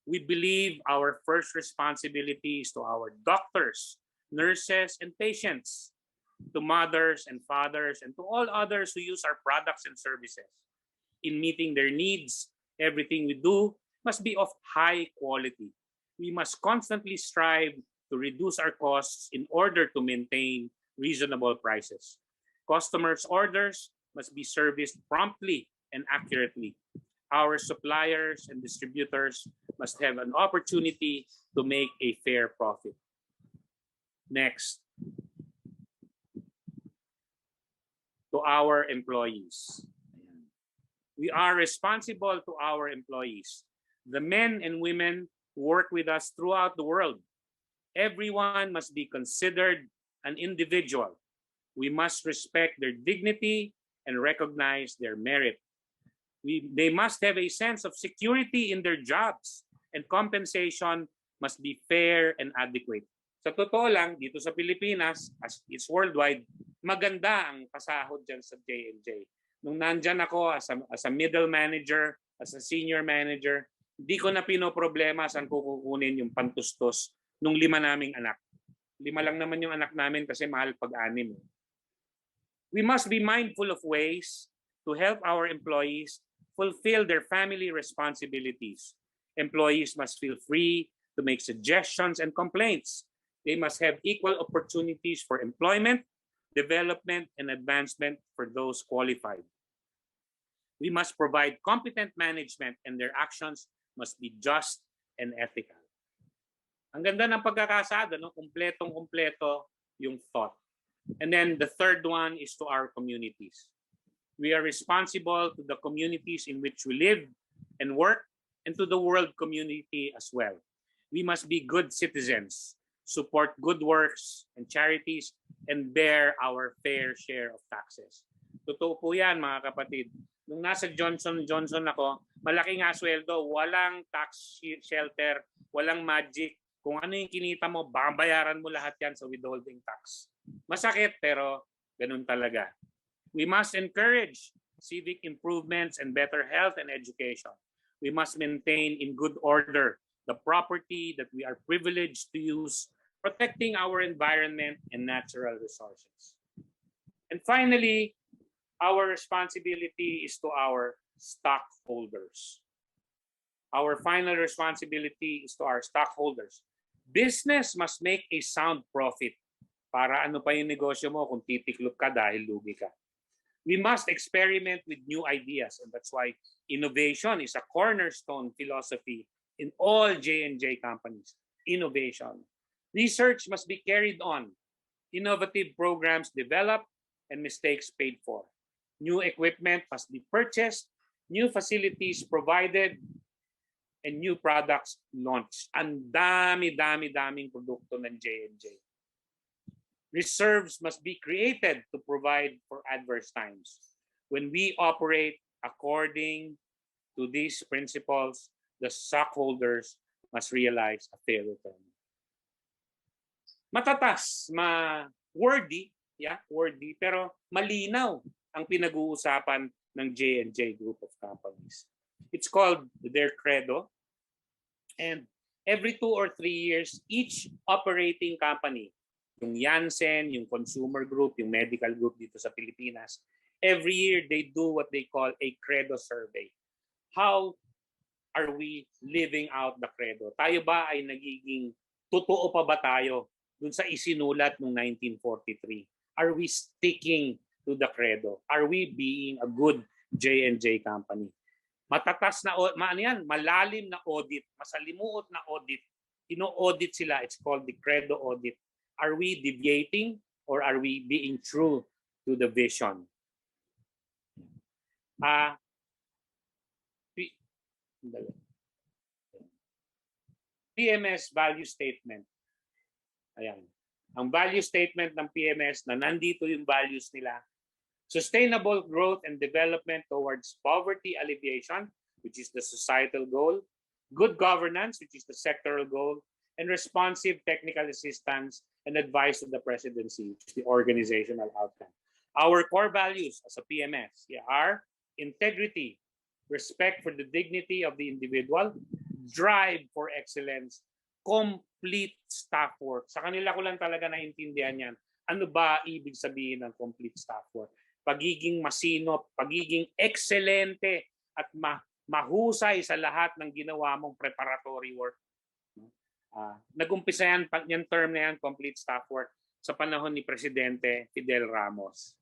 We believe our first responsibility is to our doctors, nurses, and patients, to mothers and fathers, and to all others who use our products and services. In meeting their needs, everything we do must be of high quality. We must constantly strive to reduce our costs in order to maintain reasonable prices. Customers' orders must be serviced promptly and accurately. Our suppliers and distributors must have an opportunity to make a fair profit. Next, to our employees. We are responsible to our employees, the men and women who work with us throughout the world. Everyone must be considered an individual. We must respect their dignity and recognize their merit. They must have a sense of security in their jobs, and compensation must be fair and adequate. Sa totoo lang, dito sa Pilipinas, as it's worldwide, maganda ang pasahod dyan sa J&J. Nung nandyan ako as a middle manager, as a senior manager, hindi ko na pinoproblema saan ko kukunin yung pantustos nung 5 naming anak. 5 lang naman yung anak namin kasi mahal pag-anim. We must be mindful of ways to help our employees fulfill their family responsibilities. Employees must feel free to make suggestions and complaints. They must have equal opportunities for employment, development, and advancement for those qualified. We must provide competent management and their actions must be just and ethical. Ang ganda ng pagkakasada, no? Kumpletong-kumpleto yung thought. And then the third one is to our communities. We are responsible to the communities in which we live and work and to the world community as well. We must be good citizens, support good works and charities, and bear our fair share of taxes. Totoo po yan, mga kapatid. Nung nasa Johnson & Johnson ako, malaki nga sweldo, walang tax shelter, walang magic. Kung ano yung kinita mo, babayaran mo lahat yan sa withholding tax. Masakit, pero ganun talaga. We must encourage civic improvements and better health and education. We must maintain in good order the property that we are privileged to use, protecting our environment and natural resources. And finally, our responsibility is to our stockholders. Our final responsibility is to our stockholders. Business must make a sound profit. Para ano pa yung negosyo mo kung titiklop ka dahil lugi ka. We must experiment with new ideas, and that's why innovation is a cornerstone philosophy in all J&J companies. Innovation. Research must be carried on. Innovative programs developed and mistakes paid for. New equipment must be purchased, new facilities provided, and new products launched. Ang daming produkto ng J&J. Reserves must be created to provide for adverse times. When we operate according to these principles, the stockholders must realize a fair return. Matatas, wordy, pero malinaw ang pinag-uusapan ng J&J Group of Companies. It's called their credo. And every 2 or 3 years, each operating company, yung Janssen, yung consumer group, yung medical group dito sa Pilipinas, every year they do what they call a credo survey. How are we living out the credo? Tayo ba ay nagiging totoo pa ba tayo dun sa isinulat noong 1943? Are we sticking to the credo? Are we being a good J&J company? Matatas na, malalim na audit, masalimuot na audit. Ino-audit sila. It's called the credo audit. Are we deviating or are we being true to the vision? PMS value statement. Ayan. Ang value statement ng PMS na nandito yung values nila. Sustainable growth and development towards poverty alleviation, which is the societal goal. Good governance, which is the sectoral goal. And responsive technical assistance and advice to the presidency, which is the organizational outcome. Our core values as a PMS are integrity, respect for the dignity of the individual, drive for excellence, complete staff work. Sa kanila ko lang talaga naintindihan yan. Ano ba ibig sabihin ng complete staff work? Pagiging masinop, pagiging excelente at mahusay sa lahat ng ginawa mong preparatory work. Nag-umpisa yung term na yan, complete staff work, sa panahon ni Presidente Fidel Ramos.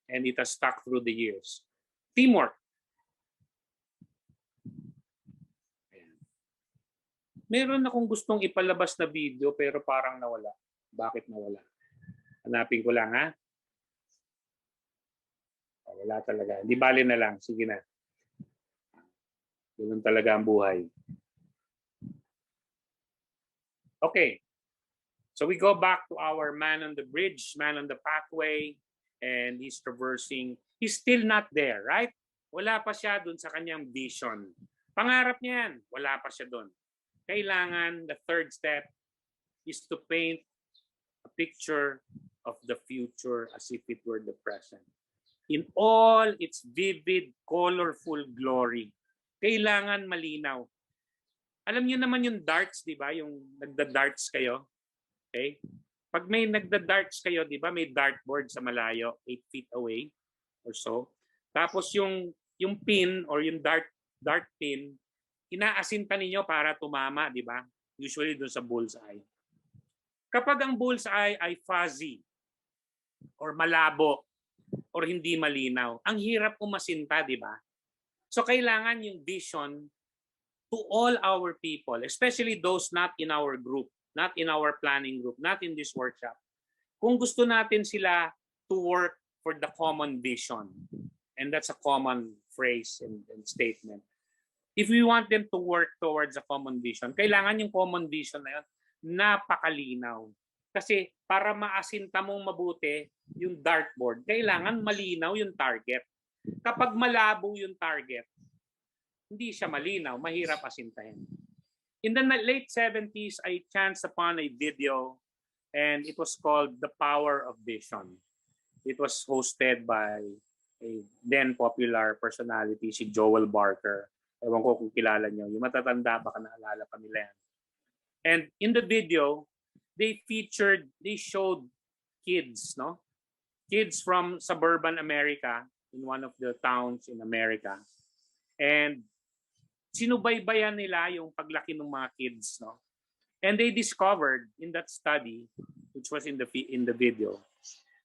And it has stuck through the years. Teamwork. Ayan. Meron akong gustong ipalabas na video pero parang nawala. Bakit nawala? Hanapin ko lang, ha? Wala talaga. Di bali na lang. Sige na. Ganun talaga ang buhay. Okay, so we go back to our man on the bridge, man on the pathway, and he's traversing. He's still not there, right? Wala pa siya dun sa kanyang vision. Pangarap niya yan, wala pa siya dun. Kailangan, the third step is to paint a picture of the future as if it were the present. In all its vivid, colorful glory. Kailangan malinaw. Alam niyo naman yung darts, di ba? Yung nagda-darts kayo. Okay? Pag may nagda-darts kayo, di ba? May dartboard sa malayo, 8 feet away or so. Tapos yung pin or yung dart pin, inaasinta ninyo para tumama, di ba? Usually doon sa bullseye. Kapag ang bullseye ay fuzzy or malabo or hindi malinaw, ang hirap umasinta, di ba? So kailangan yung vision to all our people, especially those not in our group, not in our planning group, not in this workshop. Kung gusto natin sila to work for the common vision, and that's a common phrase and statement. If we want them to work towards a common vision, kailangan yung common vision na yun napakalinaw. Kasi para maasinta mong mabuti yung dartboard, kailangan malinaw yung target. Kapag malabo yung target, hindi siya malinaw, mahirap asintahin. In the late 70s, I chanced upon a video and it was called The Power of Vision. It was hosted by a then popular personality, si Joel Barker. Ewan ko kung kilala niyo. Yung matatanda, baka naalala pa nila yan. And in the video, they showed kids, no? Kids from suburban America in one of the towns in America. And sinubaybayan nila yung paglaki ng mga kids, no? And they discovered in that study, which was in the video,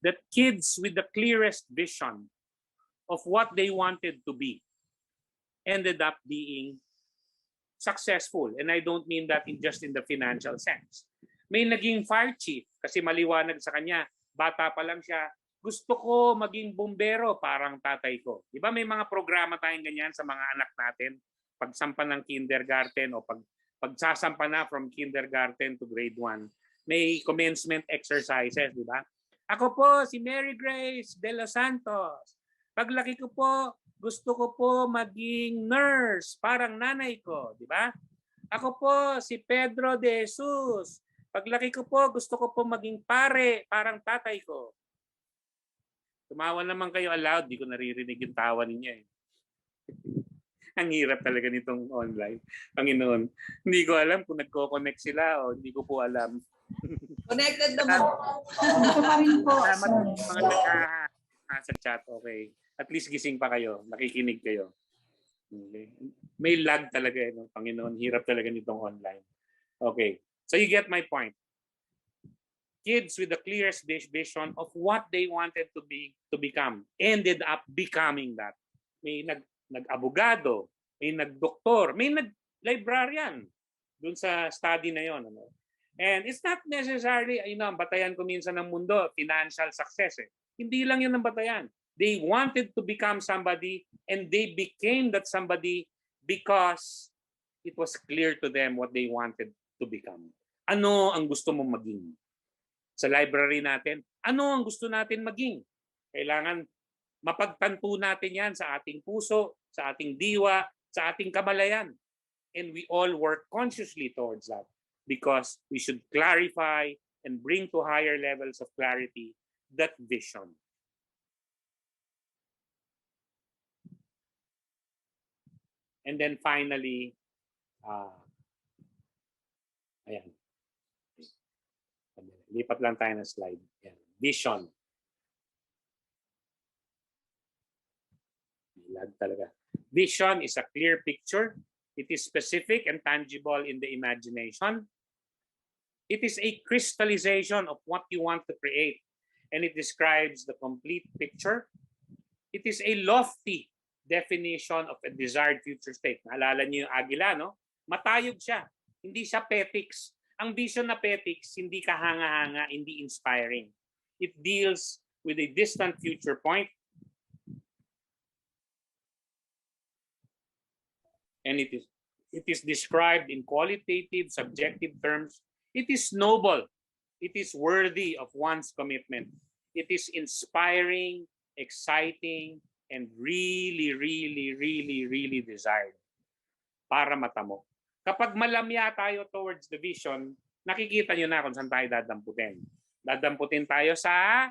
that kids with the clearest vision of what they wanted to be ended up being successful. And I don't mean that just in the financial sense. May naging fire chief kasi maliwanag sa kanya, bata pa lang siya, gusto ko maging bumbero parang tatay ko. Di ba may mga programa tayong ganyan sa mga anak natin? Pagsampa ng kindergarten o pagsasampa na from kindergarten to grade 1, may commencement exercises, di ba? Ako po si Mary Grace de los Santos. Paglaki ko po, gusto ko po maging nurse, parang nanay ko, di ba? Ako po si Pedro de Jesus. Paglaki ko po, gusto ko po maging pare, parang tatay ko. Tumawa naman kayo aloud, di ko naririnig yung tawa ninyo eh. Ang hirap talaga nitong online. Panginoon, hindi ko alam kung nagko-connect sila o hindi ko po alam. Connected naman. Ito pa rin po. Salamat mga sa chat. Okay. At least gising pa kayo. Nakikinig kayo. Okay. May lag talaga eh. No? Panginoon, hirap talaga nitong online. Okay. So you get my point. Kids with the clearest vision of what they wanted to become ended up becoming that. May nag-abogado, may nag-doktor, may nag-librarian dun sa study na yon. Ano? And it's not necessarily, ang batayan ko minsan ng mundo, financial success. Eh. Hindi lang yun ang batayan. They wanted to become somebody and they became that somebody because it was clear to them what they wanted to become. Ano ang gusto mong maging? Sa library natin, ano ang gusto natin maging? Kailangan mapagtanto natin yan sa ating puso, sa ating diwa, sa ating kamalayan. And we all work consciously towards that because we should clarify and bring to higher levels of clarity that vision. And then finally, ayan. Lipat lang tayo ng slide. Ayan. Vision. Lag talaga. Vision is a clear picture. It is specific and tangible in the imagination. It is a crystallization of what you want to create. And it describes the complete picture. It is a lofty definition of a desired future state. Naalala niyo yung agila, no? Matayog siya. Hindi siya petics. Ang vision na petics, hindi kahanga-hanga, hindi inspiring. It deals with a distant future point. And it is described in qualitative, subjective terms. It is noble. It is worthy of one's commitment. It is inspiring, exciting, and really, really, really, really desired para matamo. Kapag malamya tayo towards the vision, nakikita nyo na kung saan tayo dadamputin. Dadamputin tayo sa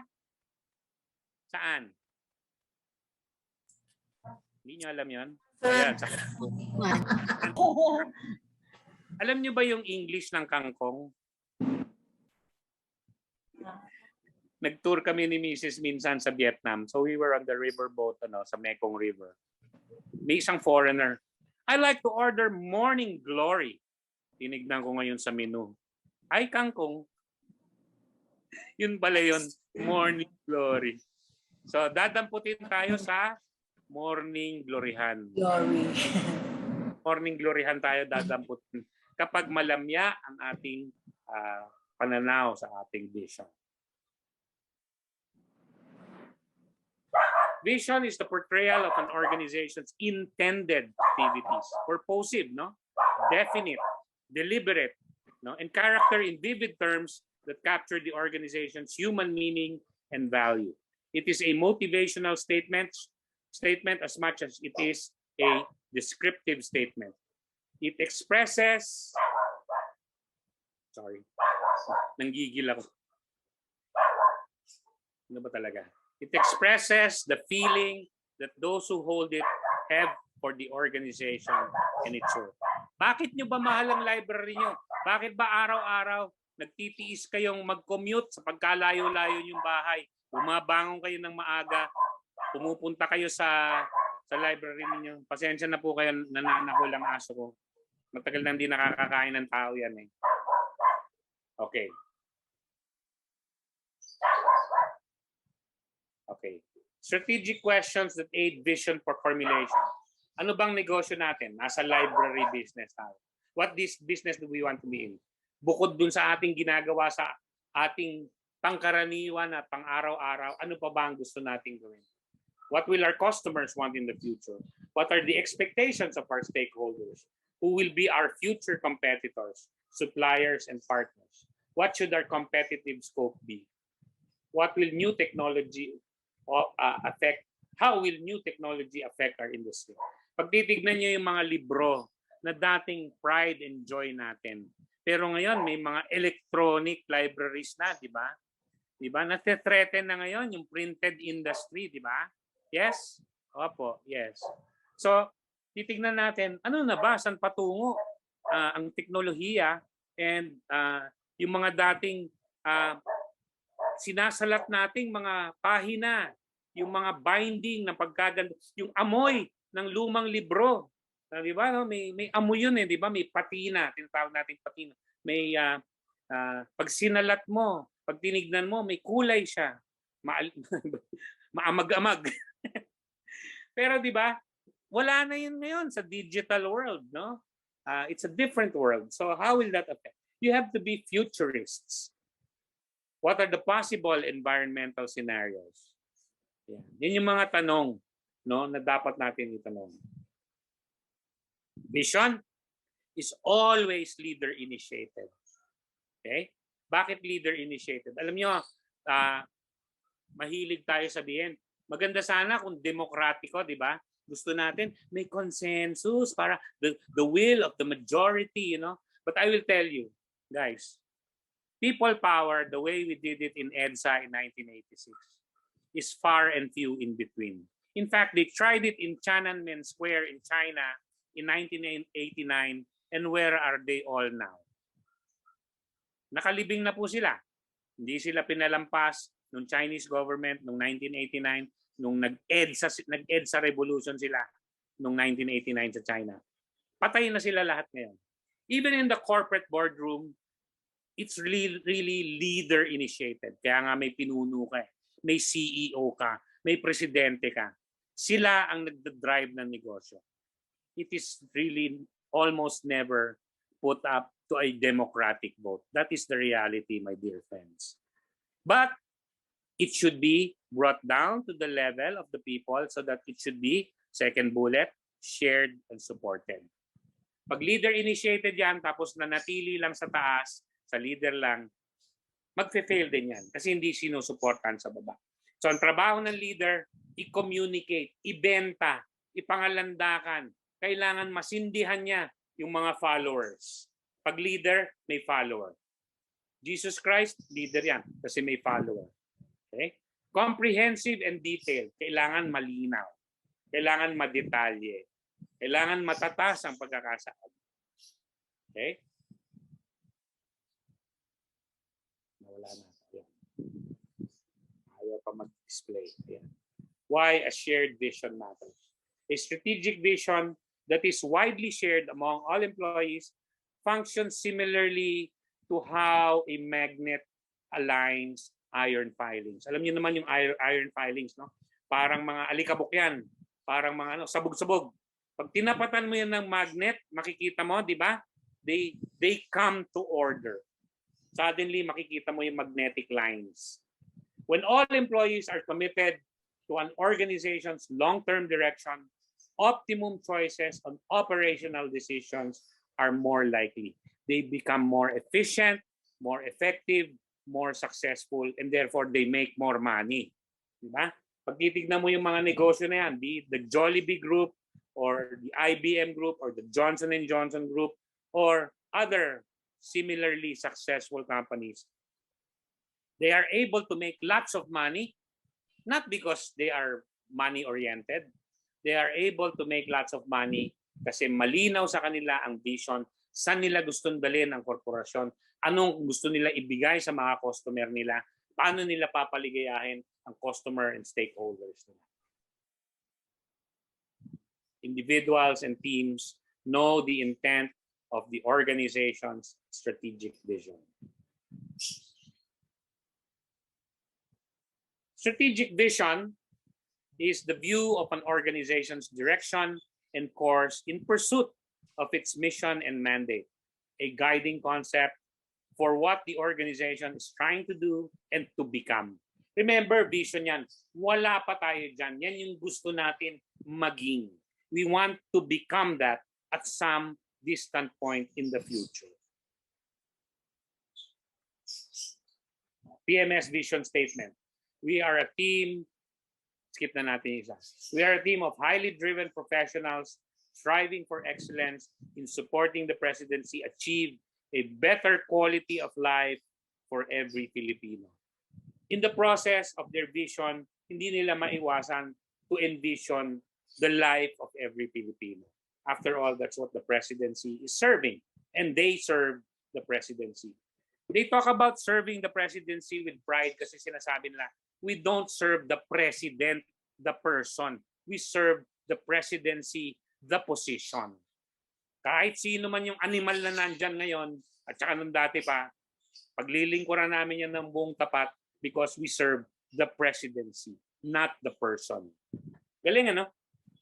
saan? Hindi nyo alam yun? Ayan, sa alam nyo ba yung English ng kangkong? Nag-tour kami ni Mrs. minsan sa Vietnam. So we were on the riverboat sa Mekong River. May isang foreigner. I like to order morning glory. Tinignan ko ngayon sa menu. Ay, kangkong. Yun pala yun. Morning glory. So dadamputin tayo sa morning gloryhan. Glory. Morning gloryhan tayo dadamputin. Kapag malamya ang ating pananaw sa ating vision. Vision is the portrayal of an organization's intended activities. Purposive, no? Definite, deliberate, no? And character in vivid terms that capture the organization's human meaning and value. It is a motivational statement as much as it is a descriptive statement. It expresses, nanggigil ako. Ano ba talaga? It expresses the feeling that those who hold it have for the organization and its work. Bakit nyo ba mahal ang library nyo? Bakit ba araw-araw nagtitiis kayong mag-commute sa pagkalayo-layo yung bahay? Bumabangon kayo ng maaga, pumupunta kayo sa library niyo. Pasensya na po kayo, nananahol ang aso ko. Matagal na hindi nakakakain ng tao yan eh. Okay. Okay. Strategic questions that aid vision for formulation. Ano bang negosyo natin? Nasa library business tayo. What business do we want to be in? Bukod dun sa ating ginagawa sa ating pangkaraniwan at pang-araw-araw, ano pa ba ang gusto nating gawin? What will our customers want in the future? What are the expectations of our stakeholders? Who will be our future competitors, suppliers, and partners? What should our competitive scope be? What will new technology affect? How will new technology affect our industry? Pag titignan niyo yung mga libro na dating pride and joy natin, pero ngayon may mga electronic libraries na, di ba? Di ba? Nate-threaten na ngayon yung printed industry, di ba? Yes? Opo, yes. So, titignan natin, ano na ba? Saan patungo ang teknolohiya and yung mga dating sinasalat nating mga pahina, yung mga binding ng pagkaganda, yung amoy ng lumang libro. Di ba? No? May amoy yun eh, di ba? May patina, tinatawag natin patina. May pag sinalat mo, pag tinignan mo, may kulay siya. Maamag-amag. Pero di ba? Wala na yun ngayon sa digital world, no? It's a different world. So how will that affect? You have to be futurists. What are the possible environmental scenarios? Yan yung mga tanong, no, na dapat natin itanong. Vision is always leader-initiated. Okay? Bakit leader-initiated? Alam nyo, mahilig tayo sabihin, maganda sana kung demokratiko, di ba? Gusto natin may consensus para the will of the majority, you know. But I will tell you, guys, people power, the way we did it in EDSA in 1986, is far and few in between. In fact, they tried it in Tiananmen Square in China in 1989, and where are they all now? Nakalibing na po sila. Hindi sila pinalampas ng Chinese government noong 1989, nung nag-EDSA revolution sila noong 1989 sa China. Patay na sila lahat ngayon. Even in the corporate boardroom, it's really leader initiated. Kaya nga may pinuno ka, may CEO ka, may presidente ka. Sila ang nagdadrive ng negosyo. It is really almost never put up to a democratic vote. That is the reality, my dear friends. But it should be brought down to the level of the people so that it should be, second bullet, shared and supported. Pag leader-initiated yan, tapos nanatili lang sa taas, sa leader lang, magfe-fail din yan kasi hindi sinusuportan sa baba. So ang trabaho ng leader, i-communicate, ibenta, ipangalandakan. Kailangan masindihan niya yung mga followers. Pag leader, may follower. Jesus Christ, leader yan kasi may follower. Okay? Comprehensive and detailed. Kailangan malinaw. Kailangan madetalye. Kailangan matatas ang pagkakasaad. Okay? Nawala na. Ayan. Ayaw pa mag-display. Ayan. Why a shared vision matters. A strategic vision that is widely shared among all employees functions similarly to how a magnet aligns iron filings. Alam niyo naman yung iron filings, no? Parang mga alikabok yan. Parang mga sabog-sabog. Pag tinapatan mo yan ng magnet, makikita mo, di ba? They come to order. Suddenly, makikita mo yung magnetic lines. When all employees are committed to an organization's long-term direction, optimum choices on operational decisions are more likely. They become more efficient, more effective, more successful, and therefore they make more money. Diba? Pag titignan mo yung mga negosyo na yan, be it the Jollibee Group or the IBM Group or the Johnson & Johnson Group or other similarly successful companies, they are able to make lots of money, not because they are money-oriented. They are able to make lots of money kasi malinaw sa kanila ang vision, saan nila gustong dalhin ang korporasyon, anong gusto nila ibigay sa mga customer nila, paano nila papaligayahin ang customer and stakeholders nila. Individuals and teams know the intent of the organization's strategic vision. Strategic vision is the view of an organization's direction and course in pursuit of its mission and mandate, a guiding concept for what the organization is trying to do and to become. Remember, vision yan. Wala pa tayo dyan. Yan yung gusto natin maging. We want to become that at some distant point in the future. PMS vision statement. We are a team, skip na natin isa. We are a team of highly driven professionals striving for excellence in supporting the presidency achieve a better quality of life for every Filipino. In the process of their vision, hindi nila maiwasan to envision the life of every Filipino. After all, that's what the presidency is serving, and they serve the presidency. They talk about serving the presidency with pride kasi sinasabi nila, we don't serve the president, the person. We serve the presidency, the position. Kahit sino man yung animal na nandyan ngayon, at saka nung dati pa, paglilingkuran namin yan ng buong tapat because we serve the presidency, not the person. Galing, ano?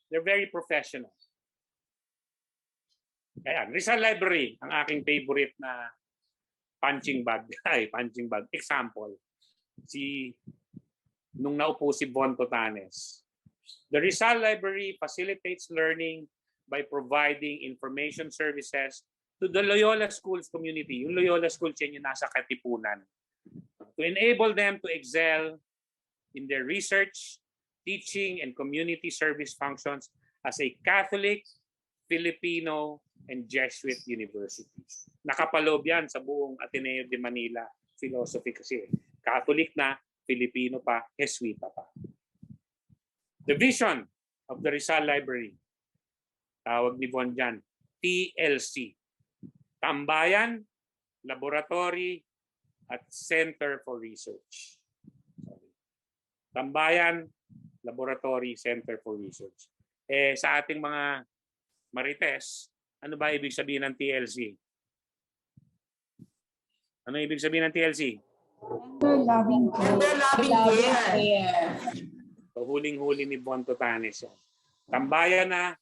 They're very professional. Kaya, Rizal Library, ang aking favorite na punching bag. Ay, punching bag. Example, nung naupo si Bon Totanes. The Rizal Library facilitates learning by providing information services to the Loyola Schools community. Yung Loyola Schools yan yung nasa Katipunan. To enable them to excel in their research, teaching, and community service functions as a Catholic, Filipino, and Jesuit university. Nakapaloob yan sa buong Ateneo de Manila philosophy kasi. Catholic na, Filipino pa, Jesuita pa. The vision of the Rizal Library, tawag ni Von dyan, TLC. Tambayan, Laboratory, at Center for Research. Tambayan, Laboratory, Center for Research. Sa ating mga Marites, ano ba ibig sabihin ng TLC? Ano ibig sabihin ng TLC? Loving care. So, huling-huli ni Bon Totanes yan. Tambayan na,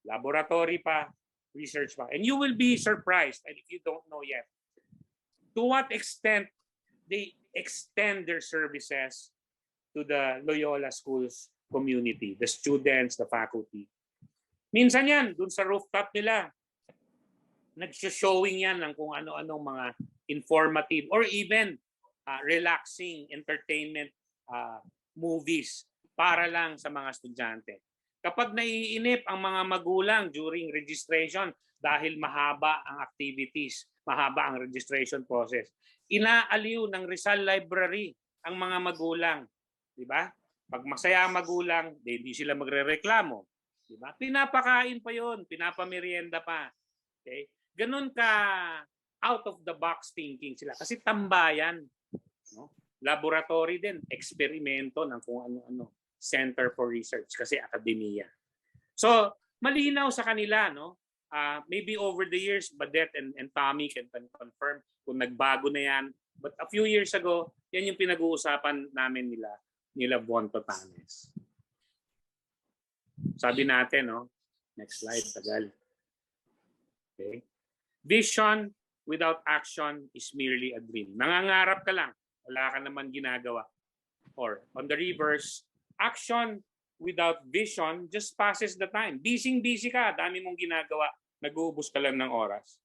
laboratory pa, research pa. And you will be surprised, and if you don't know yet, to what extent they extend their services to the Loyola Schools community, the students, the faculty. Minsan yan, dun sa rooftop nila, nag-showing yan ng kung ano-anong mga informative or even relaxing entertainment movies para lang sa mga estudyante. Kapag naiinip ang mga magulang during registration dahil mahaba ang activities, mahaba ang registration process, inaaliw ng Rizal Library ang mga magulang. Di ba? Pag masaya ang magulang, hindi sila magrereklamo. Di ba? Pinapakain pa yon, pinapamerienda pa. Okay? Ganun ka out of the box thinking sila. Kasi tambayan. No? Laboratory din, eksperimento ng kung ano-ano. Center for Research kasi akademiya. So, malinaw sa kanila, no? Maybe over the years, Badet and Tommy can confirm kung nagbago na yan. But a few years ago, yan yung pinag-uusapan namin nila Buon Totanes. Sabi natin, no? Next slide, tagal. Okay. Vision without action is merely a dream. Nangangarap ka lang, wala ka naman ginagawa. Or on the reverse, action without vision just passes the time. Busy ka, dami mong ginagawa, nag-uubos ka lang ng oras.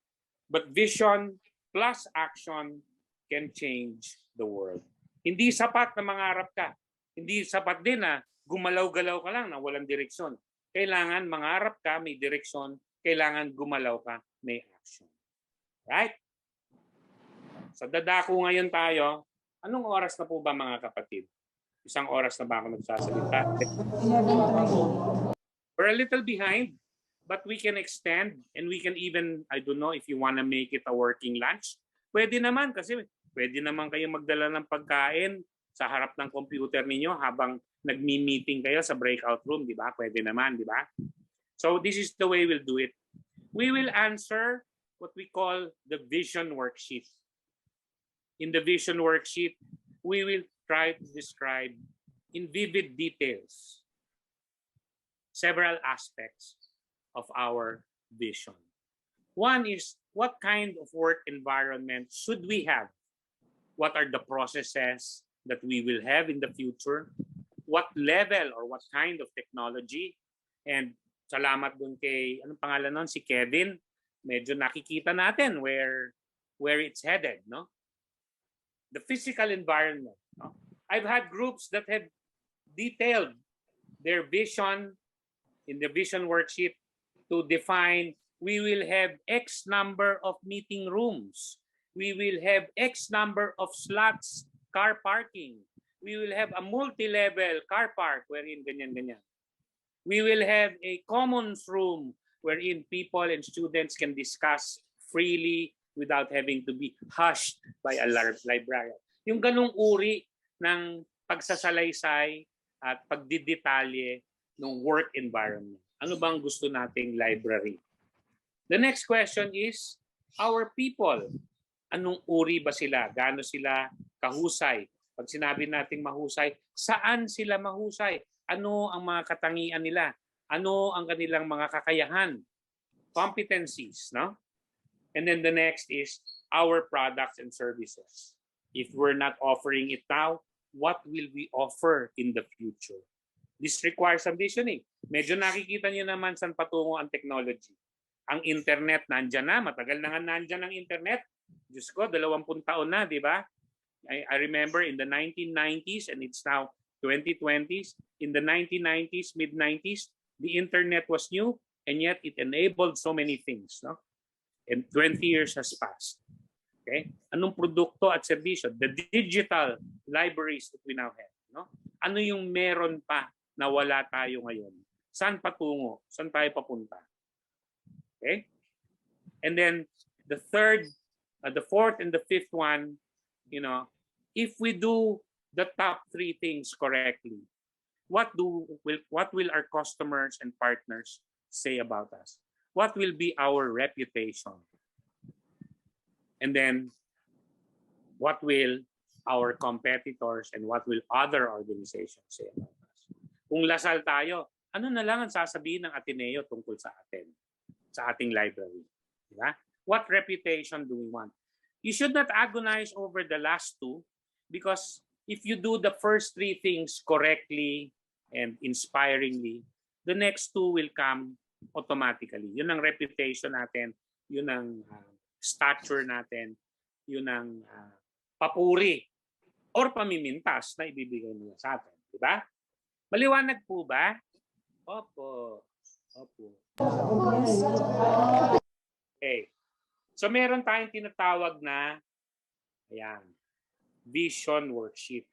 But vision plus action can change the world. Hindi sapat na mangarap ka. Hindi sapat din na gumalaw-galaw ka lang na walang direksyon. Kailangan mangarap ka, may direksyon. Kailangan gumalaw ka, may action. Right? Sa dadako ngayon tayo, anong oras na po ba mga kapatid? Isang oras na ba ako nagsasalita? We're a little behind, but we can extend and we can even, I don't know if you want to make it a working lunch. Pwede naman kasi pwede naman kayo magdala ng pagkain sa harap ng computer ninyo habang nagmi-meeting kayo sa breakout room, di ba? Pwede naman, di ba? So this is the way we'll do it. We will answer what we call the vision worksheet. In the vision worksheet, we will try to describe in vivid details several aspects of our vision. One is, what kind of work environment should we have? What are the processes that we will have in the future? What level or what kind of technology? And salamat dun kay, anong pangalan nun? Si Kevin. Medyo nakikita natin where it's headed, no? The physical environment. No? I've had groups that have detailed their vision in the vision worksheet to define we will have X number of meeting rooms. We will have X number of slots, car parking. We will have a multi-level car park wherein ganyan-ganyan. We will have a commons room wherein people and students can discuss freely without having to be hushed by a librarian. Yung ganung uri ng pagsasalaysay at pagdidetalye ng work environment. Ano bang gusto nating library? The next question is, our people. Anong uri ba sila? Gaano sila kahusay? Pag sinabi nating mahusay, saan sila mahusay? Ano ang mga katangian nila? Ano ang kanilang mga kakayahan? Competencies, no? And then the next is our products and services. If we're not offering it now, what will we offer in the future? This requires some visioning. Medyo nakikita niyo naman saan patungo ang technology. Ang internet nandyan na, matagal na nga nandyan ang internet. Diyos ko, 20 taon na, di ba? I remember in the 1990s and it's now 2020s. In the 1990s, mid-90s, the internet was new and yet it enabled so many things, no? And 20 years has passed. Okay? Anong produkto at serbisyo? The digital libraries that we now have. No? Ano yung meron pa na wala tayo ngayon? Saan patungo? Saan tayo papunta? Okay? And then the third, the fourth and the fifth one, you know, if we do the top three things correctly, what will our customers and partners say about us? What will be our reputation? And then, what will our competitors and what will other organizations say about us? Kung Lasal tayo, ano na lang ang sasabihin ng Ateneo tungkol sa atin, sa ating library? Diba? What reputation do we want? You should not agonize over the last two because if you do the first three things correctly and inspiringly, the next two will come automatically. Yun ang reputation natin, yun ang stature natin, yun ang papuri or pamimintas na ibibigay nila sa atin. Diba? Maliwanag po ba? Opo. Opo. Okay. So meron tayong tinatawag na, ayan, vision worksheet.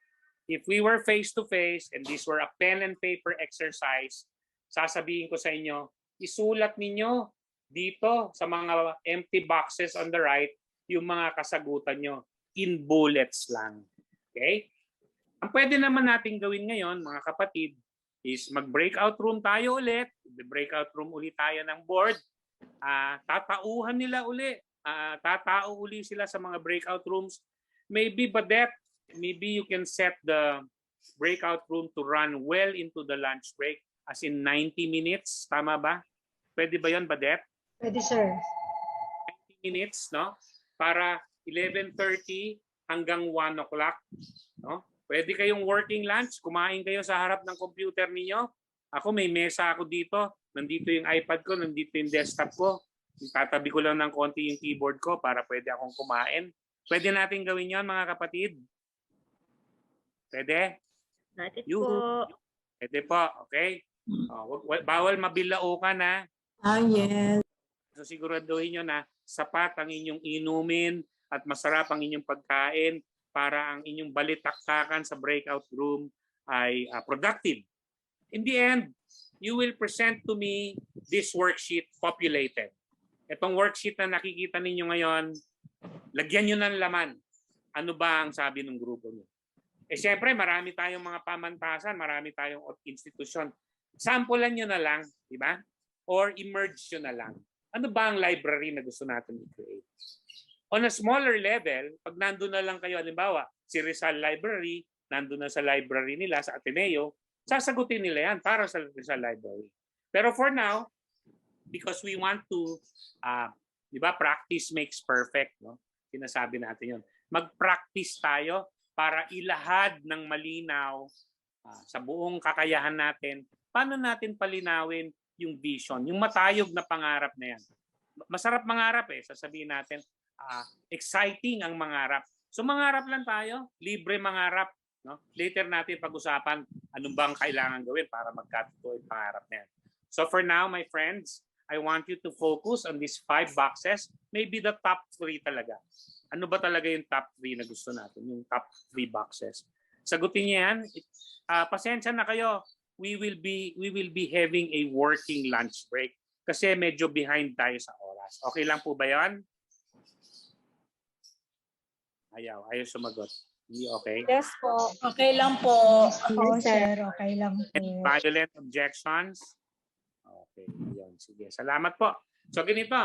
If we were face-to-face and this were a pen and paper exercise, sasabihin ko sa inyo, isulat ninyo dito sa mga empty boxes on the right yung mga kasagutan nyo in bullets lang. Okay? Ang pwede naman natin gawin ngayon, mga kapatid, is mag-breakout room tayo ulit. Breakout room ulit tayo ng board. Tatauhan nila uli. Tatao uli sila sa mga breakout rooms. Maybe, Badet, maybe you can set the breakout room to run well into the lunch break, as in 90 minutes. Tama ba? Pwede ba yun, Badet? Pwede, sir. 90 minutes, no? Para 11:30 hanggang 1 o'clock. No? Pwede kayong working lunch, kumain kayo sa harap ng computer niyo. Ako may mesa ako dito. Nandito yung iPad ko, nandito yung desktop ko. Tatabi ko lang ng konti yung keyboard ko para pwede akong kumain. Pwede natin gawin yon, mga kapatid? Pwede? Natin po. Pwede po, okay? Bawal mabilaukan, ha? Yes. So siguraduhin nyo na sapat ang inyong inumin at masarap ang inyong pagkain para ang inyong balitaktakan sa breakout room ay productive. In the end, you will present to me this worksheet populated. Itong worksheet na nakikita ninyo ngayon, lagyan nyo ng laman. Ano ba ang sabi ng grupo nyo? Siyempre, marami tayong mga pamantasan, marami tayong institusyon. Sampulan nyo na lang, di ba? Or emerge nyo na lang. Ano ba ang library na gusto natin i-create? On a smaller level, pag nandun na lang kayo, halimbawa, si Rizal Library, nandun na sa library nila, sa Ateneo, sasagutin nila yan para sa Rizal Library. Pero for now, because we want to, di ba, practice makes perfect, no? Sinasabi natin yun. Mag-practice tayo para ilahad ng malinaw sa buong kakayahan natin. Paano natin palinawin yung vision, yung matayog na pangarap na yan? Masarap mangarap eh, sasabihin natin, exciting ang mangarap. So mangarap lang tayo, libre mangarap. No? Later natin pag-usapan anong bang kailangan gawin para magkatotoo yung pangarap na yan. So for now, my friends, I want you to focus on these 5 boxes, maybe the top 3 talaga. Ano ba talaga yung top 3 na gusto natin, yung top 3 boxes? Sagutin niyo yan. Pasensya na kayo. We will be having a working lunch break kasi medyo behind tayo sa oras. Okay lang po ba 'yan? Ayaw sumagot. Hindi okay? Yes po. Okay lang po. Yes, sir. Okay lang po. Any violent objections? Okay, yun. Sige, salamat po. So ganito,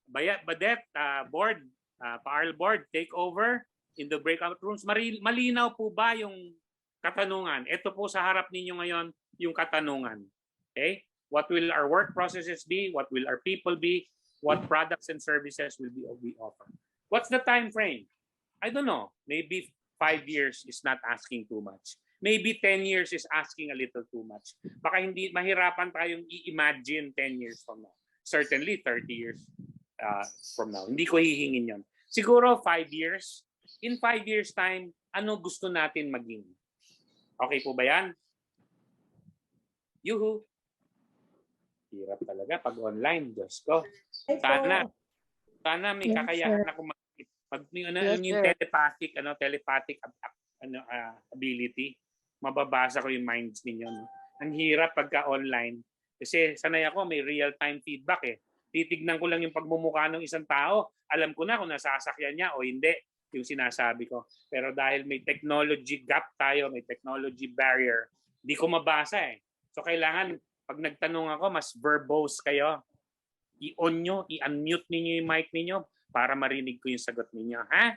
Badet, board, PAARL board, take over in the breakout rooms. Malinaw po ba yung katanungan? Ito po sa harap ninyo ngayon, yung katanungan. Okay? What will our work processes be? What will our people be? What products and services will we offer? What's the time frame? I don't know. Maybe 5 years is not asking too much. Maybe 10 years is asking a little too much. Baka hindi mahirapan tayong i-imagine 10 years from now. Certainly 30 years from now. Hindi ko hihingin yon. Siguro 5 years. In 5 years time, ano gusto natin maging? Okay po ba yan? Yuhu! Hirap talaga pag online. Diyos ko. Sana may kakayahan ako pag yung telepathic ability, mababasa ko yung minds ninyo. No? Ang hirap pagka online kasi sanay ako may real-time feedback eh. Titignan ko lang yung pagmumukha ng isang tao, alam ko na kung nasasakyan niya o hindi yung sinasabi ko. Pero dahil may technology gap tayo, may technology barrier, di ko mabasa eh. So kailangan pag nagtanong ako, mas verbose kayo. I-on nyo, i-unmute ninyo yung mic ninyo para marinig ko yung sagot ninyo. Ha?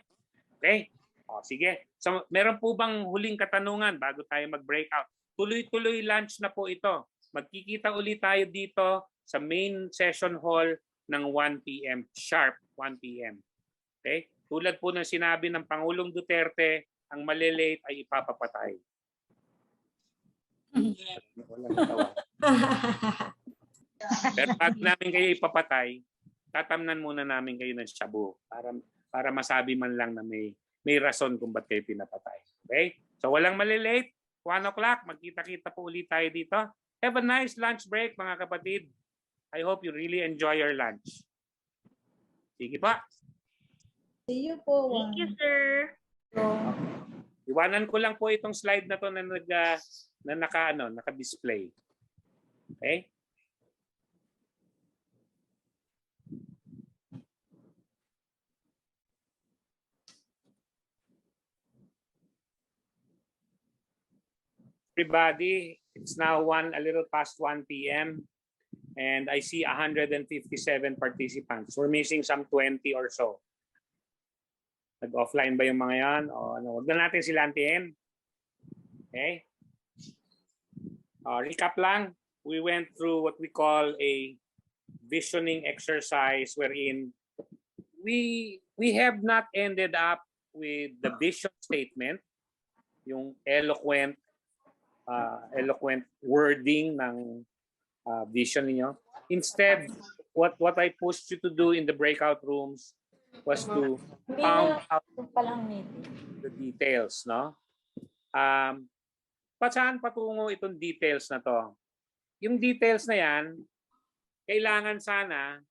Okay? O, sige. So, meron po bang huling katanungan bago tayo mag-breakout? Tuloy-tuloy lunch na po ito. Magkikita ulit tayo dito sa main session hall ng 1 p.m. Sharp 1 p.m. Okay? Tulad po ng sinabi ng Pangulong Duterte, ang malilate ay ipapapatay. Walang natawa. Pero pag namin kayo ipapatay, tatamnan muna namin kayo ng shabu para masabi man lang na may rason kung ba't kayo pinapatay. Okay? So walang malilate. 1 o'clock, magkita-kita po ulit tayo dito. Have a nice lunch break, mga kapatid. I hope you really enjoy your lunch. Sige pa. See you po. Thank you, sir. Iwanan ko lang po itong slide na to na naka-display. Okay? Everybody, it's now a little past 1 p.m. and I see 157 participants. We're missing some 20 or so. Nag-offline ba yung mga yan? O ano, wag na natin silantiin. Okay? Recap lang. We went through what we call a visioning exercise wherein we have not ended up with the vision statement, yung eloquent wording ng vision niyo. Instead, what I pushed you to do in the breakout rooms was to pound out the details, no? Saan patungo itong details na to? Yung details na yan, kailangan sana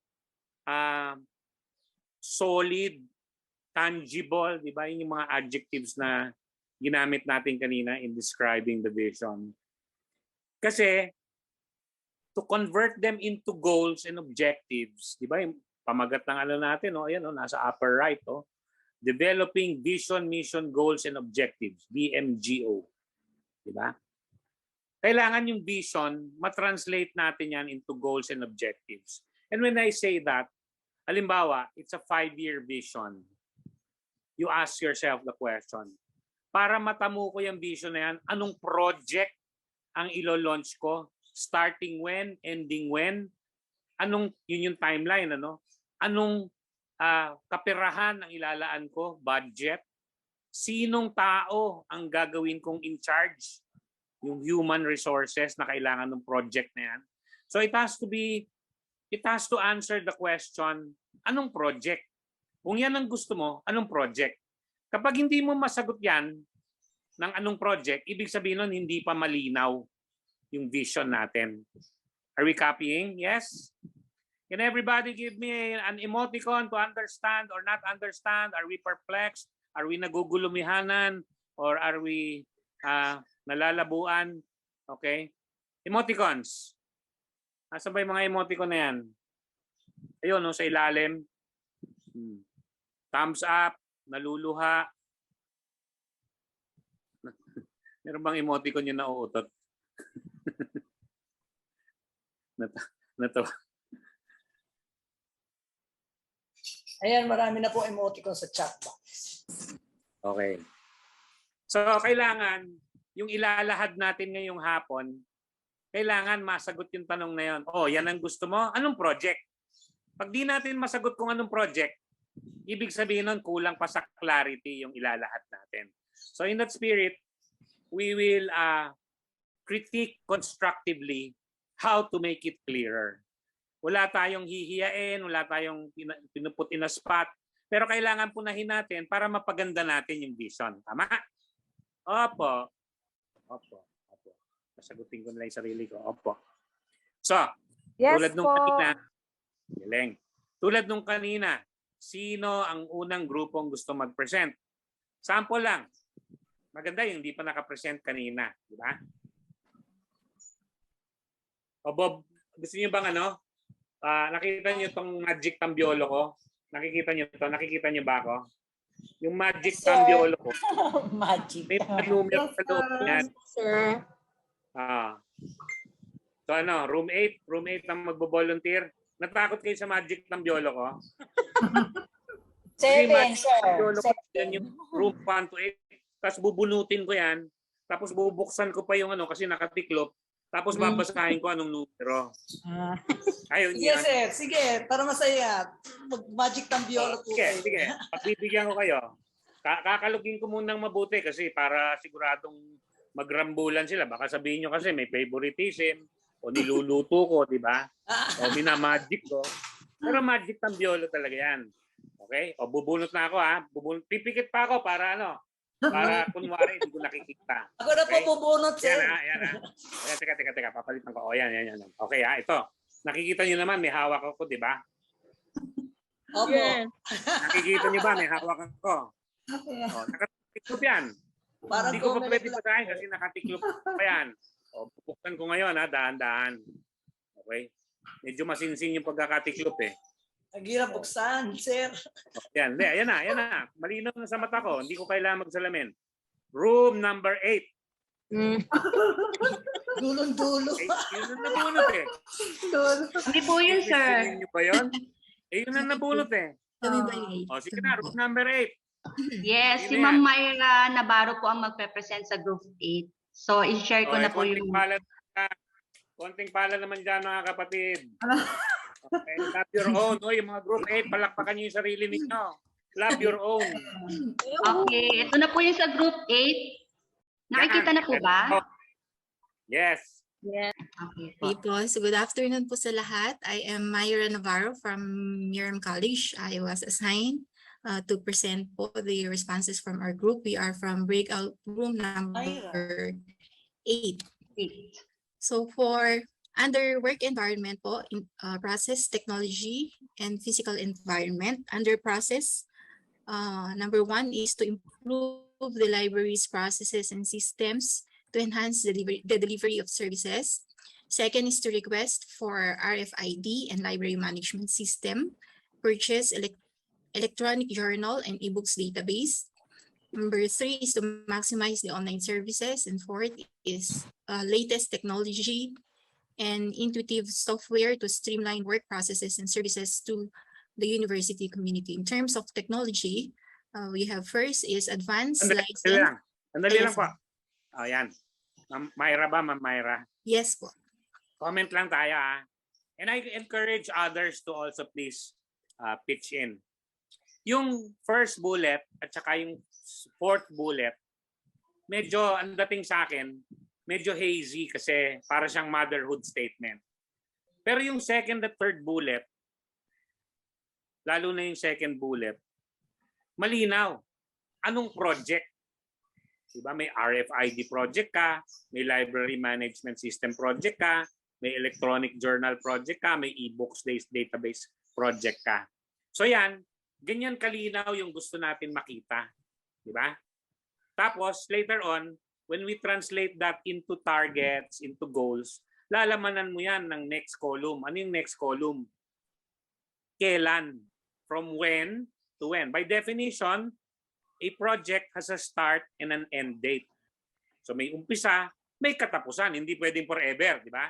solid, tangible, di ba? Yung mga adjectives na ginamit natin kanina in describing the vision. Kasi to convert them into goals and objectives, di ba? Yung pamagat ng ano natin, ayan, nasa upper right, developing vision, mission, goals, and objectives, VMGO. Di ba? Kailangan yung vision, matranslate natin yan into goals and objectives. And when I say that, halimbawa, it's a 5-year vision. You ask yourself the question, para matamo ko yung vision na yan, anong project ang ilo-launch ko? Starting when? Ending when? Yun yung timeline, ano? Anong kapirahan ang ilalaan ko? Budget? Sinong tao ang gagawin kong in charge? Yung human resources na kailangan ng project na yan. So it has to answer the question, anong project? Kung yan ang gusto mo, anong project? Kapag hindi mo masagot yan ng anong project, ibig sabihin nun hindi pa malinaw yung vision natin. Are we copying? Yes? Can everybody give me an emoticon to understand or not understand? Are we perplexed? Are we nagugulumihanan? Or are we nalalabuan? Okay? Emoticons. Nasaan ba yung mga emoticon na yan? Ayun, sa ilalim. Thumbs up, naluluha. Meron bang emoticon yung nauutot? Nato. Ayan, marami na po emoticon sa chat box. Okay. So, kailangan, yung ilalahad natin ngayong hapon, kailangan masagot yung tanong na yun. Yan ang gusto mo? Anong project? Pag di natin masagot kung anong project, ibig sabihin nun, kulang pa sa clarity yung ilalahad natin. So, in that spirit, we will critique constructively how to make it clearer. Wala tayong hihiyain, wala tayong pinuput in a spot, pero kailangan punahin natin para mapaganda natin yung vision. Tama? Opo. Masagutin ko na lang yung sarili ko. Opo. So, Yes tulad nung po. kanina, galing. Tulad nung kanina, sino ang unang grupong gusto mag-present? Sample lang. Maganda yung hindi pa nakapresent kanina. Di ba? O Bob, gusto niyo bang nakita niyo itong magic tambiolo ko? Nakikita niyo to? Nakikita niyo ba ako? Yung magic tambiolo ko. Magic. May numero sa loob niyan. Sir. So room 8? Room 8 ang magbo-volunteer. Natakot kayo sa magic tambiolo ko? 7, sir. Yan yung room 1 to 8. Tapos bubunutin ko yan. Tapos bubuksan ko pa yung kasi nakatiklop. Tapos babasahin ko anong numero. Ayun Sige, yan. sir. Sige, para masaya. Mag-magic tambiolo po. Sige. Pagbibigyan ko kayo. Kakalugin ko munang mabuti kasi para siguradong magrambulan sila. Baka sabihin nyo kasi may favoritism o niluluto ko, di ba? O minamagic ko. Pero magic tambiolo talaga yan. Okay? O bubunot na ako ha. Pipikit pa ako para Para kunwari, hindi ko nakikita. Ako na po bubunot, sir. Yan ha. Ayan, teka. Papalitan ko. O, yan. Okay ha, ito. Nakikita nyo naman, may hawak ako, di ba? Opo. Yes. Nakikita nyo ba, may hawak ako? O, nakatiklop yan. Hindi ko pa pwede patayin kasi nakatiklop pa yan. O, bubuksan ko ngayon ha, dahan-dahan. Okay? Medyo masinsing yung pagkakatiklop eh. Naghirap buksan, sir. Yan na. Malinaw na sa mata ko. Hindi ko kailangan magsalamin. Room number 8. Dulong-dulo. Yun ang nabunot eh. Hindi po yun, sir. Yun ba yun? Yun ang nabunot eh. O, sige na, room number 8. Yes, si Ma'am Myra Navarro po ang magpe-present sa Group 8. So, i-share ko na po yung... Konting pala naman dyan, mga kapatid. Okay, love your own. O, yung mga Group 8, palakpakan nyo yung sarili ninyo. Love your own. Okay, ito na po yung sa Group 8. Nakikita na po ba? Yes. Yes. Okay po. People, so good afternoon po sa lahat. I am Myra Navarro from Miriam College. I was assigned to present po the responses from our group. We are from breakout room number 8. So for under work environment po, in process technology and physical environment, under process, number 1 is to improve the library's processes and systems to enhance the delivery of services. Second is to request for RFID and library management system, purchase electronic journal and ebooks database. Number 3 is to maximize the online services. And fourth is latest technology and intuitive software to streamline work processes and services to the university community. In terms of technology, we have first is advanced license. Sandali lang po. O, yan. Ma'am Myra ba, Ma'am Myra? Yes po. Comment lang tayo ha. And I encourage others to also please pitch in. Yung first bullet at saka yung fourth bullet, medyo ang dating sa akin, medyo hazy kasi para siyang motherhood statement. Pero yung second at third bullet, lalo na yung second bullet, malinaw. Anong project? Diba? May RFID project ka, may library management system project ka, may electronic journal project ka, may ebooks database project ka. So yan, ganyan kalinaw yung gusto natin makita. Diba? Tapos, later on, when we translate that into targets, into goals, lalamanan mo yan ng next column. Ano yung next column? Kailan? From when to when. By definition, a project has a start and an end date. So may umpisa, may katapusan. Hindi pwedeng forever, di ba?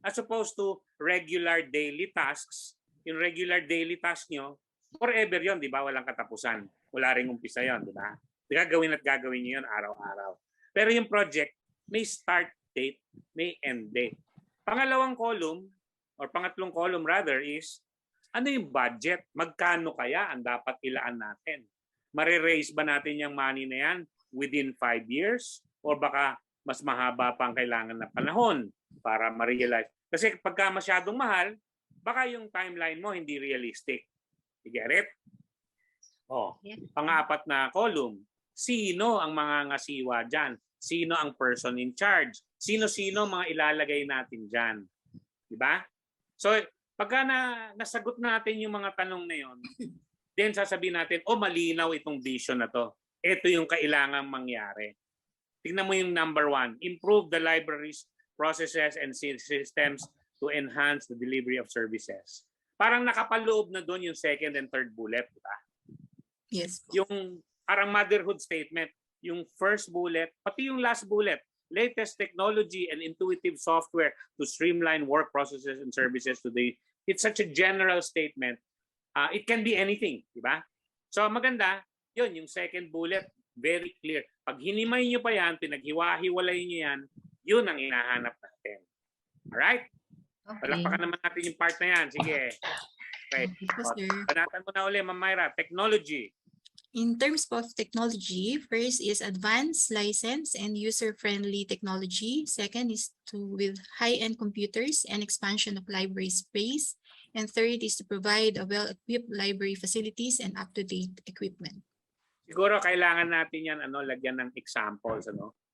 As opposed to regular daily tasks, yung regular daily task nyo, forever yon, di ba? Walang katapusan. Wala ring umpisa yon, di ba? Gagawin at gagawin nyo yun araw-araw. Pero yung project, may start date, may end date. Pangalawang column, or pangatlong column rather, is ano yung budget? Magkano kaya ang dapat ilaan natin? Mare-raise ba natin yung money na yan within 5 years? Or baka mas mahaba pa ang kailangan na panahon para ma-realize? Kasi pagka masyadong mahal, baka yung timeline mo hindi realistic. You get it? Oh, pang-apat na column. Sino ang mga ngasiwa dyan? Sino ang person in charge? Sino-sino mga ilalagay natin dyan? Diba? So, pagka nasagot natin yung mga tanong na yon, then sasabihin natin, oh, malinaw itong vision na to. Ito yung kailangang mangyari. Tingnan mo yung number 1. Improve the library's processes and systems to enhance the delivery of services. Parang nakapaloob na doon yung second and third bullet. Diba? Yes. Yung parang motherhood statement, yung first bullet, pati yung last bullet, latest technology and intuitive software to streamline work processes and services today. It's such a general statement. It can be anything, di ba? So maganda, yun, yung second bullet, very clear. Pag hinimay nyo pa yan, pinaghiwa-hiwalay nyo yan, yun ang hinahanap natin. Alright? Okay. Palakpakan naman natin yung part na yan. Sige. Okay. Banatan mo na ulit, Ma'am Myra. Technology. In terms of technology, first is advanced, licensed, and user-friendly technology. Second is with high-end computers and expansion of library space. And third is to provide a well-equipped library facilities and up-to-date equipment. Siguro kailangan natin yan lagyan ng examples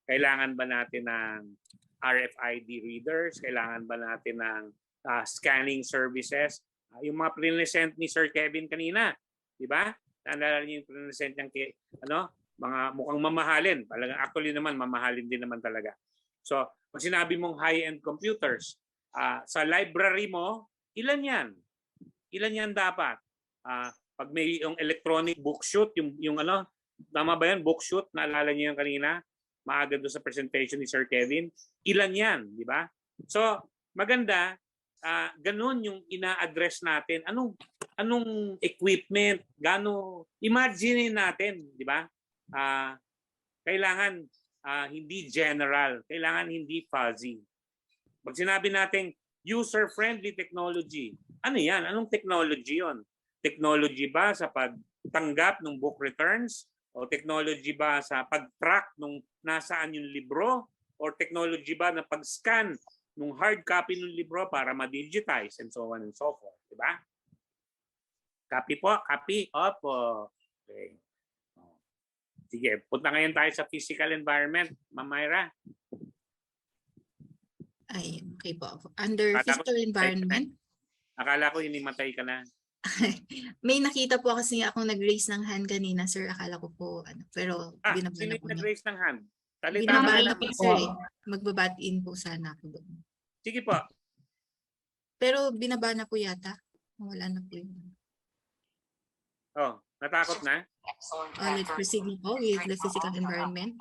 Kailangan ba natin ng RFID readers? Kailangan ba natin ng scanning services? Yung mga present ni Sir Kevin kanina, di ba? Naalala niyo yung present niyang mga mukhang mamahalin. Actually naman mamahalin din naman talaga. So, pag sinabi mong high-end computers, sa library mo, ilan yan? Ilan yan dapat? Pag may yung electronic book shoot, yung tama ba yan? Book shoot, naalala niyo yung kanina? Maaga doon sa presentation ni Sir Kevin. Ilan yan, di ba? So, maganda, ganun yung ina-address natin. Anong equipment, imagine natin, di ba? Kailangan hindi general, kailangan hindi fuzzy. Pag sinabi natin user-friendly technology, ano yan? Anong technology yon? Technology ba sa pagtanggap ng book returns? O technology ba sa pag-track nung nasaan yung libro? Or technology ba na pag-scan nung hard copy ng libro para ma-digitize and so on and so forth? Diba? Copy po? Copy? Opo. Okay. Sige, punta ngayon tayo sa physical environment. Ma'am Myra. Ay, okay po. Under physical environment. Akala ko hinimatay ka na. May nakita po kasi akong nag-raise ng hand kanina, sir. Akala ko po, pero binabana sino po yung nag-raise ng hand? Binabana po, sir. Magbabat-in po sana ako doon. Sige po. Pero binabana po yata. Wala na po yun. Oh, natakot na? Let's proceed po with the physical environment.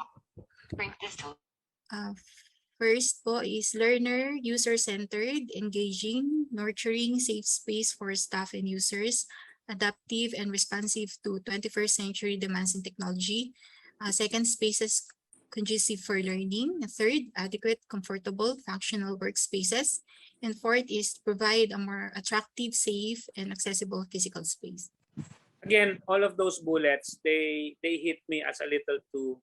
First po is learner, user-centered, engaging, nurturing, safe space for staff and users, adaptive and responsive to 21st century demands in technology. Second, spaces conducive for learning. Third, adequate, comfortable, functional workspaces. And fourth is provide a more attractive, safe, and accessible physical space. Again, all of those bullets, they hit me as a little too.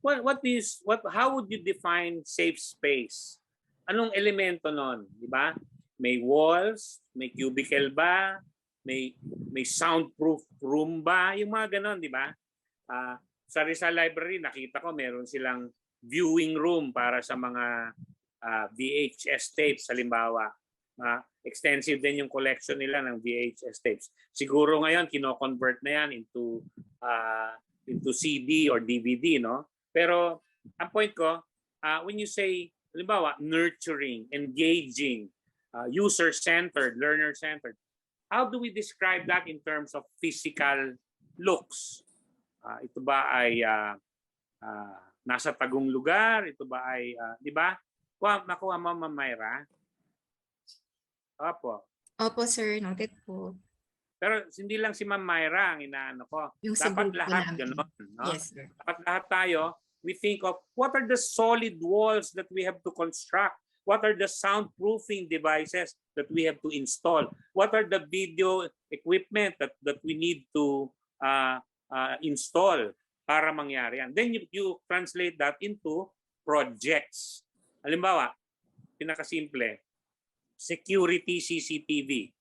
How would you define safe space? Anong elemento nun, di ba? May walls, may cubicle ba, may soundproof room ba, yung mga ganon, di ba? Sa Rizal Library, nakita ko meron silang viewing room para sa mga VHS tapes, halimbawa. Extensive din yung collection nila ng VHS tapes. Siguro ngayon, kino-convert na yan into CD or DVD, no? Pero ang point ko, when you say, halimbawa, nurturing, engaging, user-centered, learner-centered, how do we describe that in terms of physical looks? Ito ba ay nasa tagong lugar? Ito ba ay, di ba? Nakuha mo, Ma'am Myra? Opo. Opo, sir. Noted po. Pero hindi lang si Ma'am Myra ang inaano ko. Yung dapat lahat gano'n. No? Yes, sir. Dapat lahat tayo, we think of what are the solid walls that we have to construct? What are the soundproofing devices that we have to install? What are the video equipment that we need to install para mangyari yan? Then you translate that into projects. Halimbawa, pinakasimple, security CCTV.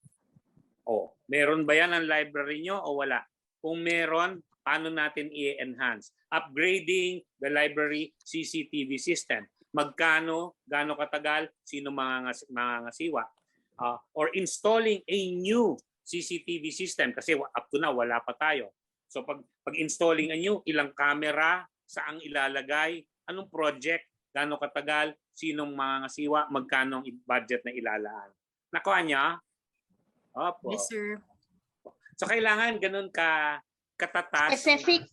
Meron ba yan ang library nyo o wala? Kung meron, paano natin i-enhance? Upgrading the library CCTV system. Magkano, gaano katagal, sino mga ngasiwa? Or installing a new CCTV system kasi up to now wala pa tayo. So pag installing a new, ilang camera, saang ilalagay, anong project, gaano katagal, sinong mga ngasiwa, magkano ang budget na ilalaan. Nakuha niya? Opo. Yes, sir. So kailangan ganun katatas. Specific.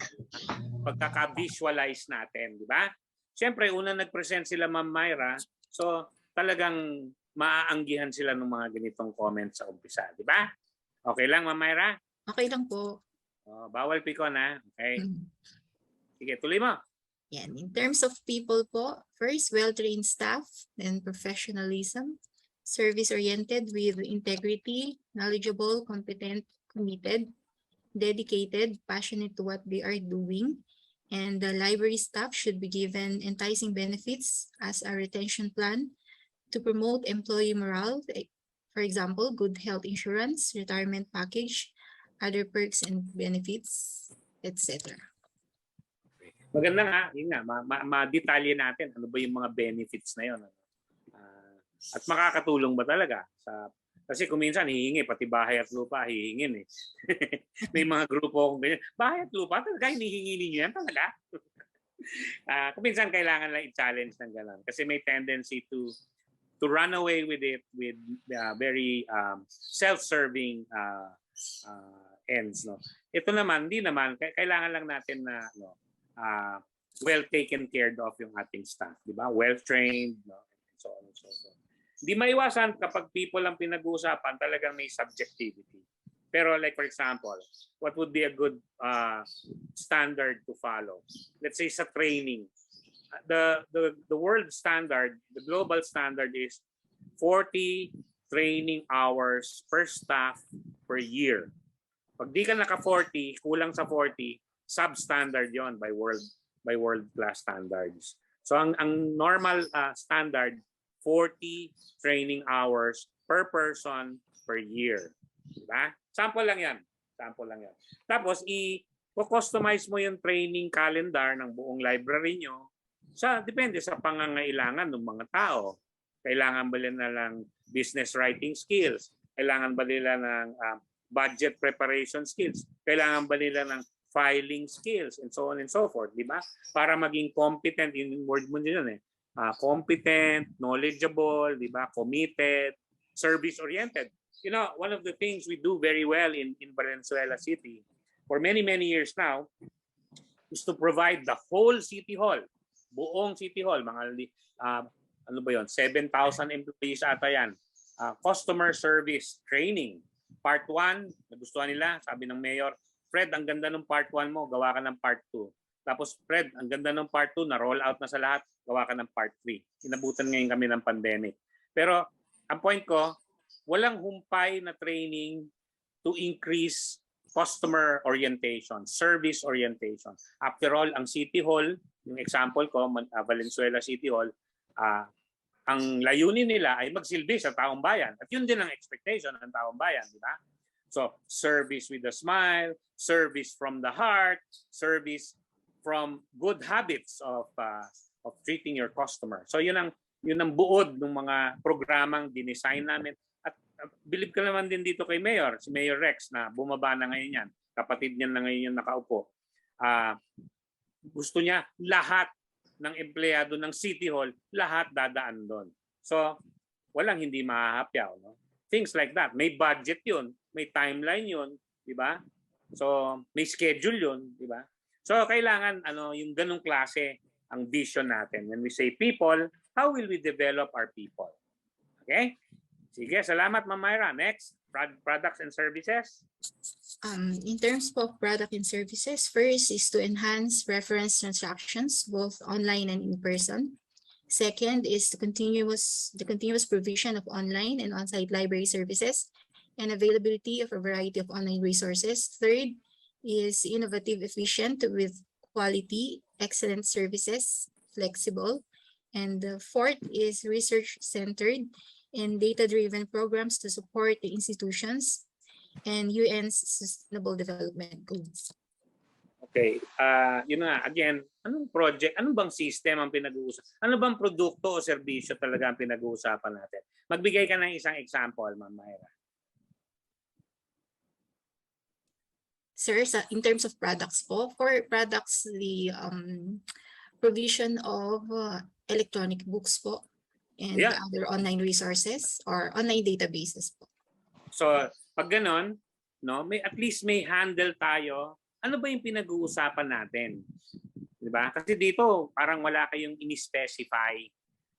Pagkaka-visualize natin, di ba? Siyempre, unang nag-present sila Ma'am Myra, so talagang maaanggihan sila ng mga ganitong comments sa umpisa, di ba? Okay lang, Ma'am Myra? Okay lang po. Bawal pikon, ha? Okay. Sige, tuloy mo. Yan. In terms of people po, first, well-trained staff, then professionalism, service-oriented with integrity, knowledgeable, competent, committed, dedicated, passionate to what they are doing. And the library staff should be given enticing benefits as a retention plan to promote employee morale. For example, good health insurance, retirement package, other perks and benefits, etc. Maganda nga, yun nga, ma-detalye natin ano ba yung mga benefits na yun. At makakatulong ba talaga sa kasi kung minsan hihingi, pati bahay at lupa, hihingin eh. May mga grupo akong ganyan. Bahay at lupa, talaga hinihingi ninyo yan talaga. Kung minsan kailangan lang i-challenge ng gano'n. Kasi may tendency to run away with it with very self-serving ends. No? Ito naman, hindi naman, kailangan lang natin na well taken care of yung ating staff. Di ba? Well-trained, no? And so on and so forth. Hindi maiwasan kapag people ang pinag-uusapan, talagang may subjectivity. Pero like for example, what would be a good standard to follow? Let's say sa training. The world standard, the global standard is 40 training hours per staff per year. Pag di ka naka-40, kulang sa 40, substandard yon by world class standards. So ang normal standard 40 training hours per person per year. Diba? Sample lang yan. Tapos, i-customize mo yung training calendar ng buong library nyo depende sa pangangailangan ng mga tao. Kailangan ba nila ng business writing skills? Kailangan ba nila ng budget preparation skills? Kailangan ba nila ng filing skills? And so on and so forth. Diba? Para maging competent, yung word mo din competent, knowledgeable, di ba? Committed, service-oriented. You know, one of the things we do very well in Valenzuela City for many years now is to provide the whole City Hall, buong City Hall, mga 7,000 employees ata yan, customer service training. Part 1, nagustuhan nila, sabi ng mayor, Fred, ang ganda ng part 1 mo, gawa ka ng part 2. Tapos, Fred, ang ganda ng part 2, na-roll out na sa lahat, gawa ka ng part 3. Inabutan ngayon kami ng pandemic. Pero, ang point ko, walang humpay na training to increase customer orientation, service orientation. After all, ang City Hall, yung example ko, Valenzuela City Hall, ang layunin nila ay magsilbi sa taong bayan. At yun din ang expectation ng taong bayan, di ba? So, service with a smile, service from the heart, service from good habits of treating your customer. So yun ang buod ng mga programang dinesign namin. At believe ka naman din dito kay Mayor, si Mayor Rex na bumaba na ngayon yan. Kapatid niya na ngayon yung nakaupo. Gusto niya lahat ng empleyado ng City Hall, lahat dadaan doon. So walang hindi mahahapyaw. No? Things like that. May budget yun, may timeline yun, di ba? So may schedule yun, di ba? So kailangan yung ganung klase ang vision natin. When we say people, how will we develop our people? Okay? Sige, salamat Ma'am Myra. Next, products and services. In terms of product and services, first is to enhance reference transactions, both online and in person. Second is the continuous provision of online and on-site library services and availability of a variety of online resources. Third is innovative, efficient with quality, excellent services, flexible. And the fourth is research-centered and data-driven programs to support the institutions and UN's Sustainable Development Goals. Okay, yun nga, again, anong project, anong bang system ang pinag-uusapan? Ano bang produkto o serbisyo talaga ang pinag-uusapan natin? Magbigay ka ng isang example, Ma'am Myra. Sir, in terms of products po, for products, the provision of electronic books po and other online resources or online databases po. So, pag ganon, no, at least may handle tayo. Ano ba yung pinag-uusapan natin? Diba? Kasi dito, parang wala kayong in-specify.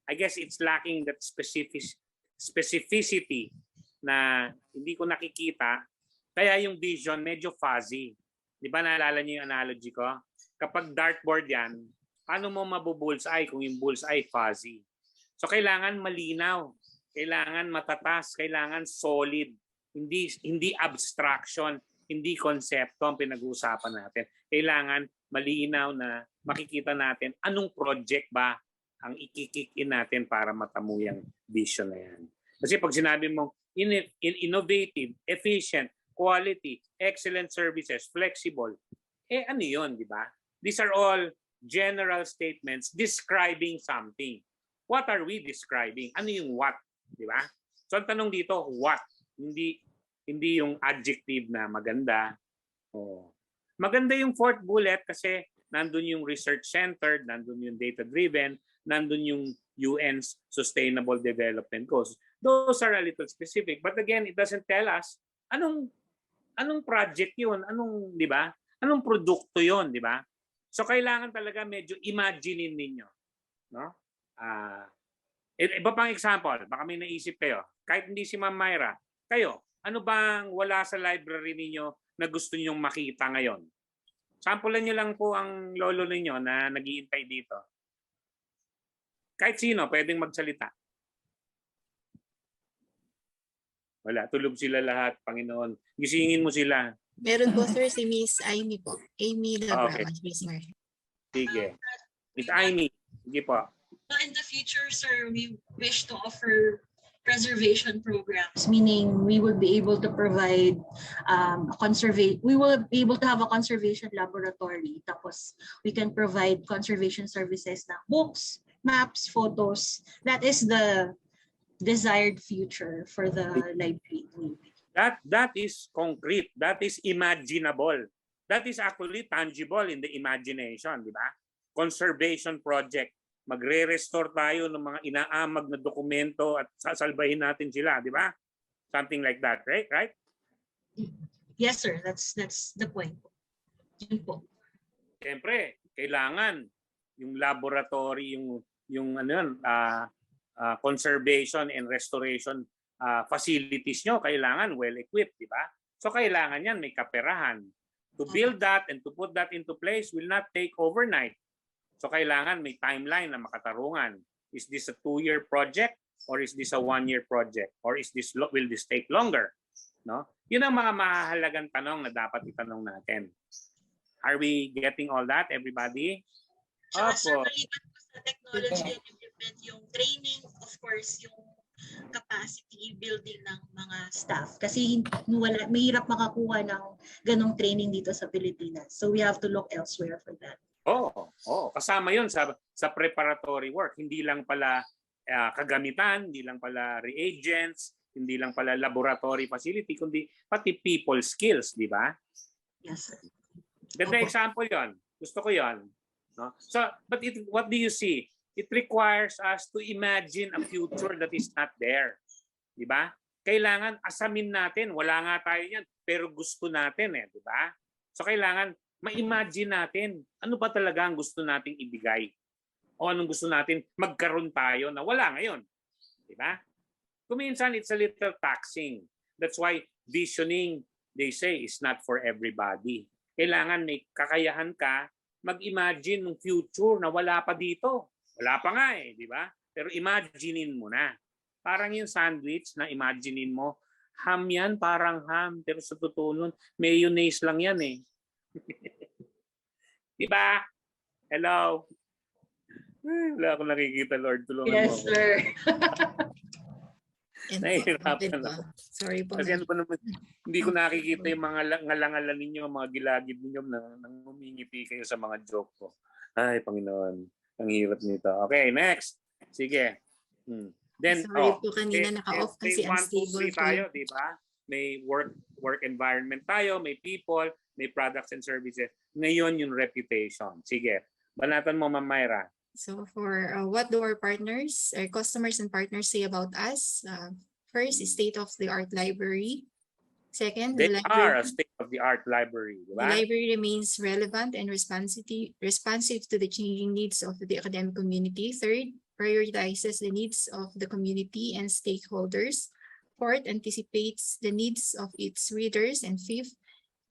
I guess it's lacking that specificity na hindi ko nakikita. Kaya yung vision medyo fuzzy. Di ba naalala niyo yung analogy ko? Kapag dartboard yan, paano mo mabubullseye kung yung bullseye fuzzy? So kailangan malinaw, kailangan matatas, kailangan solid. Hindi abstraction, hindi konsepto ang pinag-uusapan natin. Kailangan malinaw na makikita natin anong project ba ang i-kick-in natin para matamu yung vision na yan. Kasi pag sinabi mo innovative, efficient, quality, excellent services, flexible, ano yun, di ba? These are all general statements describing something. What are we describing? Ano yung what? Di ba? So ang tanong dito, what? Hindi yung adjective na maganda. Oh. Maganda yung fourth bullet kasi nandun yung research-centered, nandun yung data-driven, nandun yung UN's Sustainable Development Goals. Those are a little specific. But again, it doesn't tell us anong project yun, di ba? Anong produkto yun, di ba? So kailangan talaga medyo imaginein ninyo, no? Iba pang example, baka may naisip kayo. Kahit hindi si Ma'am Myra, kayo, ano bang wala sa library ninyo na gusto ninyong makita ngayon? Sampulan nyo lang po ang lolo ninyo na naghihintay dito. Kahit sino, pwedeng magsalita. Wala, tulog sila lahat, Panginoon. Gisingin mo sila. Meron po sir si Miss Amy po. Amy Labrao. Okay. Sige. Miss Amy, sige po. In the future, sir, we wish to offer preservation programs, meaning we would be able to provide we will be able to have a conservation laboratory. Tapos we can provide conservation services na books, maps, photos. That is the desired future for the library. That is concrete. That is imaginable. That is actually tangible in the imagination, di ba? Conservation project. Magre-restore tayo ng mga inaamag na dokumento at sasalbahin natin sila, di ba? Something like that, right? Right? Yes, sir. That's the point. Yun po. Siyempre, kailangan yung laboratory, yung ano yun, conservation and restoration facilities nyo, kailangan well-equipped, di ba? So kailangan yan, may kaperahan. To build that and to put that into place will not take overnight. So kailangan may timeline na makatarungan. Is this a 2-year project or is this a 1-year project or will this take longer? No? Yun ang mga mahalagang tanong na dapat itanong natin. Are we getting all that, everybody? Sir, maliban po sa technology and equipment, yung training, of course, yung capacity building ng mga staff. Kasi mahirap makakuha ng ganong training dito sa Pilipinas. So we have to look elsewhere for that. Kasama 'yun sa preparatory work. Hindi lang pala kagamitan, hindi lang pala reagents, hindi lang pala laboratory facility, kundi pati people skills, di ba? Yes, sir. Ganda example 'yon. Gusto ko 'yon, no? So, but what do you see? It requires us to imagine a future that is not there. Di ba? Kailangan asamin natin, wala nga tayo yan, pero gusto natin di ba? So kailangan ma-imagine natin ano ba talaga ang gusto nating ibigay o anong gusto natin magkaroon tayo na wala ngayon. Di ba? Kuminsan it's a little taxing. That's why visioning, they say, is not for everybody. Kailangan may kakayahan ka mag-imagine ng future na wala pa dito. Wala pa nga di ba? Pero imaginein mo na. Parang yung sandwich na imaginein mo, ham yan, parang ham, pero sa totoo nun, mayonnaise lang yan Diba? Hello? Wala akong nakikita, Lord. Tulungan mo ako. Yes, sir. Nahihirapan ako. Sorry po. Kasi ano pa naman, hindi ko nakikita yung mga ngalangalan ninyo, mga gilagid ninyo nang humingiti kayo sa mga joke ko. Ay, Panginoon. Ang hirap nito. Okay, next. Sige. Then, sorry po kanina naka-off kasi unstable po. Tayo, di ba? May work environment tayo, may people, may products and services. Ngayon yung reputation. Sige. Banatan mo, Ma'am Myra. So for what do our partners, our customers and partners say about us? First, state-of-the-art library. Second, They are a state-of-the-art library. Diba? The library remains relevant and responsive to the changing needs of the academic community. Third, prioritizes the needs of the community and stakeholders. Fourth, anticipates the needs of its readers. And fifth,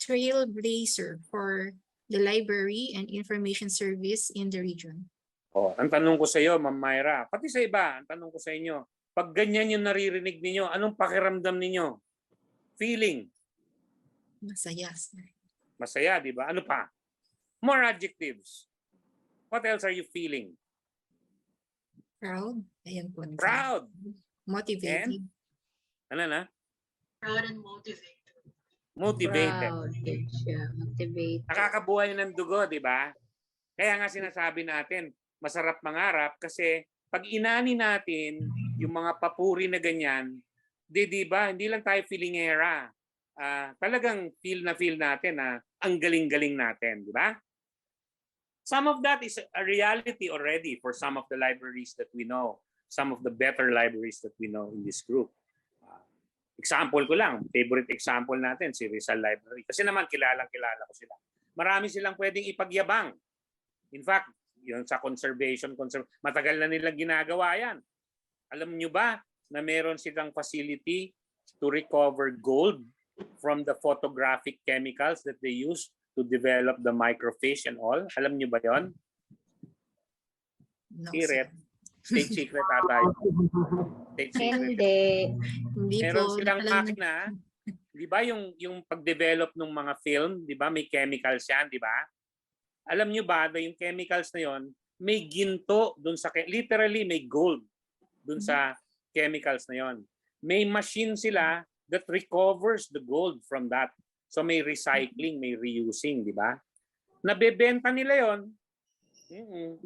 trailblazer for the library and information service in the region. Ang tanong ko sa iyo, Ma'am Myra, pati sa iba, ang tanong ko sa inyo, pag ganyan yung naririnig ninyo, anong pakiramdam ninyo? Feeling? Masaya. Masaya, di ba? Ano pa? More adjectives. What else are you feeling? Proud. Ayan po. Proud. Motivated. Ano na? Proud and motivated. Motivated. Proud. Motivated. Nakakabuhay ng dugo, di ba? Kaya nga sinasabi natin, masarap mangarap kasi pag inani natin yung mga papuri na ganyan, di ba, hindi lang tayo feelingera. Talagang feel natin na ang galing-galing natin, di ba? Some of that is a reality already for some of the libraries that we know, some of the better libraries that we know in this group. Example ko lang, favorite example natin, si Rizal Library. Kasi naman kilalang-kilala ko sila. Marami silang pwedeng ipagyabang. In fact, yun sa conservation, matagal na nilang ginagawa yan. Alam nyo ba na meron silang facility to recover gold from the photographic chemicals that they use to develop the microfish and all? Alam nyo ba yon? No, State secret ata yun. State secret. Hindi Meron po. silang makina, di ba yung pag-develop ng mga film, di ba may chemicals yan, di ba? Alam nyo ba na yung chemicals na yon may ginto dun sa, literally may gold dun sa chemicals na yon. May machine sila that recovers the gold from that. So may recycling, may reusing, di ba? Nabebenta nila yon.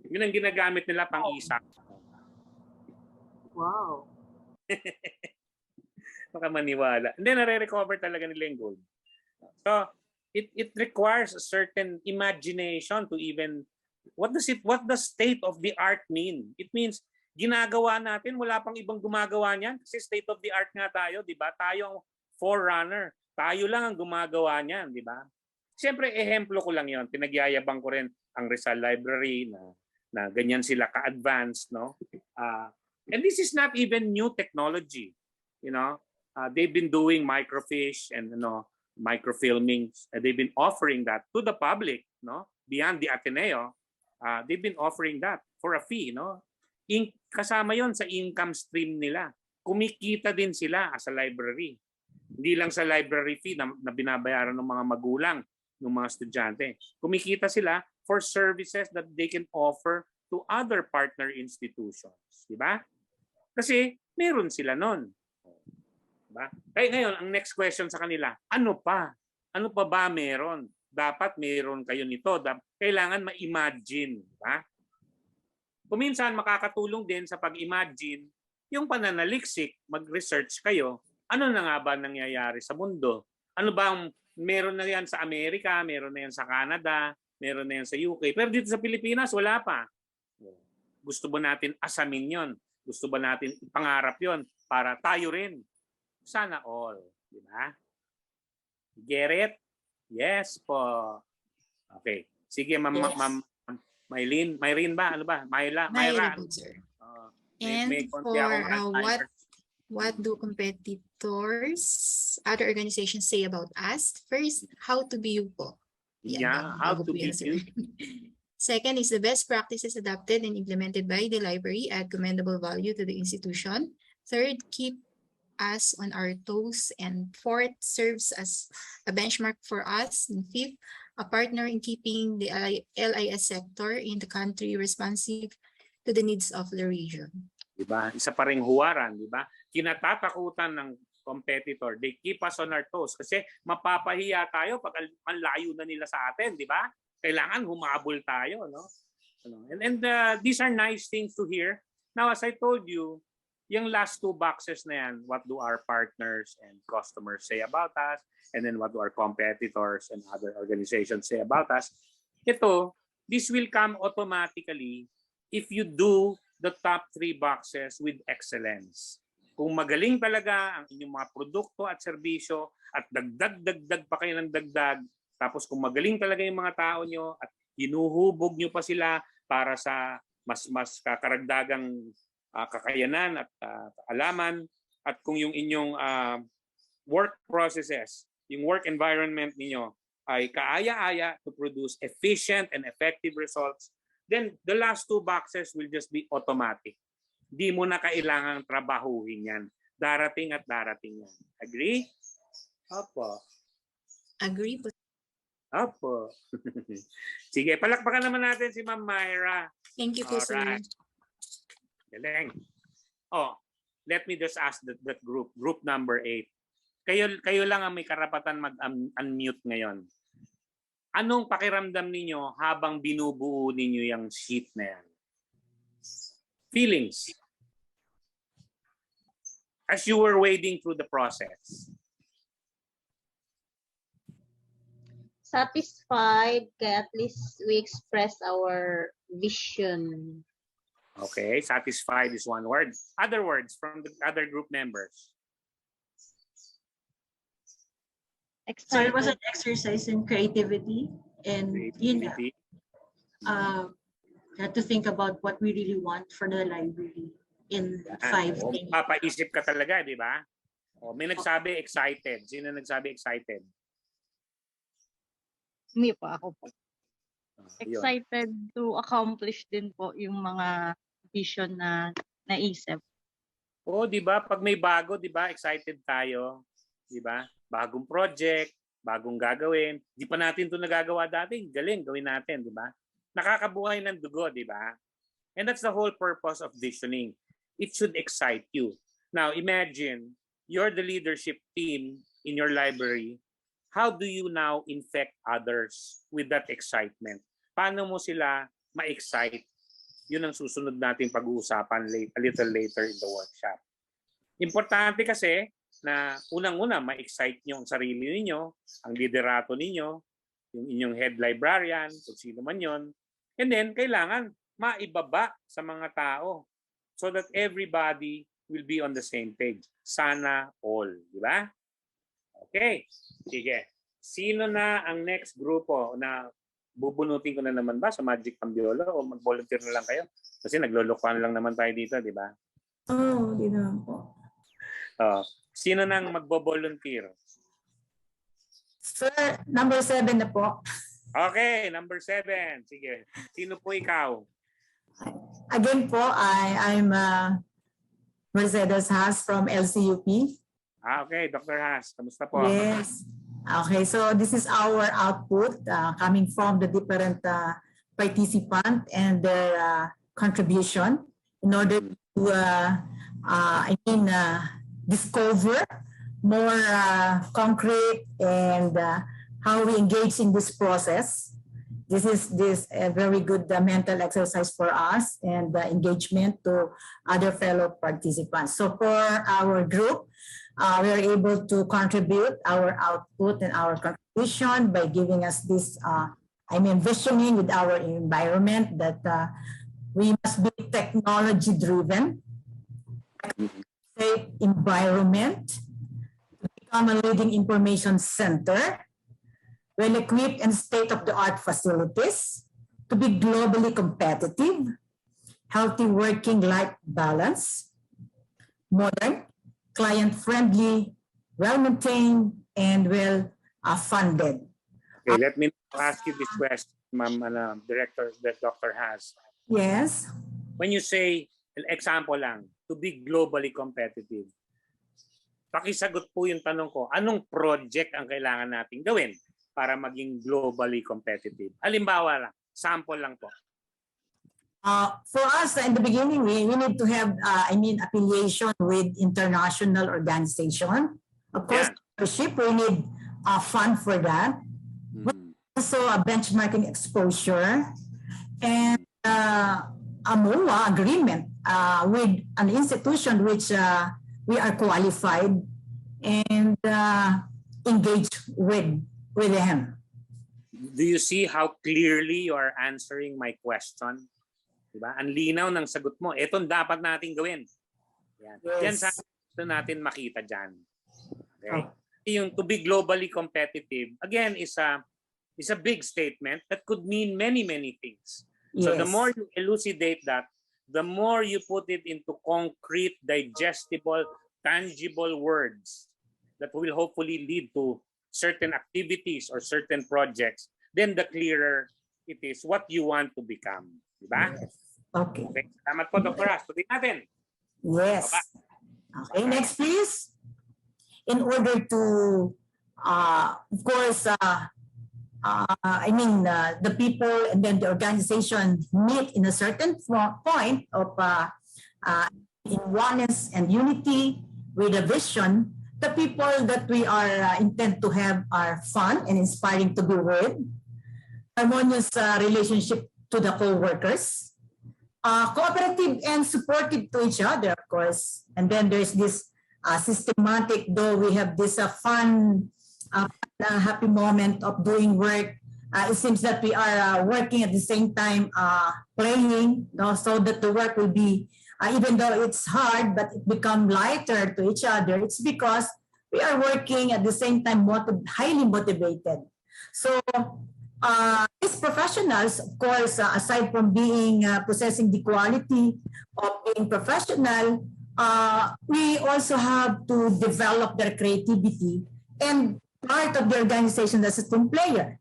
Yun ang ginagamit nila pang isa. Wow. Baka maniwala. Hindi, nare-recover talaga nila yung gold. So, it requires a certain imagination to even, what does state of the art mean? It means, ginagawa natin, wala pang ibang gumagawa niyan. Kasi state of the art nga tayo, di ba? Tayo ang forerunner. Tayo lang ang gumagawa niyan, di ba? Siyempre, ehemplo ko lang yon. Pinagyayabang ko rin ang Rizal Library na ganyan sila ka-advanced, no? And this is not even new technology, you know. They've been doing microfiche and microfilming. They've been offering that to the public, no. Beyond the Ateneo, they've been offering that for a fee, no. Kasama yon sa income stream nila. Kumikita din sila as a library. Hindi lang sa library fee na binabayaran ng mga magulang, ng mga estudyante. Kumikita sila for services that they can offer to other partner institutions, di ba? Kasi meron sila nun. Diba? Kaya ngayon, ang next question sa kanila, ano pa? Ano pa ba meron? Dapat meron kayo nito. Kailangan ma-imagine. Diba? Kuminsan, makakatulong din sa pag-imagine yung pananaliksik, mag-research kayo. Ano na nga ba nangyayari sa mundo? Ano ba ang meron na yan sa Amerika, meron na yan sa Canada, meron na yan sa UK. Pero dito sa Pilipinas, wala pa. Gusto ba natin asamin yon? Gusto ba natin pangarap yon para tayo rin? Sana all. Di ba? Get it? Yes po. Okay. Sige, Ma'am Maylene ba? Ano ba? Myra. Po, sir. And for what do competitors, other organizations say about us? First, how to be you po. How to be you. Second is the best practices adopted and implemented by the library add commendable value to the institution. Third, keep us on our toes. And fourth, serves as a benchmark for us. And fifth, a partner in keeping the LIS sector in the country responsive to the needs of the region. Diba? Isa pa ring huwaran, diba? Kinatatakutan ng competitor. They keep us on our toes kasi mapapahiya tayo pag ang layo na nila sa atin, di ba? Kailangan humabol tayo, no? And these are nice things to hear. Now, as I told you, yung last two boxes na yan, what do our partners and customers say about us? And then what do our competitors and other organizations say about us? This will come automatically if you do the top three boxes with excellence. Kung magaling talaga ang inyong mga produkto at serbisyo at dagdag pa kayo ng dagdag, tapos kung magaling talaga yung mga tao nyo at hinuhubog nyo pa sila para sa mas kakaragdagang kakayanan at alaman, at kung yung inyong work processes, yung work environment niyo ay kaaya-aya to produce efficient and effective results, then the last two boxes will just be automatic. Di mo na kailangang trabahuhin yan. Darating at darating yan. Agree? Opo. Agree po. Opo. Sige, palakpakan naman natin si Ma'am Myra. Thank you po, sir. Galing. Let me just ask that group number 8. Kayo lang ang may karapatan mag-unmute ngayon. Anong pakiramdam ninyo habang binubuo ninyo yung sheet na yan? Feelings. As you were wading through the process. Satisfied, kaya at least we express our vision. Okay, satisfied is one word. Other words from the other group members. So it was an exercise in creativity, and Creativity. had to think about what we really want for the library in 5 things. Papaisip ka talaga, di ba? O, may nagsabi excited. Sino nagsabi excited? Hindi po, ako po. Yun. Excited to accomplish din po yung mga vision na naisip. Oo, di ba? Pag may bago, di ba? Excited tayo. Di ba? Bagong project, bagong gagawin. Di pa natin ito nagagawa dati. Galing, gawin natin, di ba? Nakakabuhay ng dugo, di ba? And that's the whole purpose of visioning. It should excite you. Now, imagine you're the leadership team in your library. How do you now infect others with that excitement? Paano mo sila ma-excite? Yun ang susunod natin pag-uusapan a little later in the workshop. Importante kasi na unang-una ma-excite nyo ang sarili ninyo, ang liderato ninyo, yung inyong head librarian, kung sino man yon. And then, kailangan maibaba sa mga tao so that everybody will be on the same page. Sana all. Di ba? Okay. Sige. Sino na ang next grupo na bubunutin ko na naman ba sa Magic Cambiola o mag-volunteer na lang kayo? Kasi naglulukuan lang naman tayo dito, di ba? Oo, di naman po. Sino nang magbo-volunteer? Sir, number 7 na po. Okay, number 7. Sige. Sino po ikaw? Again po, I'm Mercedes Haas from LCUP. Okay, Dr. Haas. Kamusta po? Yes. Okay, so this is our output coming from the different participants and their contribution in order to, discover more concrete and how we engage in this process. This is a very good mental exercise for us and engagement to other fellow participants. So for our group, we are able to contribute our output and our contribution by giving us this, visioning with our environment that we must be technology-driven, safe environment, to become a leading information center, well-equipped and state-of-the-art facilities, to be globally competitive, healthy working-life balance, modern, client-friendly, well-maintained, and well-funded. Okay, let me ask you this question, Ma'am Director, that Dr. Haas. Yes. When you say, example lang, to be globally competitive, pakisagot po yung tanong ko, anong project ang kailangan natin gawin para maging globally competitive? Halimbawa lang, sample lang po. For us, in the beginning, we need to have, affiliation with international organization. Of course, membership, we need a fund for that. Also, a benchmarking exposure and a MOA agreement with an institution which we are qualified and engaged with them. Do you see how clearly you are answering my question? Diba? Ang linaw ng sagot mo. Ito dapat natin gawin. Yan. Yes. Yan sa gusto natin makita dyan. Okay? Yung to be globally competitive, again, is a big statement that could mean many, many things. Yes. So the more you elucidate that, the more you put it into concrete, digestible, tangible words that will hopefully lead to certain activities or certain projects, then the clearer it is what you want to become. Diba? Yes. Okay. Salamat po, Dr. Haas. Tuloy natin. Yes. Okay, next please. In order to, of course, the people and then the organization meet in a certain point of in oneness and unity with a vision. The people that we are intend to have are fun and inspiring to be with. harmonious relationship to the co-workers, cooperative and supportive to each other, of course. And then there's this systematic, though we have this fun, happy moment of doing work. It seems that we are working at the same time playing, so that the work will be, even though it's hard, but it become lighter to each other. It's because we are working at the same time highly motivated. So these professionals, of course, aside from being possessing the quality of being professional, we also have to develop their creativity and part of the organization as a team player.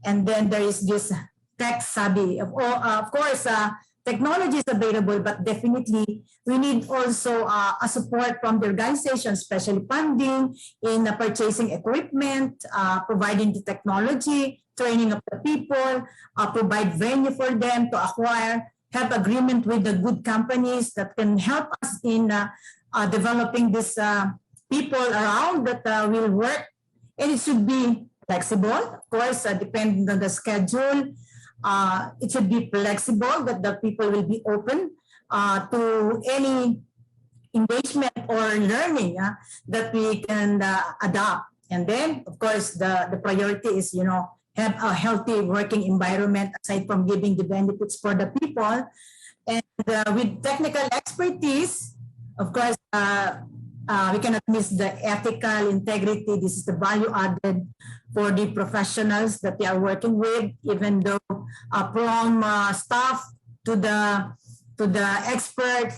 And then there is this tech savvy. Of course, technology is available, but definitely we need also a support from the organization, especially funding in purchasing equipment, providing the technology, training of the people, provide venue for them to acquire, have agreement with the good companies that can help us in developing these people around that will work. And it should be flexible, of course, depending on the schedule. It should be flexible, that the people will be open to any engagement or learning that we can adopt. And then, of course, the priority is, have a healthy working environment aside from giving the benefits for the people. And with technical expertise, of course, we cannot miss the ethical integrity. This is the value added for the professionals that they are working with, even though from staff to the expert,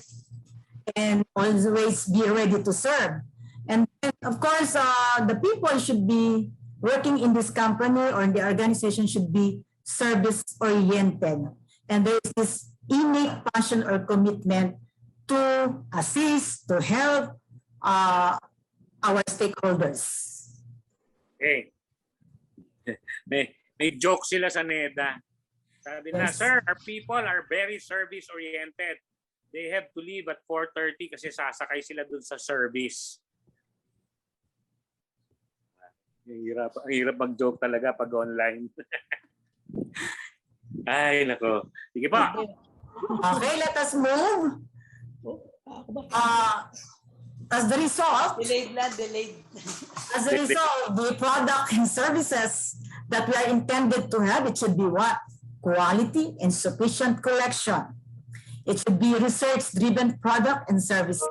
and always be ready to serve. And then, of course, the people should be working in this company or in the organization should be service-oriented. And there is this innate passion or commitment to assist, to help our stakeholders. Okay. May joke sila sa NEDA. Sabi na, sir, our people are very service-oriented. They have to leave at 4:30 kasi sasakay sila dun sa service. Ang hirap mag-joke talaga pag online. Ay, nako. Sige pa. Okay, let us move. As the result, delayed. As a result, the product and services that we are intended to have, it should be what? Quality and sufficient collection. It should be research-driven product and services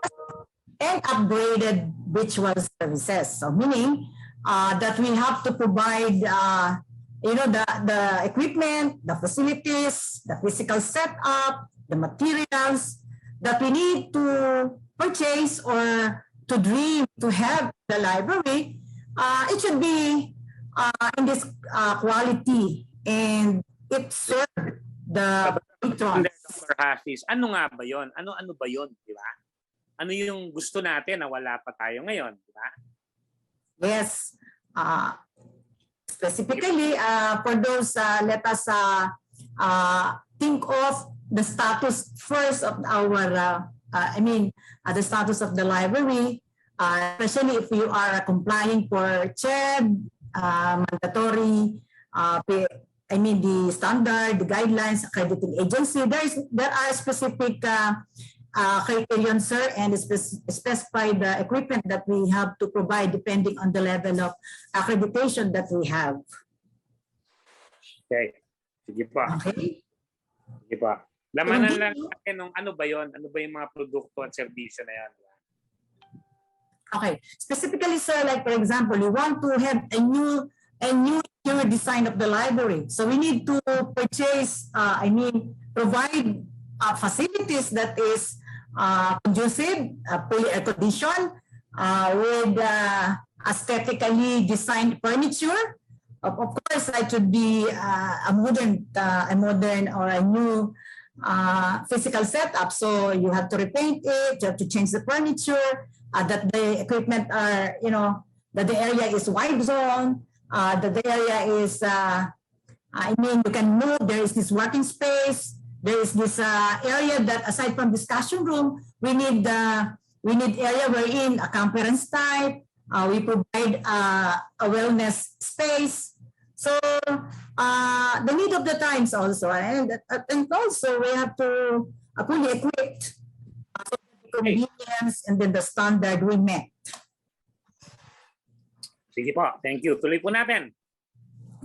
and upgraded virtual services. So meaning that we have to provide the equipment, the facilities, the physical setup, the materials that we need to purchase or to dream to have the library. It should be in this quality, and it serves the patrons. Dr. Hafiz, ano nga ba yon? Ano ba yon, di ba? Ano yung gusto natin na wala pa tayo ngayon, di ba? Yes. Specifically, for those, let us think of the status first of our, the status of the library, especially if you are complying for CHED, mandatory, the standard, the guidelines, accrediting agency. There are specific criterion, sir, and specify the equipment that we have to provide depending on the level of accreditation that we have. Okay. Sige pa. Okay. Sige pa. Lamanan lang natin ng ano ba yon? Ano ba yung mga produkto at serbisyo na yan? Okay. Specifically, sir, like for example, you want to have a new interior design of the library. So we need to purchase, provide facilities that is conducive, fully air-conditioned, with aesthetically designed furniture. Of course, it should be a modern or a new physical setup. So you have to repaint it, you have to change the furniture, that the equipment are, that the area is wide zone, that the area is, you can move, there is this working space, there is this area that aside from discussion room, we need area wherein a conference type, we provide a wellness space. So the need of the times also, and also we have to fully equip the convenience and then the standard we met. Sige po, thank you. Tuloy po natin.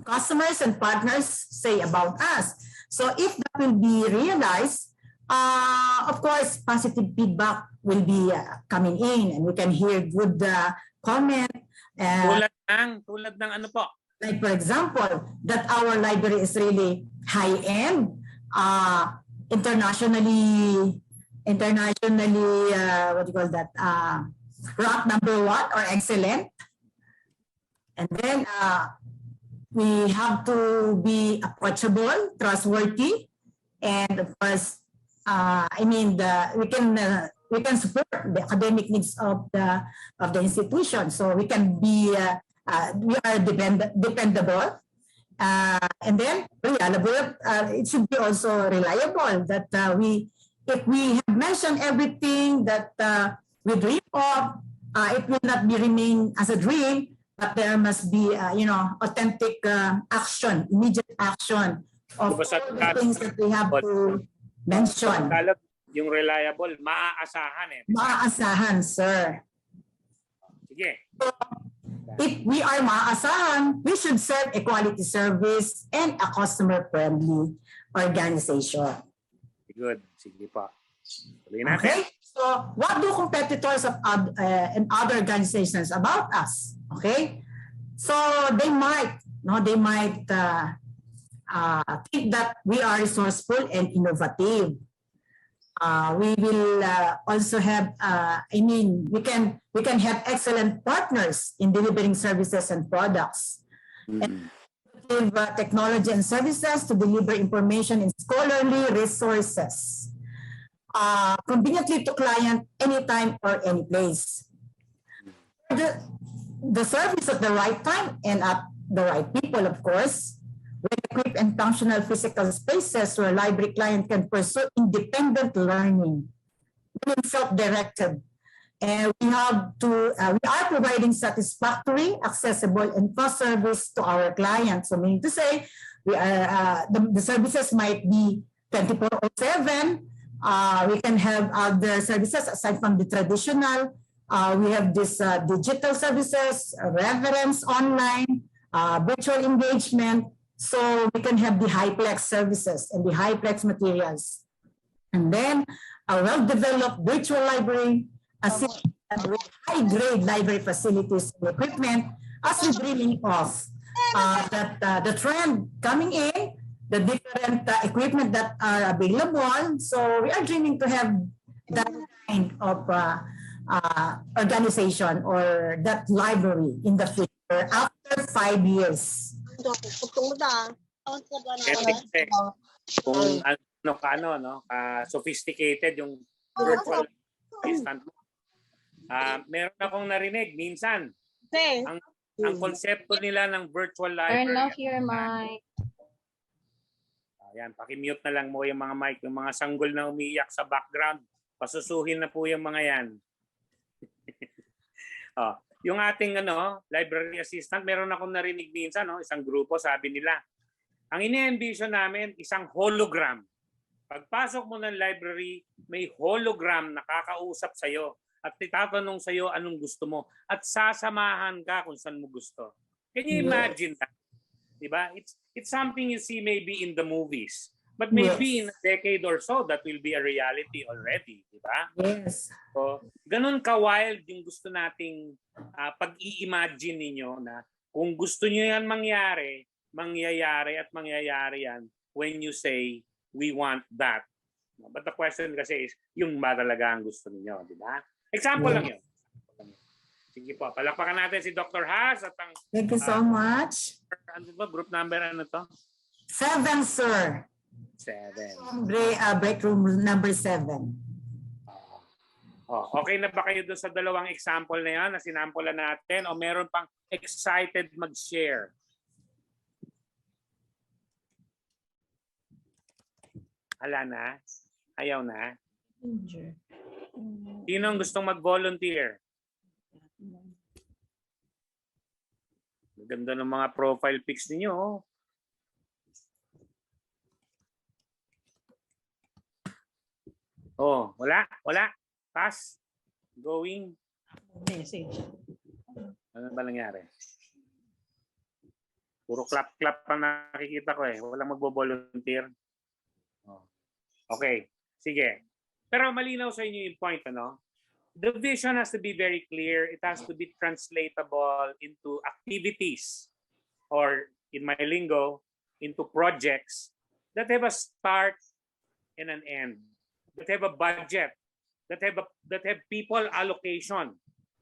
Customers and partners say about us. So if that will be realized, of course, positive feedback will be coming in, and we can hear good comment. Tulad ng ano po? Like for example, that our library is really high-end, internationally, what do you call that? Ranked #1 or excellent. And then we have to be approachable, trustworthy, and of course, we can support the academic needs of the institution. So we can be we are dependable, and then reliable. It should be also reliable. That if we have mentioned everything that we dream of, it will not be remain as a dream. But there must be, authentic action, immediate action of all the things that we have to mention. Yung reliable, maaasahan eh. Maaasahan, sir. Sige. If we are maaasahan, we should serve a quality service and a customer-friendly organization. Good. Sige pa. Tuloy natin. Okay. So, what do competitors and other organizations about us? Okay, so they might think that we are resourceful and innovative. We will also have, we can have excellent partners in delivering services and products. And give technology and services to deliver information in scholarly resources, conveniently to client anytime or any place. The service at the right time and at the right people, of course, with equipped and functional physical spaces where library client can pursue independent learning, being self-directed. And we are providing satisfactory, accessible, and fast service to our clients. So meaning to say, we are the services might be 24/7. We can have other services aside from the traditional. We have this digital services, reference online, virtual engagement. So we can have the high-plex services and the high-plex materials. And then a well-developed virtual library with high-grade library facilities and equipment as we're dreaming of. The trend coming in, the different equipment that are available. So we are dreaming to have that kind of organization or that library in the future after 5 years. Kung sophisticated yung virtual assistant mo. Meron akong narinig minsan. Ang konsepto nila ng virtual library. Turn off your mic. Ayan, paki-mute na lang mo yung mga mic, yung mga sanggol na umiiyak sa background. Pasusuhin na po yung mga yan. Yung ating library assistant, meron akong narinig minsan, isang grupo, sabi nila, ang ini-envision namin, isang hologram. Pagpasok mo ng library, may hologram na kakausap sa'yo at titatanong sa'yo anong gusto mo at sasamahan ka kung saan mo gusto. Can you imagine that? Diba? It's something you see maybe in the movies. But maybe in a decade or so, that will be a reality already, di ba? Yes. So, ganun ka-wild yung gusto nating pag-i-imagine ninyo na kung gusto nyo yan mangyari, mangyayari at mangyayari yan when you say, we want that. But the question kasi is, yung ba talaga ang gusto niyo, di ba? Example lang yun. Sige po, palakpakan natin si Dr. Haas at ang... Thank you so much. Ano ba? Group number ano to? 7, sir. 7. Break room number 7. Okay na ba kayo doon sa dalawang example na yan na sinampulan natin o meron pang excited mag-share? Hala na? Ayaw na? Sino ang gustong mag-volunteer? Maganda ng mga profile pics ninyo. Oh, wala? Pass? Going? Message. Ano ba nangyari? Puro clap-clap ang nakikita ko eh. Walang magbo-volunteer. Oh. Okay. Sige. Pero malinaw sa inyo yung point, ano? The vision has to be very clear. It has to be translatable into activities or in my lingo, into projects that have a start and an end, that have a budget, that have people allocation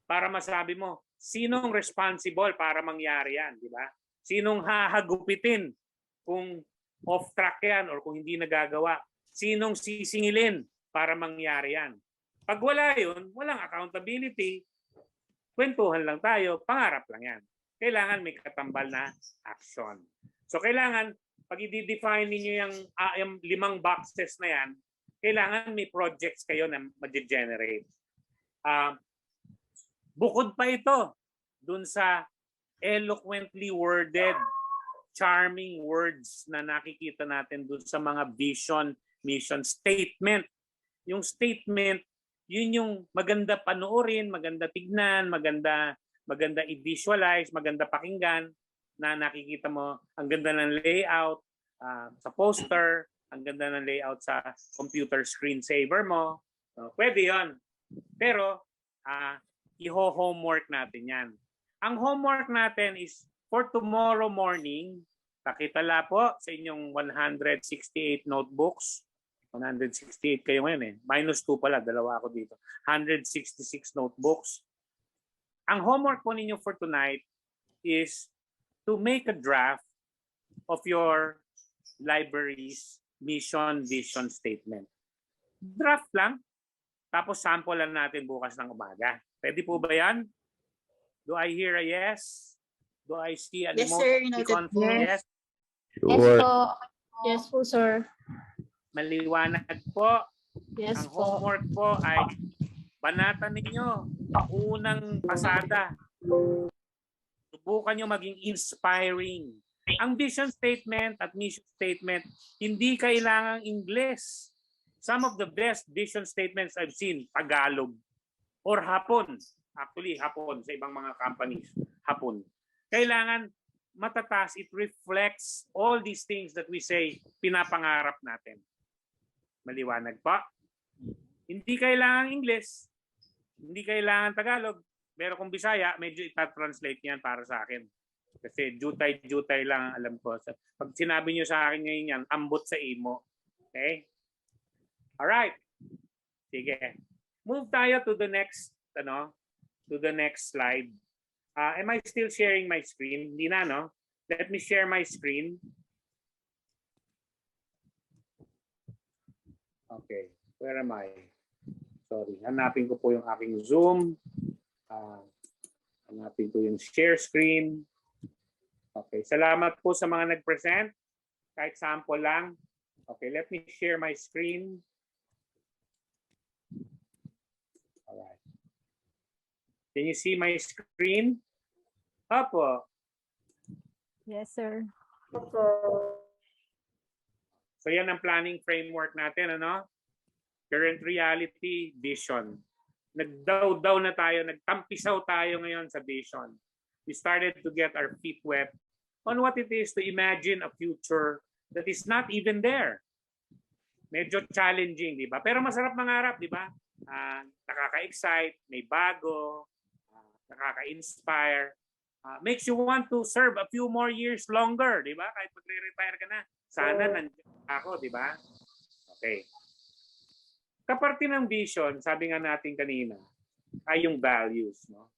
para masabi mo sinong responsible para mangyari yan, di ba? Sinong hahagupitin kung off track yan or kung hindi nagagawa? Sinong sisingilin para mangyari yan? Pag wala yun, walang accountability, kwentuhan lang tayo, pangarap lang yan. Kailangan may katambal na action. So kailangan, pag i-define ninyo yung 5 boxes na yan, kailangan may projects kayo na ma-generate. Bukod pa ito dun sa eloquently worded, charming words na nakikita natin dun sa mga vision, mission statement. Yung statement, yun yung maganda panoorin, maganda tignan, maganda i-visualize, maganda pakinggan na nakikita mo ang ganda ng layout sa poster, ang ganda ng layout sa computer screensaver mo. Pwede yon. Pero i-homework natin yan. Ang homework natin is for tomorrow morning, pakitala po sa inyong 168 notebooks. 168 kayo ngayon eh. -2 pala, dalawa ako dito. 166 notebooks. Ang homework po ninyo for tonight is to make a draft of your library's mission, vision statement. Draft lang. Tapos sample lang natin bukas ng umaga. Pwede po ba yan? Do I hear a yes? Do I see a Yes, sir. Noted po. Yes? Yes po. Yes po, sir. Maliwanag po. Yes Ang po. homework po ay banatan ninyo unang pasada. Subukan nyo maging inspiring. Ang vision statement at mission statement, hindi kailangang Ingles. Some of the best vision statements I've seen, Tagalog or Hapon. Actually, Hapon sa ibang mga companies. Hapon. Kailangan matatas, it reflects all these things that we say pinapangarap natin. Maliwanag pa. Hindi kailangan English, hindi kailangan Tagalog, pero kung Bisaya, medyo itatranslate niyan para sa akin. Kasi jutay-jutay lang alam ko. Pag sinabi niyo sa akin ngayon yan, ambot sa imo. Okay? Alright. Sige. Move tayo to the next, to the next slide. Am I still sharing my screen? Hindi na, no? Let me share my screen. Okay, where am I? Sorry, hanapin ko po yung aking Zoom. Hanapin ko yung share screen. Okay, salamat po sa mga nag-present. Kahit sample lang. Okay, let me share my screen. Alright. Can you see my screen? Opo. Yes, sir. So yan ang planning framework natin, ano? Current reality, vision. Nagdaw-daw na tayo, nagtampisaw tayo ngayon sa vision. We started to get our feet wet on what it is to imagine a future that is not even there. Medyo challenging, di ba? Pero masarap mangarap, di ba? Nakaka-excite, may bago, nakaka-inspire. Makes you want to serve a few more years longer, di ba? Kahit magre-retire ka na. Sana nandiyan ako, di ba? Okay. Kaparte ng vision, sabi nga natin kanina, ay yung values, no?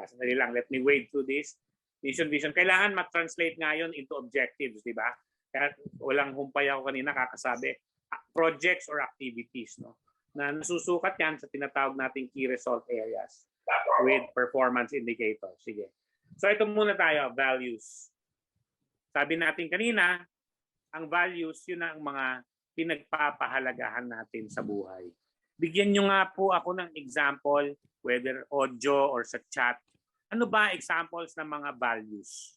Sandali lang, let me wade through this. Vision. Kailangan ma-translate nga yun into objectives, di ba? Kaya walang humpay ako kanina kakasabi, projects or activities, no? Na nasusukat yan sa tinatawag nating key result areas with performance indicators. Sige. So ito muna tayo, values. Sabi natin kanina, ang values, yun ang mga pinagpapahalagahan natin sa buhay. Bigyan nyo nga po ako ng example, whether audio or sa chat. Ano ba examples ng mga values?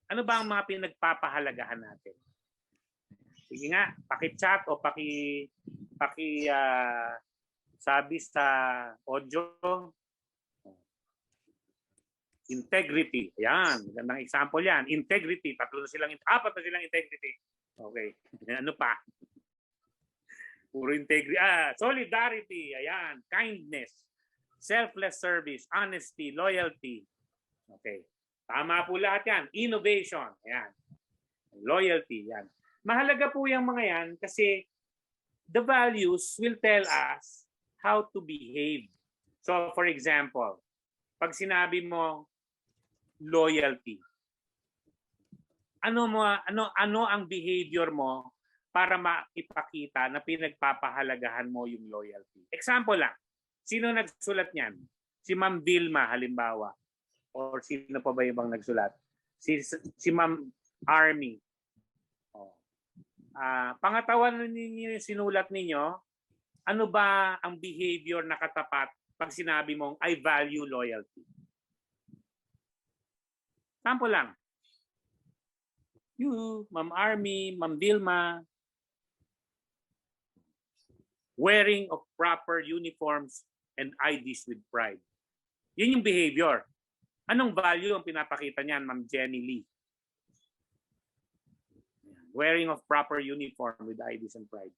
Ano ba ang mga pinagpapahalagahan natin? Sige nga, paki-chat o sabi sa audio, integrity. Ayan, magandang example yan. Integrity, apat na silang integrity. Okay. Ano pa? Puro integrity. Solidarity. Ayan. Kindness. Selfless service. Honesty. Loyalty. Okay. Tama po lahat yan. Innovation. Ayan. Loyalty. Yan. Mahalaga po yung mga yan kasi the values will tell us how to behave. So, for example, pag sinabi mo loyalty, ano ang behavior mo para maipakita na pinagpapahalagahan mo yung loyalty? Example lang. Sino nagsulat niyan? Si Ma'am Vilma halimbawa. Or sino pa ba yung ibang nagsulat? Si Ma'am Army. Pangatawan ninyo yung sinulat ninyo, ano ba ang behavior na katapat pag sinabi mong I value loyalty? Sample lang. You, Ma'am Army, Ma'am Vilma, wearing of proper uniforms and IDs with pride. Yun yung behavior. Anong value ang pinapakita niyan, Ma'am Jenny Lee? Wearing of proper uniform with IDs and pride.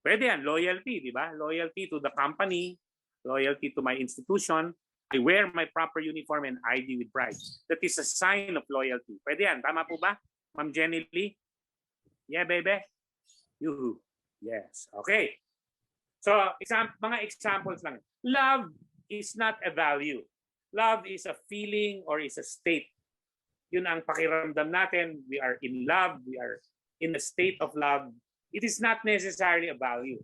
Pwede yan, loyalty, di ba? Loyalty to the company, loyalty to my institution. I wear my proper uniform and ID with pride. That is a sign of loyalty. Pwede yan, tama po ba, Ma'am Jenny Lee? Yeah, baby? Yuhu. Yes, okay. So, mga examples lang. Love is not a value. Love is a feeling or is a state. Yun ang pakiramdam natin. We are in love. We are in a state of love. It is not necessarily a value.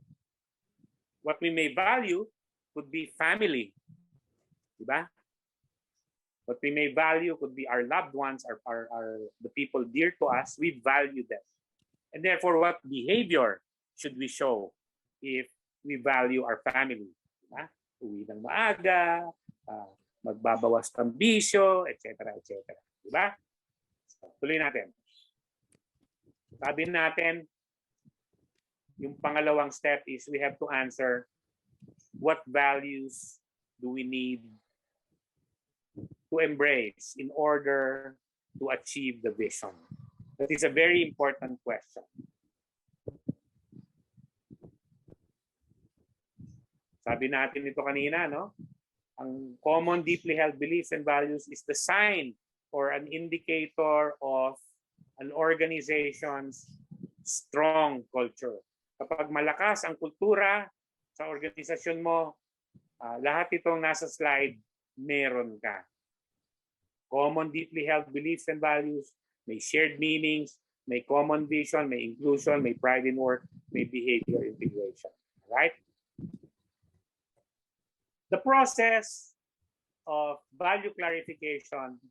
What we may value could be family. Diba? What we may value could be our loved ones, the people dear to us. We value them. And therefore, what behavior should we show if we value our family? Diba? Uwi ng maaga, magbabawas ng bisyo, etc. etc. Diba? So, tuloy natin. Sabi natin, yung pangalawang step is we have to answer what values do we need to embrace in order to achieve the vision. That is a very important question. Sabi natin ito kanina, no? Ang common deeply held beliefs and values is the sign or an indicator of an organization's strong culture. Kapag malakas ang kultura sa organisasyon mo, lahat itong nasa slide, meron ka. Common deeply held beliefs and values, may shared meanings, may common vision, may inclusion, may pride in work, may behavior integration. Right? The process of value clarification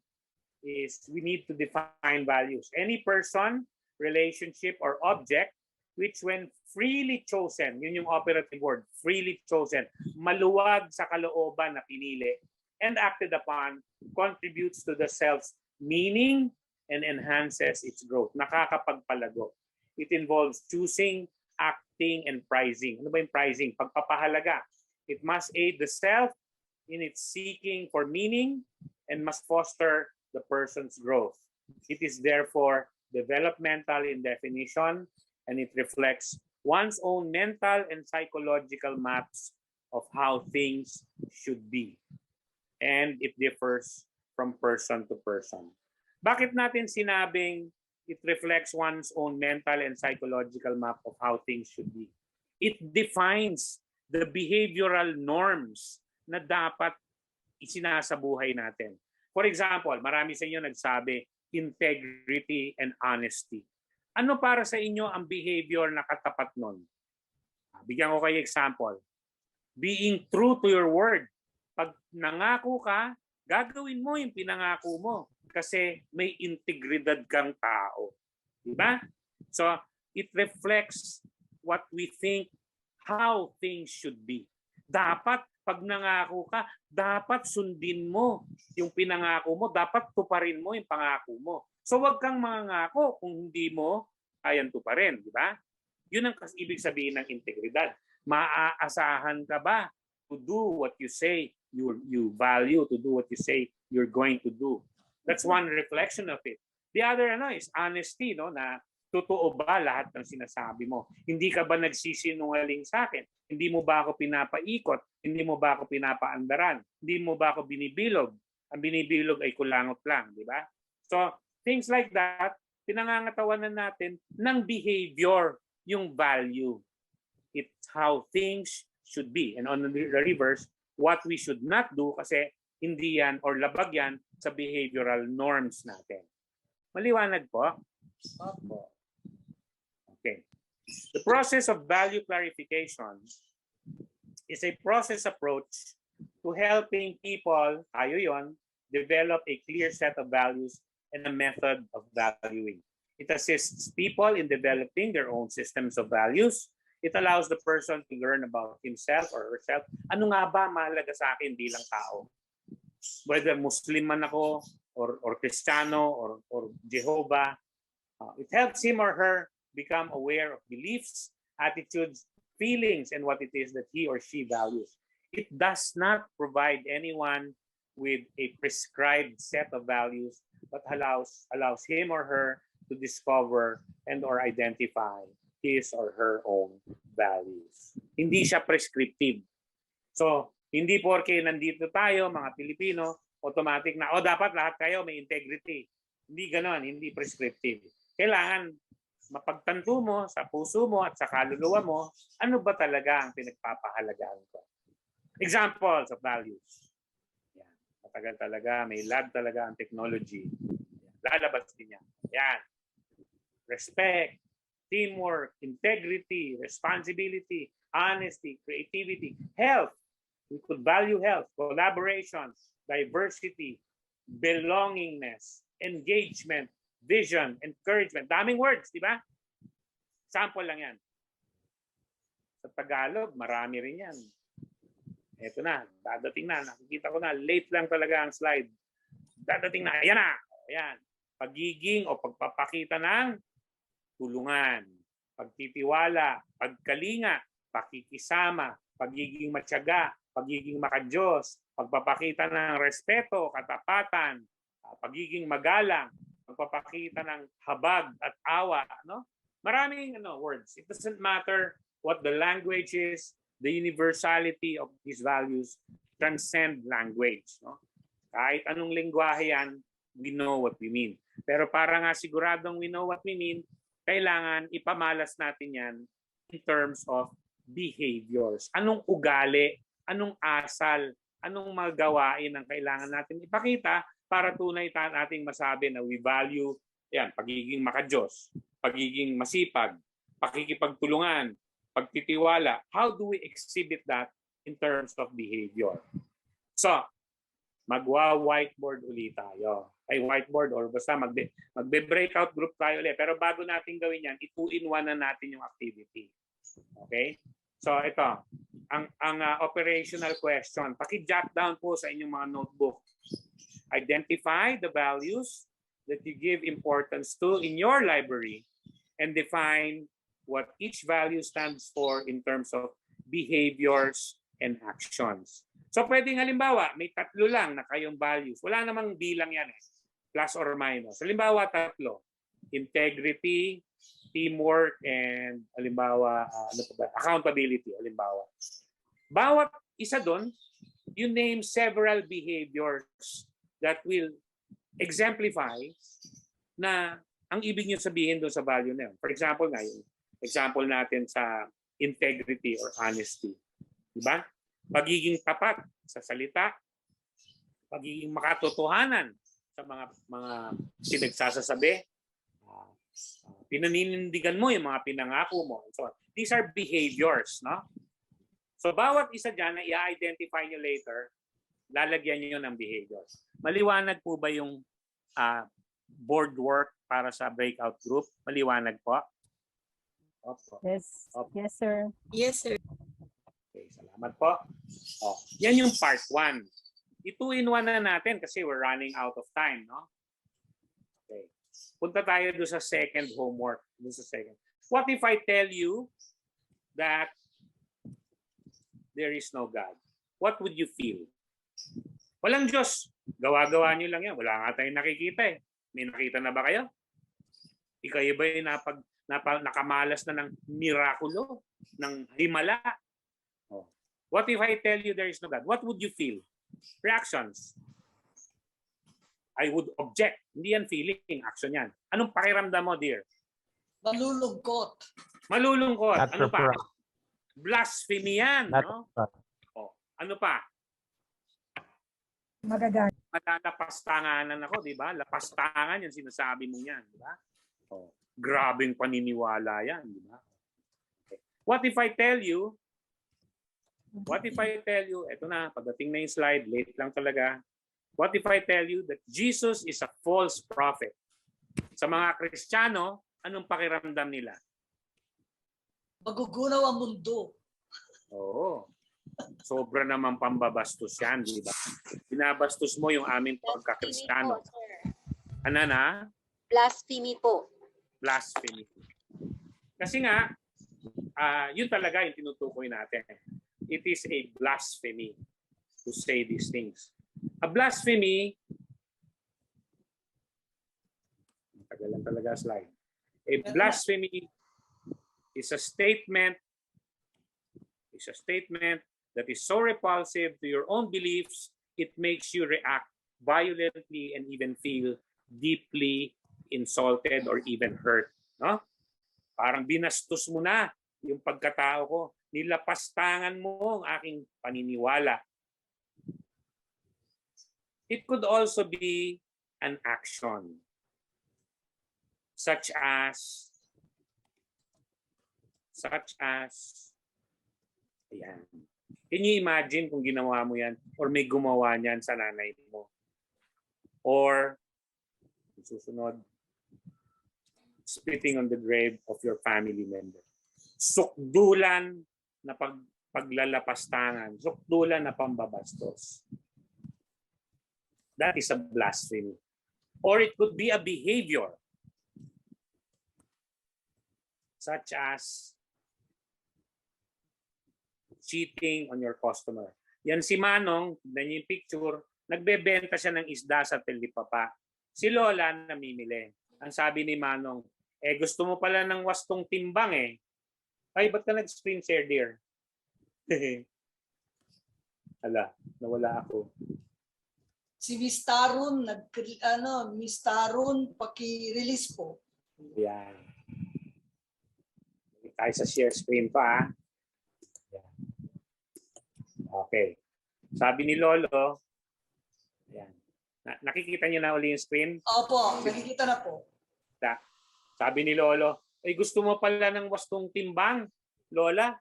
is we need to define values. Any person, relationship, or object which when freely chosen, yun yung operative word, freely chosen, maluwag sa kalooban na pinili, and acted upon, contributes to the self's meaning and enhances its growth. Nakakapagpalago. It involves choosing, acting, and prizing. Ano ba yung prizing? Pagpapahalaga. It must aid the self in its seeking for meaning and must foster the person's growth. It is therefore developmental in definition, and it reflects one's own mental and psychological maps of how things should be. And it differs from person to person. Bakit natin sinabing it reflects one's own mental and psychological map of how things should be? It defines the behavioral norms na dapat isinasabuhay natin. For example, marami sa inyo nagsabi, integrity and honesty. Ano para sa inyo ang behavior na katapat nun? Bigyan ko kayo example. Being true to your word. Pag nangako ka, gagawin mo yung pinangako mo kasi may integridad kang tao. Diba? So, it reflects what we think, how things should be. Dapat, pag nangako ka, dapat sundin mo yung pinangako mo. Dapat tuparin mo yung pangako mo. So, wag kang mangako kung hindi mo kayang tuparin. Diba? Yun ang ibig sabihin ng integridad. Maaasahan ka ba to do what you say you value, to do what you say you're going to do? That's one reflection of it. The other is honesty, no, na totoo ba lahat ng sinasabi mo? Hindi ka ba nagsisinungaling sa akin? Hindi mo ba ako pinapaikot? Hindi mo ba ako pinapaandaran? Hindi mo ba ako binibilog? Ang binibilog ay kulangot lang, di ba? So, things like that, pinangangatawanan natin ng behavior, yung value. It's how things should be. And on the reverse, what we should not do kasi hindi yan or labag yan sa behavioral norms natin. Maliwanag po? Opo. Okay. The process of value clarification is a process approach to helping people, tayo yon, develop a clear set of values and a method of valuing. It assists people in developing their own systems of values. It allows the person to learn about himself or herself. Ano nga ba mahalaga sa akin bilang tao? Whether Muslim man ako, or Kristiyano, or Jehovah, it helps him or her become aware of beliefs, attitudes, feelings, and what it is that he or she values. It does not provide anyone with a prescribed set of values, but allows him or her to discover and or identify his or her own values. Hindi siya prescriptive. So, hindi porke nandito tayo, mga Pilipino, automatic na, dapat lahat kayo may integrity. Hindi ganon, hindi prescriptive. Kailangan mapagtanto mo sa puso mo at sa kaluluwa mo, ano ba talaga ang pinagpapahalagaan ko? Examples of values. Yan. Matagal talaga, may lag talaga ang technology. Lalabas din yan. Yan. Respect, teamwork, integrity, responsibility, honesty, creativity, health. We could value health, collaboration, diversity, belongingness, engagement, vision, encouragement. Daming words, di ba? Sample lang yan. Sa Tagalog, marami rin yan. Ito na, dadating na. Nakikita ko na, late lang talaga ang slide. Dadating na, ayan na. Ayan. Pagiging o pagpapakita ng tulungan, pagtitiwala, pagkalinga, pakikisama, pagiging matyaga, pagiging makadiyos, pagpapakita ng respeto, katapatan, pagiging magalang, pagpapakita ng habag at awa, no? Maraming words. It doesn't matter what the language is, the universality of these values transcend language, no? Kahit anong lengguwahe yan, we know what we mean. Pero para nga siguradong we know what we mean, kailangan ipamalas natin yan in terms of behaviors. Anong ugali, anong asal, anong mga gawain ang kailangan natin ipakita para tunay nating masabi na we value yan, pagiging makadiyos, pagiging masipag, pakikipagtulungan, pagtitiwala. How do we exhibit that in terms of behavior? So, magwa-whiteboard ulit tayo. Ay whiteboard or basta magbe-breakout group tayo ulit. Pero bago natin gawin yan, i-2-in-1 na natin yung activity. Okay? So ito, ang operational question. Paki-jot down po sa inyong mga notebook. Identify the values that you give importance to in your library and define what each value stands for in terms of behaviors and actions. So pwedeng halimbawa, may 3 lang na kayong values. Wala namang bilang yan plus or minus. Halimbawa 3. Integrity, teamwork, and halimbawa accountability. Halimbawa. Bawat isa doon, you name several behaviors that will exemplify na ang ibig niyo sabihin doon sa value na yun. For example nga, yung example natin sa integrity or honesty. Diba? Pagiging tapat sa salita, pagiging makatotohanan sa mga pinagsasasabi, pinaninindigan mo yung mga pinangako mo. So, these are behaviors, no? So, bawat isa dyan na i-identify nyo later, lalagyan nyo ng behaviors. Maliwanag po ba yung board work para sa breakout group? Maliwanag po? Opo. Yes. Opo. Yes, sir. Yes, sir. Okay, salamat po. Yan yung part 1. I-2-in-1 na natin kasi we're running out of time, no? Okay. Punta tayo doon sa second homework. Doon sa second. What if I tell you that there is no God? What would you feel? Walang Diyos. Gawa-gawa niyo lang yan. Wala nga tayong nakikita eh. May nakita na ba kayo? Ikayo ba yung nakamalas na ng mirakulo, ng himala? Oh. What if I tell you there is no God? What would you feel? Reactions. I would object. Hindi yan feeling, action yan. Anong pakiramdam mo, dear? Malulungkot. Malulungkot. Not Ano pa? surprised. Blasphemy yan, Not no? surprised. Oh. Ano pa? Magagalit. Matalapastanganan ako, di ba? Lapastangan yan, sinasabi mo yan, di ba? Oh. Grabing paniniwala yan, di ba? Okay. What if I tell you, eto na, pagdating na yung slide, late lang talaga. What if I tell you that Jesus is a false prophet? Sa mga Kristiyano, anong pakiramdam nila? Magugunaw ang mundo. Oo. Sobra naman pambabastos yan, di ba? Binabastos mo yung aming pagkakristiyano. Ano na? Blasphemy po. Blasphemy. Kasi nga, yun talaga yung tinutukoy natin. It is a blasphemy to say these things. A blasphemy, tagalan talaga slide. A blasphemy is a statement that is so repulsive to your own beliefs, it makes you react violently and even feel deeply insulted or even hurt. No? Parang binastos mo na yung pagkatao ko. Nilapastangan mo ang aking paniniwala. It could also be an action, such as, ayan. Can you imagine kung ginawa mo yan or may gumawa niyan sa nanay mo? Or, susunod, spitting on the grave of your family member. Sukdulan na paglalapastangan. Sukdulan na pambabastos. That is a blasphemy. Or it could be a behavior such as cheating on your customer. Yan si Manong, tignan niyo yung picture, nagbebenta siya ng isda sa Telipapa. Si Lola namimili. Ang sabi ni Manong, gusto mo pala ng wastong timbang eh. Ay, ba't ka nag-screen share, dear? Ala, nawala ako. Si Miss Tarun, Miss Tarun, paki-release po. Yan. Tayo sa share screen pa. Okay. Sabi ni Lolo, ayan. Nakikita niyo na uli yung screen? Opo, nakikita na po. Sabi ni Lolo, gusto mo pala ng wastong timbang, Lola?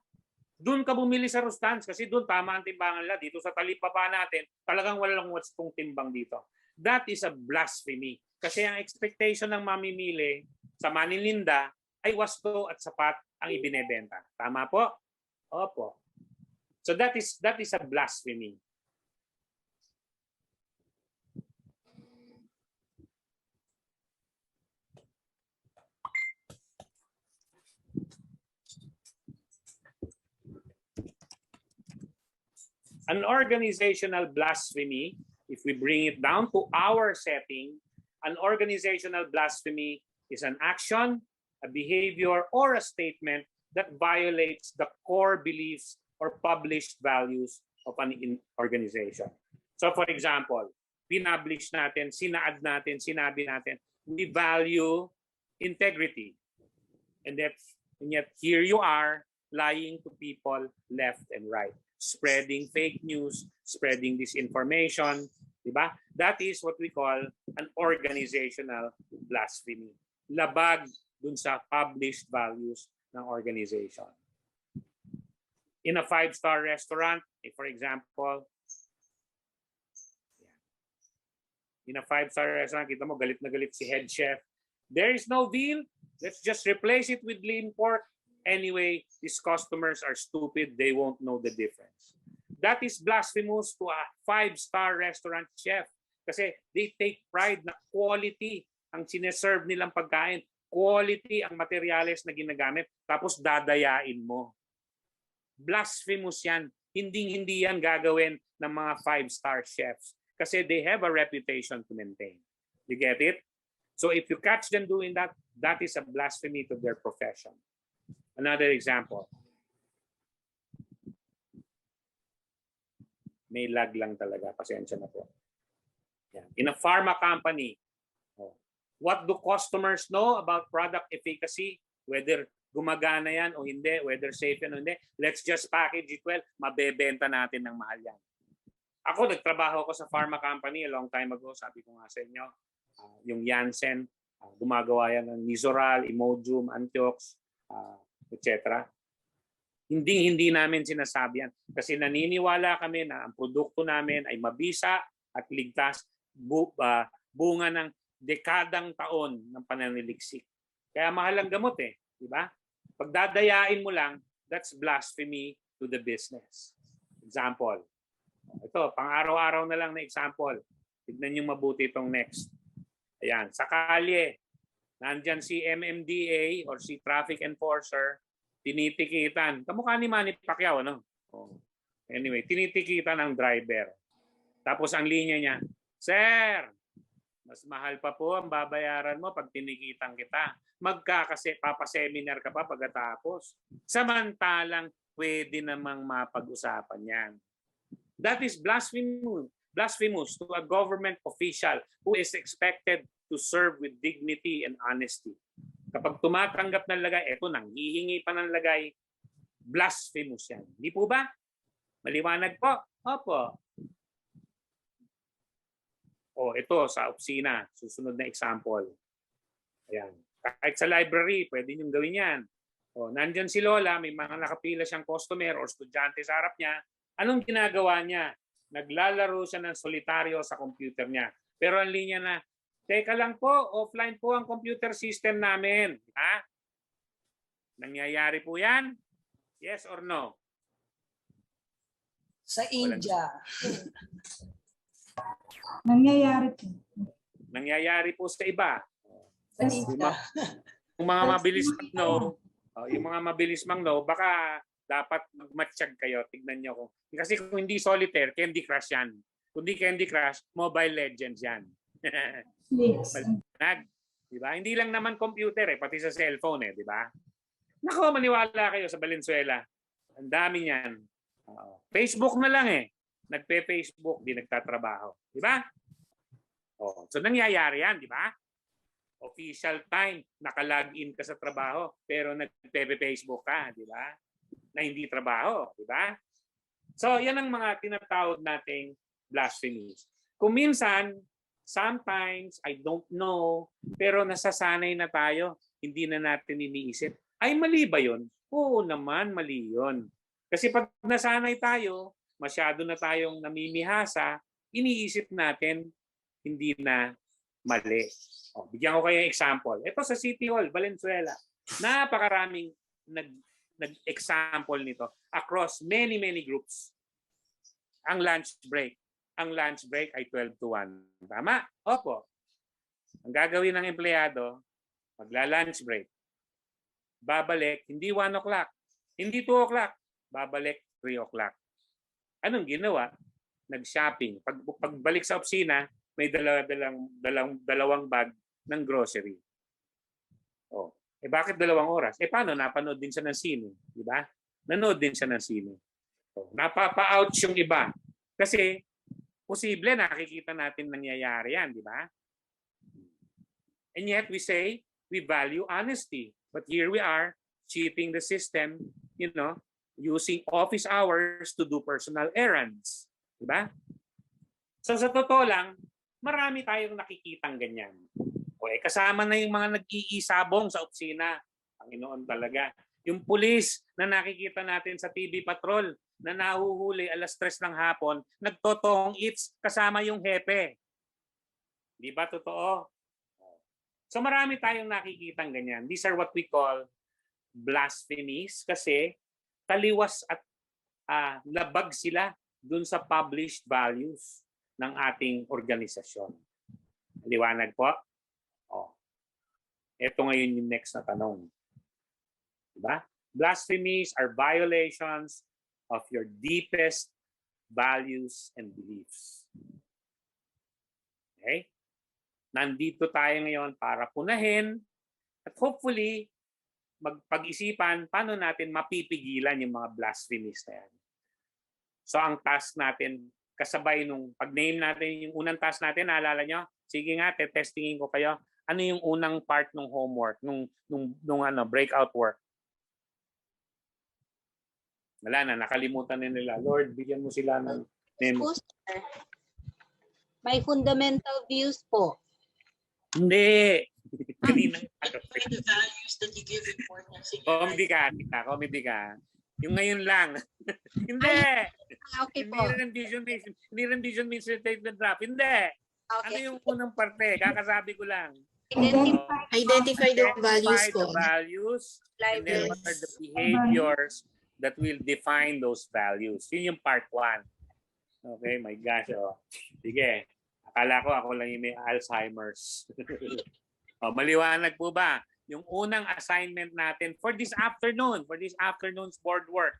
Doon ka bumili sa Rustans kasi doon tama ang timbangan nila. Dito sa Talipapa natin, talagang walang wastong timbang dito. That is a blasphemy. Kasi ang expectation ng mamimili sa manilinda ay wasto at sapat ang ibinebenta. Tama po? Opo. So that is a blasphemy. An organizational blasphemy, if we bring it down to our setting, an organizational blasphemy is an action, a behavior, or a statement that violates the core beliefs or published values of an organization. So for example, pinablish natin, sinaad natin, sinabi natin, we value integrity. And yet here you are lying to people left and right, spreading fake news, spreading disinformation, diba? That is what we call an organizational blasphemy. Labag dun sa published values ng organization. In a 5-star restaurant, for example, in a 5-star restaurant, kita mo galit na galit si head chef. There is no veal. Let's just replace it with lean pork. Anyway, these customers are stupid. They won't know the difference. That is blasphemous to a 5-star restaurant chef kasi they take pride na quality ang sineserve nilang pagkain. quality ang materyales na ginagamit, tapos dadayain mo. Blasphemous yan. Hindi yan gagawin ng mga 5-star chefs kasi they have a reputation to maintain. You get it? So if you catch them doing that, that is a blasphemy to their profession. Another example. May lag lang talaga. Pasensya na po. Yan. In a pharma company, what do customers know about product efficacy? Whether gumagana yan o hindi, whether safe yan o hindi. Let's just package it well. Mabebenta natin ng mahal yan. Ako, nagtrabaho ko sa pharma company a long time ago. Sabi ko nga sa inyo, yung Janssen, gumagawa yan ng Nizoral, Imodium, Antiox, etc. Hindi namin sinasabi yan. Kasi naniniwala kami na ang produkto namin ay mabisa at ligtas, bunga ng dekadang taon ng pananaliksik. Kaya mahal ang gamot eh. Diba? Pagdadayain mo lang, that's blasphemy to the business. Example. Ito, pang-araw-araw na lang na example. Tignan nyo mabuti itong next. Ayan, sa kalye, nandyan si MMDA or si traffic enforcer, tinitikitan. Kamukha ni Manny Pacquiao, ano? Anyway, tinitikitan ng driver. Tapos ang linya niya, Sir, mas mahal pa po ang babayaran mo pag tinikitan kita. Papaseminar ka pa pagkatapos. Samantalang pwede namang mapag-usapan yan. That is blasphemous to a government official who is expected to serve with dignity and honesty. Kapag tumatanggap ng lagay, eto nang hihingi pa ng lagay, blasphemous yan. Di po ba? Maliwanag po? Opo. Ito sa opisina, susunod na example. Ayan. Kahit sa library, pwede niyong gawin yan. Nandyan si Lola, may mga nakapila siyang customer or estudyante sa harap niya. Anong ginagawa niya? Naglalaro siya ng solitaryo sa computer niya. Pero ang linya na, teka lang po, offline po ang computer system namin. Ha? Nangyayari po yan? Yes or no? Sa India. Nangyayari po sa iba. Sa India. Yung mga mabilis mang know, baka dapat magmatsyag kayo. Tignan nyo ko. Kasi kung hindi solitaire, Candy Crush yan. Kung hindi Candy Crush, Mobile Legends yan. Yes. Diba? Hindi lang naman computer pati sa cellphone diba? Nako, maniwala kayo sa Valenzuela. Ang dami niyan. Facebook na lang Nagpe-Facebook, di nagtatrabaho. Diba? So nangyayari yan, diba? Official time, naka-login ka sa trabaho, pero nagpe-Facebook ka, diba? Na hindi trabaho, diba? So yan ang mga tinatawag nating blasphemies. Kung minsan, sometimes, I don't know, pero nasasanay na tayo, hindi na natin iniisip. Ay, mali ba yun? Oo naman, mali yun. Kasi pag nasanay tayo, masyado na tayong namimihasa, iniisip natin, hindi na mali. Bigyan ko kayo ng example. Ito sa City Hall, Valenzuela. Napakaraming nag-example nito across many groups. Ang lunch break. Ang lunch break ay 12 to 1. Tama? Opo. Ang gagawin ng empleyado, magla-lunch break. Babalik, hindi 1 o'clock, hindi 2 o'clock, babalik 3 o'clock. Anong ginawa? Nag-shopping. Pagbalik sa opisina, may dalawang bag ng grocery. Bakit 2 oras? Paano? Napanood din siya ng sine. Di ba? Nanood din siya ng sine. Napapa-ouch yung iba. Kasi, posible nakikita natin nangyayari yan, di ba? And yet we say we value honesty. But here we are cheating the system, using office hours to do personal errands. Di ba? So sa totoo lang, marami tayong nakikitang ganyan. Kasama na yung mga nag-iisabong sa opisina. Panginoon talaga. Yung pulis na nakikita natin sa TV Patrol na nahuhuli 3:00 ng hapon, nagtotoong eats kasama yung hepe. Di ba totoo? So marami tayong nakikitang ganyan. These are what we call blasphemies kasi taliwas at labag sila dun sa published values ng ating organisasyon. Liwanag po? Ito ngayon yung next na tanong. Diba? Blasphemies are violations of your deepest values and beliefs. Okay? Nandito tayo ngayon para punahin at hopefully magpag-isipan paano natin mapipigilan yung mga blasphemies na yan. So ang task natin, kasabay nung pag-name natin yung unang task natin, naalala nyo? Sige nga, testingin ko kayo. Ano yung unang part ng homework, nung breakout work? Wala na, nakalimutan na nila. Lord, bigyan mo sila ng memo. May fundamental views po. Hindi. The values that you give importance in your life. Comedy ka. Yung ngayon lang. Hindi. Okay po. Hindi rendition means statement draft. Hindi. Okay. Ano yung unang parte? Kakasabi ko lang. Identify the values Identify the values and then what are the behaviors that will define those values. Yun yung part 1. Okay, my gosh. Oh. Sige. Akala ko ako lang yung may Alzheimer's. Maliwanag po ba? Yung unang assignment natin for this afternoon's board work.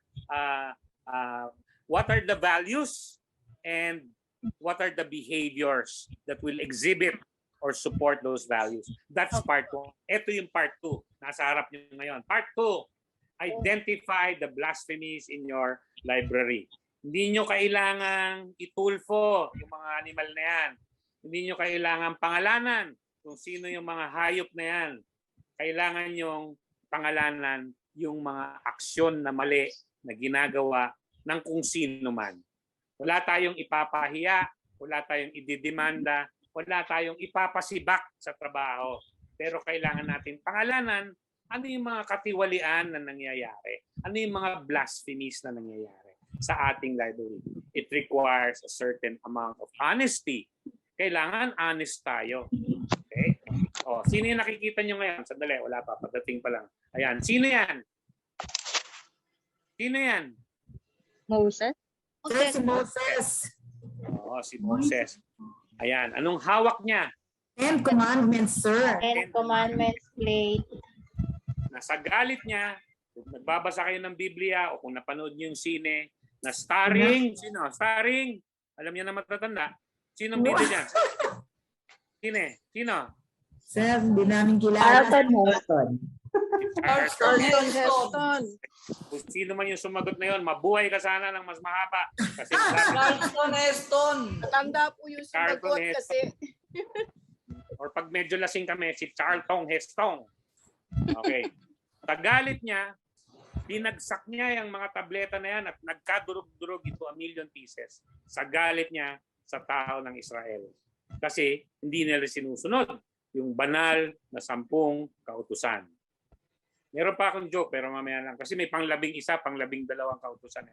What are the values and what are the behaviors that will exhibit or support those values? That's part 1. Ito yung part 2. Nasa harap nyo ngayon. Part 2. Identify the blasphemies in your library. Hindi nyo kailangang itulfo yung mga animal na yan. Hindi nyo kailangang pangalanan kung sino yung mga hayop na yan. Kailangan yung pangalanan yung mga aksyon na mali na ginagawa ng kung sino man. Wala tayong ipapahiya, wala tayong ididemanda, wala tayong ipapasibak sa trabaho. Pero kailangan natin pangalanan ano yung mga katiwalian na nangyayari? Ano yung mga blasphemies na nangyayari sa ating library? It requires a certain amount of honesty. Kailangan honest tayo. Okay? O, sino yung nakikita nyo ngayon? Sandali, wala pa. Pagdating pa lang. Ayan. Sino yan? Sino yan? Moses. Si Moses. Oo, si Moses. Ayan. Anong hawak niya? 10 Commandments, sir. 10 Commandments plate. Nasa galit niya, kung nagbabasa kayo ng Biblia o kung napanood niyo yung sine, na starring, sino? Starring, alam niya na matatanda. Sinong bida dyan? Sino? Sir, hindi namin kilala. Charlton Heston. Kung sino man yung sumagot na yun, mabuhay ka sana ng mas mahaba. Kasi Charlton Heston. Matanda po yung sumagot kasi. Or pag medyo lasing kami, si Charlton Heston. Okay. Tagalit niya, binagsak niya yung mga tableta na yan at nagkadurog-durog into 1,000,000 pieces sa galit niya sa tao ng Israel. Kasi hindi nila sinusunod yung banal na 10 kautusan. Meron pa akong joke pero mamaya lang. Kasi may pang-12 kautusan.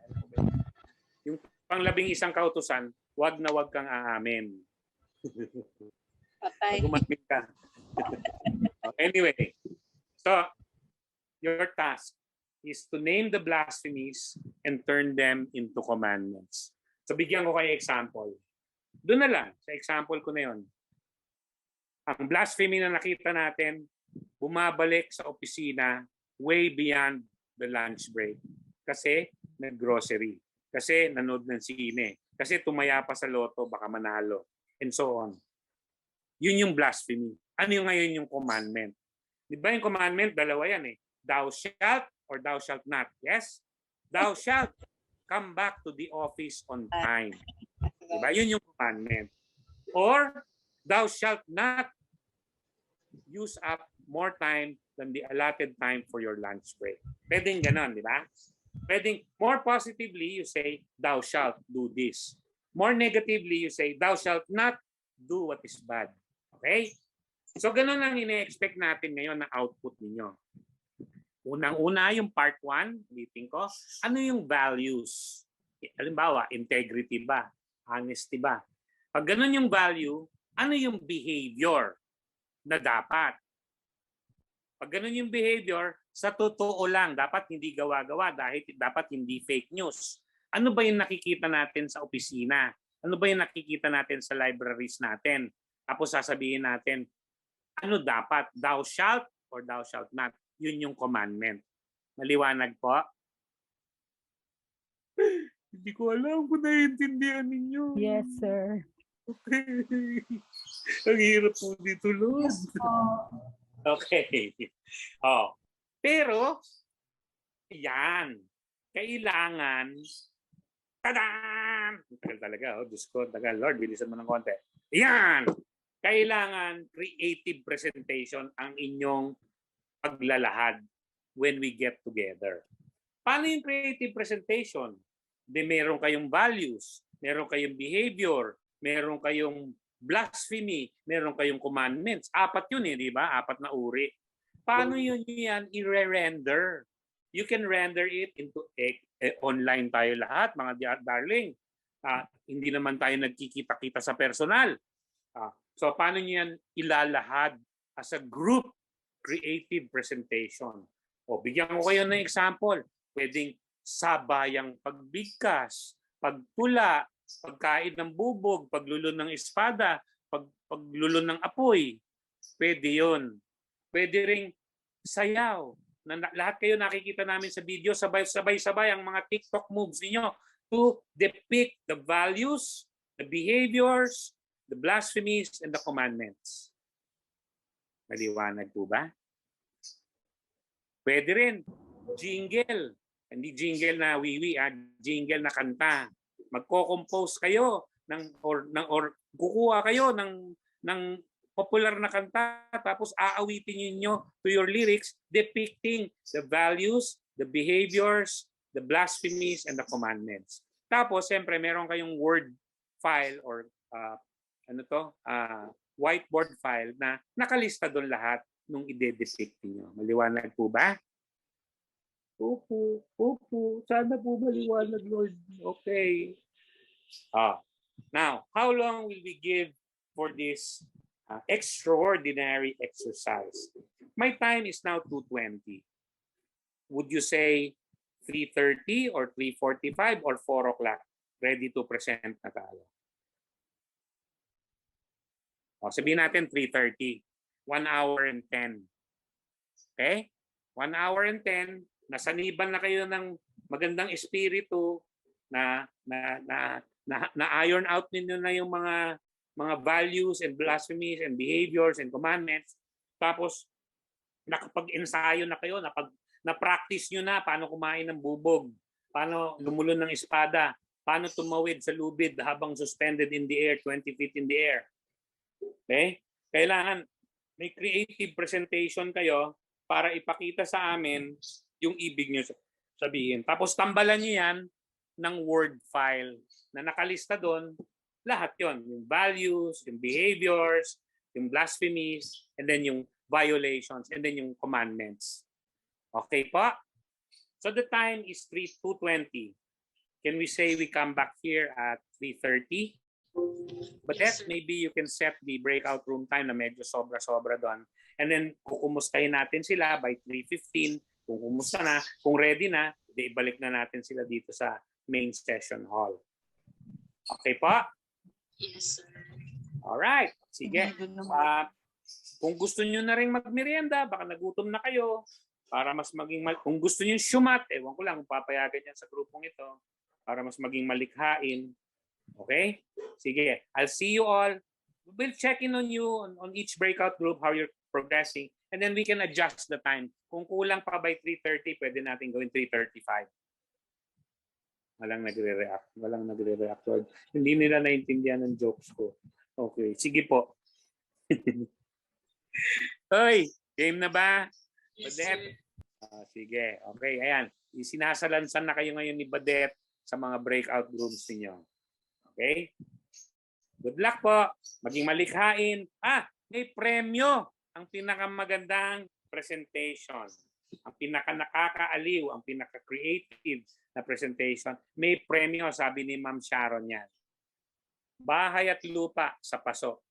Yung pang-11 kautusan, wag na wag kang aamin. Patay. Gumamit ka. Anyway, so your task is to name the blasphemies and turn them into commandments. So bigyan ko kayo example. Doon na lang, sa example ko na yon. Ang blasphemy na nakita natin, bumabalik sa opisina way beyond the lunch break. Kasi nag-grocery. Kasi nanood ng sine. Kasi tumaya pa sa loto, baka manalo. And so on. Yun yung blasphemy. Ano yung ngayon yung commandment? Di ba yung commandment, dalawa yan eh. Thou shalt or thou shalt not. Yes? Thou shalt come back to the office on time. Diba? Yun yung commandment. Or, thou shalt not use up more time than the allotted time for your lunch break. Pwedeng ganon, di ba? Pwedeng, more positively, you say, thou shalt do this. More negatively, you say, thou shalt not do what is bad. Okay? So, ganon ang ine-expect natin ngayon na output ninyo. Unang-una, yung part 1, ulitin ko, ano yung values? Halimbawa, integrity ba? Honesty ba? Pag ganun yung value, ano yung behavior na dapat? Pag ganun yung behavior, sa totoo lang, dapat hindi gawa-gawa dahil dapat hindi fake news. Ano ba yung nakikita natin sa opisina? Ano ba yung nakikita natin sa libraries natin? Tapos sasabihin natin, ano dapat? Thou shalt or thou shalt not. Yun yung commandment. Maliwanag po? Hindi ko alam kung naiintindihan ninyo. Yes, sir. Okay. Ang hirap po dito, Lord. Yes po. Okay. Oh. Pero, yan. Kailangan, tadaan! Tagal talaga, oh. Diyos ko, tagal. Lord, bilisan mo ng konti. Yan! Kailangan creative presentation ang inyong paglalahad when we get together. Paano yung creative presentation? De meron kayong values, meron kayong behavior, meron kayong blasphemy, meron kayong commandments. 4 yun di ba? 4 na uri. Paano yun yan i-render? You can render it into online tayo lahat, mga darling. Hindi naman tayo nagkikita-kita sa personal. So paano nyo yan ilalahad as a group creative presentation? O bigyan ko kayo ng example. Pwedeng sabayang pagbigkas, pagtula, pagkain ng bubog, paglulun ng espada, paglulun ng apoy. Pwede yun. Pwede ring sayaw. Lahat kayo nakikita namin sa video, sabay-sabay ang mga TikTok moves niyo to depict the values, the behaviors, the blasphemies, and the commandments. Maliwanag po ba? Pwede rin jingle. Hindi jingle na wiwi, jingle na kanta. Magko-compose kayo or kukuha kayo ng popular na kanta tapos aawitin niyo to your lyrics depicting the values, the behaviors, the blasphemies, and the commandments. Tapos siyempre meron kayong word file or whiteboard file na nakalista doon lahat nung ide-depict niyo. Maliwanag po ba? Opo. Sana po maliwanag, Lord. Okay. Now, how long will we give for this extraordinary exercise? My time is now 2:20. Would you say 3:30 or 3:45 or 4 o'clock? Ready to present na tayo. Sabihin natin 3:30. 1 hour and 10. Okay? 1 hour and 10. Nasaniban na kayo ng magandang espiritu na iron out ninyo na yung mga values and blasphemies and behaviors and commandments. Tapos nakapag-ensayo na kayo, na-practice nyo na paano kumain ng bubog, paano lumulun ng espada, paano tumawid sa lubid habang suspended in the air, 20 feet in the air. Okay? Kailangan may creative presentation kayo para ipakita sa amin yung ibig nyo sabihin. Tapos tambalan nyo yan ng word file na nakalista doon. Lahat yon, yung values, yung behaviors, yung blasphemies, and then yung violations, and then yung commandments. Okay po? So the time is 2:20. Can we say we come back here at 3:30? But yes, maybe you can set the breakout room time na medyo sobra-sobra doon. And then kukumustahin natin sila by 3:15. Kung kumusta na, kung ready na, ibalik na natin sila dito sa main session hall. Okay po? Yes, sir. Alright. Sige. Kung gusto nyo na rin magmerienda, baka nagutom na kayo, para mas maging, kung gusto nyo syumat, ewan ko lang kung papayagan yan sa grupong ito, para mas maging malikhain. Okay? Sige. I'll see you all. We'll check in on you on each breakout group, how you're progressing. And then we can adjust the time. Kung kulang pa by 3:30, pwede natin gawin 3:35. Walang nagre-react. Hindi nila naintindihan ng jokes ko. Okay, sige po. Hoy, game na ba? Yes, Badet? Sige, okay, ayan. Sinasalansan na kayo ngayon ni Badet sa mga breakout rooms niyo. Okay? Good luck po. Maging malikhain. May premyo. Ang pinakamagandang presentation, ang pinaka-nakakaaliw, ang pinaka-creative na presentation, may premyo, sabi ni Ma'am Sharon yan. Bahay at lupa sa paso.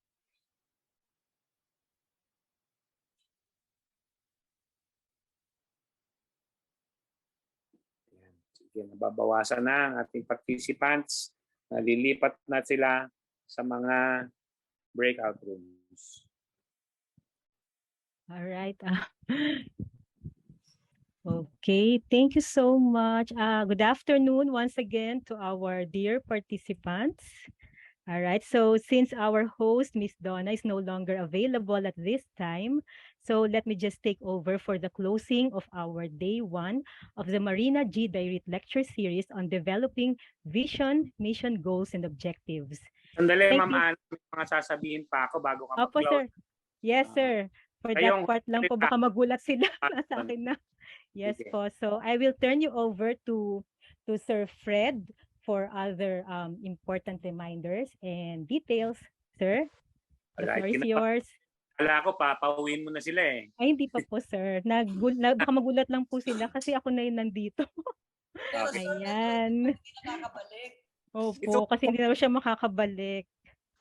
Sige, nababawasan na ang ating participants. Nalilipat na sila sa mga breakout rooms. All right. Okay, thank you so much. Good afternoon once again to our dear participants. All right, so since our host, Miss Donna, is no longer available at this time, so let me just take over for the closing of our day 1 of the Marina G. Direct Lecture Series on developing vision, mission, goals, and objectives. Sandali, Thank Ma'am you. Anne, may mga sasabihin pa ako bago ka Opo, mag-close. sir. Yes, sir. For that Kayong part lang po, baka magulat sila sa Sige. akin na. Yes po. So I will turn you over to Sir Fred for other important reminders and details. Sir, the Alright, floor is yours. Kala ko, papauwiin mo na sila eh. Ay, hindi pa po, sir. Baka magulat lang po sila kasi ako na yun nandito. Okay. Ayan. It's Opo, kasi okay. hindi na siya makakabalik.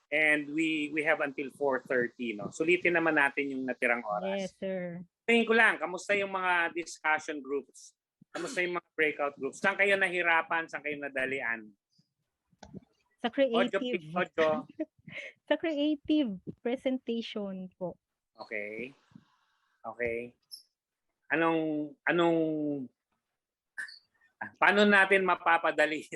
And we have until 4:30, no? Sulitin naman natin yung natirang oras. Yes, sir. Tingin ko lang, kamusta yung mga discussion groups? Kamusta yung mga breakout groups? Saan kayo nahirapan? Saan kayo nadalian? Sa creative. Ojo. Sa creative presentation po. Okay. Okay. Paano natin mapapadali?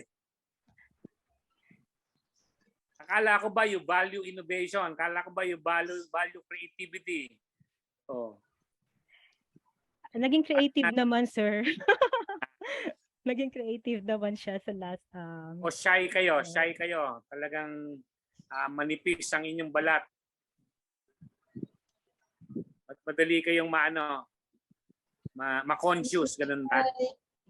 Akala ko ba you value innovation? Akala ko ba you value creativity? Oh. Naging creative naman, sir. Naging creative naman siya sa last O shy kayo, Talagang manipis ang inyong balat. At madali kayong ma-conscious, ganun ba?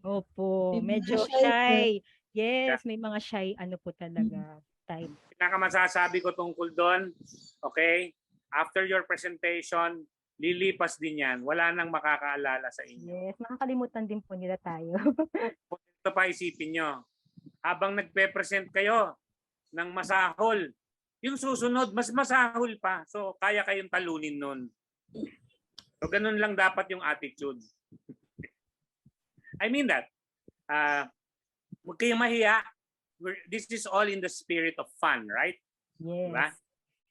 Opo, medyo shy. Yes, may mga shy po talaga type. Pinakamasasabi ko tungkol doon, okay? After your presentation, lilipas din yan. Wala nang makakaalala sa inyo. Yes, makakalimutan din po nila tayo. Ito pa isipin nyo. Habang nagpe-present kayo ng masahol, yung susunod, mas masahol pa. So, kaya kayong talunin nun. So, ganun lang dapat yung attitude. I mean that. Huwag kayong mahiya. This is all in the spirit of fun, right? Yes. Diba?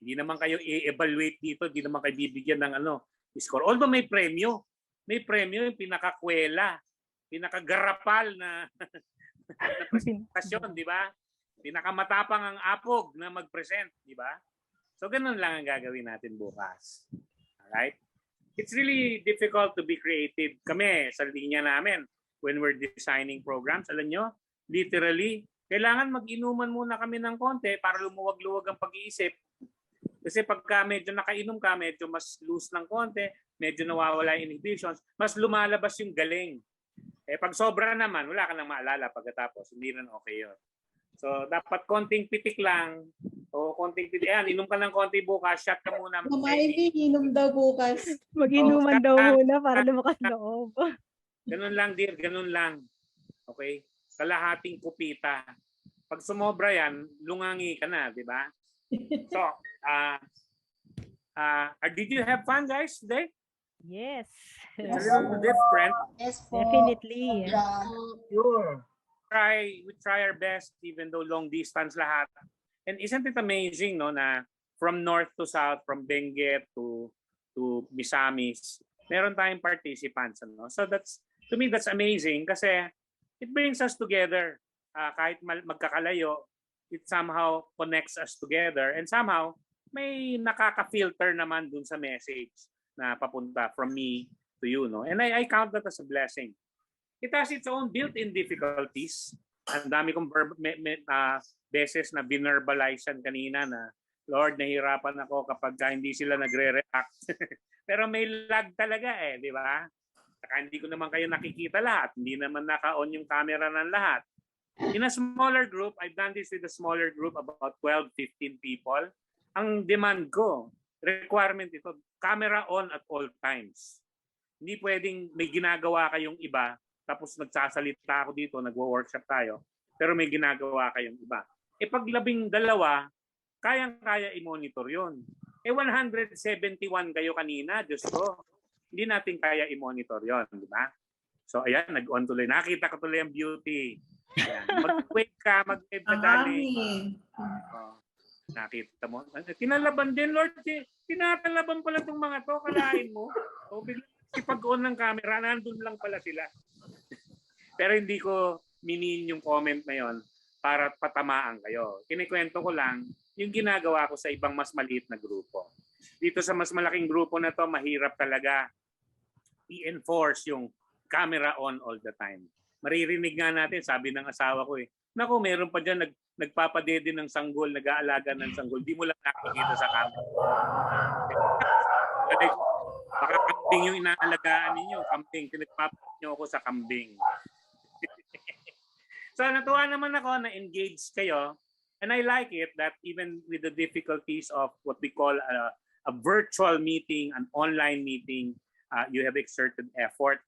Hindi naman kayo i-evaluate dito, hindi naman kayo bibigyan ng score. Although may premyo. May premyo yung pinakakwela, pinakagarapal na presentasyon, di ba? Pinakamatapang ang apog na mag-present, di ba? So ganun lang ang gagawin natin bukas. Alright? It's really difficult to be creative. Kami, sa linya namin, when we're designing programs, alam nyo, literally, kailangan mag-inuman muna kami ng konti para lumuwag-luwag ang pag-iisip. Kasi pagka medyo nakainom ka, medyo mas loose ng konti, medyo nawawala yung inhibitions, mas lumalabas yung galing. Pag sobra naman, wala ka nang maalala pagkatapos. Hindi rin okay yun. So, dapat konting pitik lang. O konting pitik. Ayan, inom ka ng konti bukas, shot ka muna. Maybe, inom daw bukas. Mag-inuman daw muna para lumakas loob. Ganun lang, dear. Ganun lang. Okay? Kalahating kupita. Pag sumobra yan, lungangi ka na, di ba? So, did you have fun, guys, today? Yes. It's a little different. Yes, definitely. Sure. We try our best, even though long distance lahat. And isn't it amazing, no, na from north to south, from Benguet to Misamis, meron tayong participants, no? So to me, that's amazing kasi it brings us together. Kahit magkakalayo, it somehow connects us together and somehow may nakaka-filter naman dun sa message na papunta from me to you, no? And I count that as a blessing. It has its own built-in difficulties. Ang dami kong beses na binerbalizean kanina na, Lord, nahihirapan ako kapag hindi sila nagre-react. Pero may lag talaga di ba? Saka hindi ko naman kayo nakikita lahat. Hindi naman naka-on yung camera ng lahat. In a smaller group, I've done this with a smaller group, about 12, 15 people. Ang demand ko, requirement ito, camera on at all times. Hindi pwedeng may ginagawa kayong iba, tapos nagsasalita ako dito, nagwo-workshop tayo, pero may ginagawa kayong iba. Pag 12, kayang-kaya i-monitor yun. 171 kayo kanina, Diyos ko. Hindi natin kaya i-monitor yon, di ba? So ayan, nag-on tuloy. Nakita ko tuloy ang beauty. Mag-wave ka, mag-wave ka, darling. Nakita mo? Tinalaban din, Lord. Tinatalaban pala itong mga to. Kalain mo. O biglang ipag-on ng camera, nandun lang pala sila. Pero hindi ko minin yung comment na yon para patamaan kayo. Kinikwento ko lang yung ginagawa ko sa ibang mas maliit na grupo. Dito sa mas malaking grupo na to, mahirap talaga i-enforce yung camera on all the time. Maririnig nga natin, sabi ng asawa ko naku, meron pa dyan nagpapadede ng sanggol, nag-aalaga ng sanggol. Di mo lang nakikita sa camera. Baka kambing yung inaalagaan ninyo. Kambing. Pinagpapat nyo ako sa kambing. So natuwa naman ako na engaged kayo. And I like it that even with the difficulties of what we call a virtual meeting, an online meeting, you have exerted effort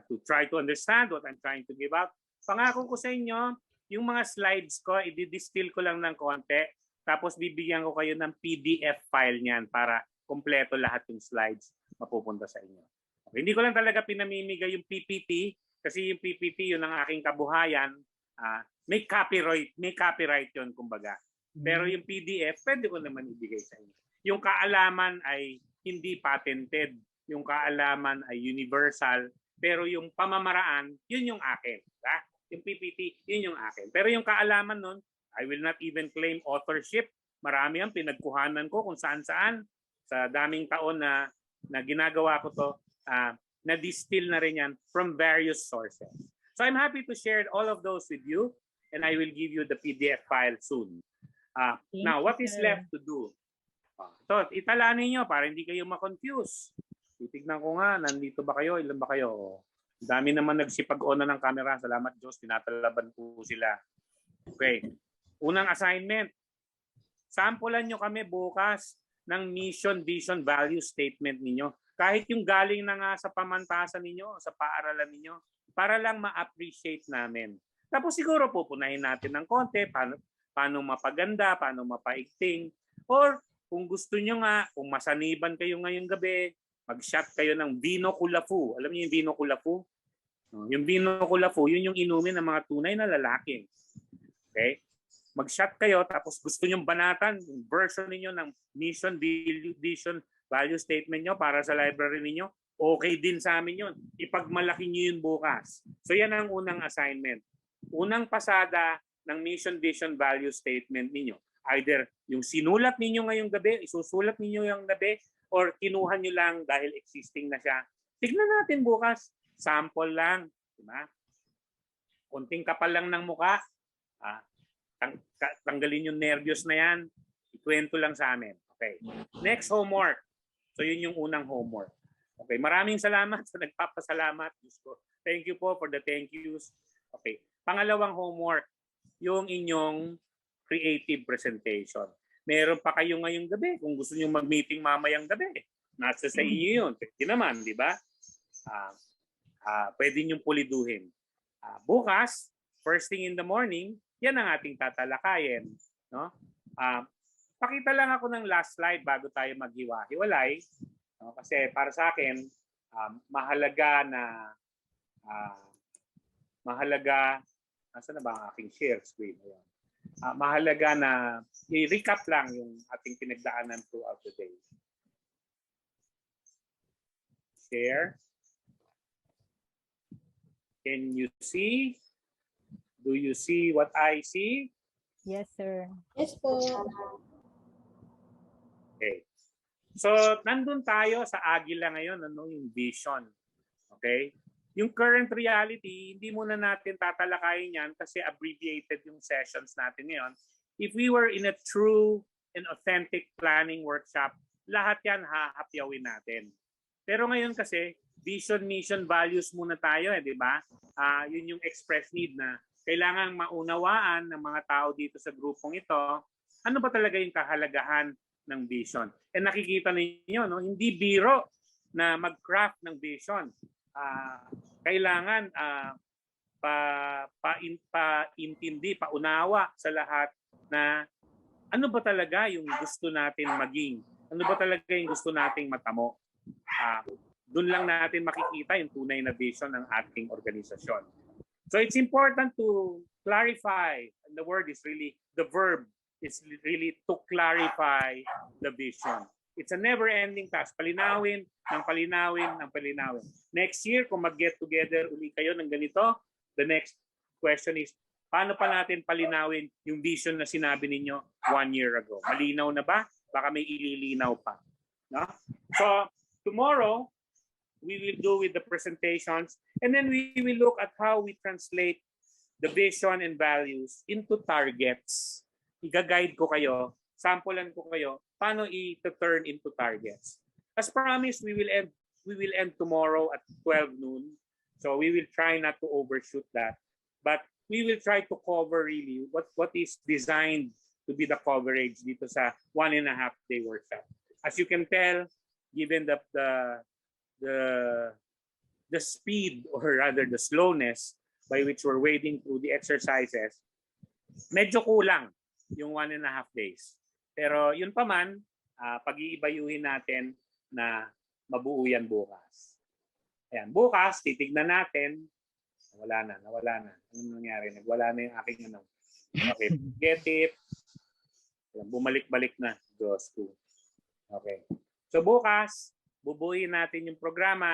to try to understand what I'm trying to give out. Pangako ko sa inyo, yung mga slides ko, i-distill ko lang ng konti, tapos bibigyan ko kayo ng PDF file niyan para kompleto lahat yung slides mapupunta sa inyo. Okay, hindi ko lang talaga pinamimigay yung PPT, kasi yung PPT, yun ang aking kabuhayan. May copyright yun, kumbaga. Pero yung PDF, pwede ko naman ibigay sa inyo. Yung kaalaman ay hindi patented. Yung kaalaman ay universal. Pero yung pamamaraan, yun yung akin. Diba? Yung PPT, yun yung akin. Pero yung kaalaman nun, I will not even claim authorship. Marami ang pinagkuhanan ko kung saan-saan. Sa daming taon na ginagawa ko to, na-distill na rin yan from various sources. So I'm happy to share all of those with you, and I will give you the PDF file soon. Now, what is left to do? So, itala ninyo para hindi kayo ma-confuse. Titignan ko nga, nandito ba kayo? Ilan ba kayo? Dami naman nagsipag-on na ng camera. Salamat Diyos, tinatalaban po sila. Okay. Unang assignment. Sampulan nyo kami bukas ng mission, vision, value statement ninyo. Kahit yung galing na nga sa pamantasan ninyo, sa paaralan ninyo, para lang ma-appreciate namin. Tapos siguro pupunahin natin ng konti, paano mapaganda, paano mapaigting. Or kung gusto nyo nga, kung masaniban kayo ngayong gabi, mag-shot kayo ng vino kulafu. Alam niyo yung vino kulafu? Yung vino kulafu, yun yung inumin ng mga tunay na lalaki. Okay? Mag-shot kayo, tapos gusto nyo banatan yung version niyo ng mission, vision, value statement nyo para sa library niyo, okay din sa amin yun. Ipagmalaki nyo yun bukas. So yan ang unang assignment. Unang pasada ng mission, vision, value statement ninyo. Either yung sinulat ninyo ngayong gabi, isusulat ninyo yung gabi, or kinuha nyo lang dahil existing na siya. Tignan natin bukas. Sample lang. Diba? Kunting kapal lang ng muka. Tanggalin yung nervyos na yan. Ikwento lang sa amin. Okay. Next homework. So yun yung unang homework. Okay. Maraming salamat sa nagpapasalamat. Thank you po for the thank yous. Okay. Pangalawang homework. Yung inyong creative presentation. Meron pa kayo ngayong gabi kung gusto niyo mag-meeting mamayang gabi. Nasa sa inyo yun. Pwede naman, di ba? Pwede niyong puliduhin. Bukas, first thing in the morning, yan ang ating tatalakayin. No? Pakita lang ako ng last slide bago tayo maghiwa-hiwalay. No? Kasi para sa akin, mahalaga, nasa na ba ang aking share screen? Ayan. Mahalaga na i-recap lang yung ating pinagdaanan throughout the day. Share. Can you see? Do you see what I see? Yes, sir. Yes po. Okay. So, nandun tayo sa Agila ngayon, yung vision. Okay? Yung current reality, hindi muna natin tatalakayin yan kasi abbreviated yung sessions natin ngayon. If we were in a true and authentic planning workshop, lahat yan hahapyawin natin. Pero ngayon kasi, vision, mission, values muna tayo, di ba? Yun yung express need na kailangang maunawaan ng mga tao dito sa grupong ito, ano ba talaga yung kahalagahan ng vision. And nakikita ninyo, no? Hindi biro na mag-craft ng vision. Kailangan paintindi, paunawa sa lahat na ano ba talaga yung gusto natin maging? Ano ba talaga yung gusto nating matamo? Doon lang natin makikita yung tunay na vision ng ating organisasyon. So it's important to clarify, and the word is really the verb is really to clarify the vision. It's a never-ending task. Palinawin, ng palinawin, ng palinawin. Next year, kung mag-get together uli kayo ng ganito, the next question is, paano pa natin palinawin yung vision na sinabi ninyo 1 year ago? Malinaw na ba? Baka may ililinaw pa. No? So, tomorrow, we will do with the presentations, and then we will look at how we translate the vision and values into targets. Iga-guide ko kayo, sampulan ko kayo, paano i-turn into targets. As promised, we will end tomorrow at 12 noon. So we will try not to overshoot that. But we will try to cover really what is designed to be the coverage dito sa 1.5-day workshop. As you can tell, given the speed, or rather the slowness by which we're wading through the exercises, medyo kulang yung 1.5 days. Pero yun pa man, pag-iibayuhin natin na mabuo yan bukas. Ayan, bukas, titignan natin, nawala na. Anong nangyari? Nagwala na yung aking ano. Okay, get it. Bumalik-balik na. Diyos ko. Okay. So bukas, bubuuin natin yung programa.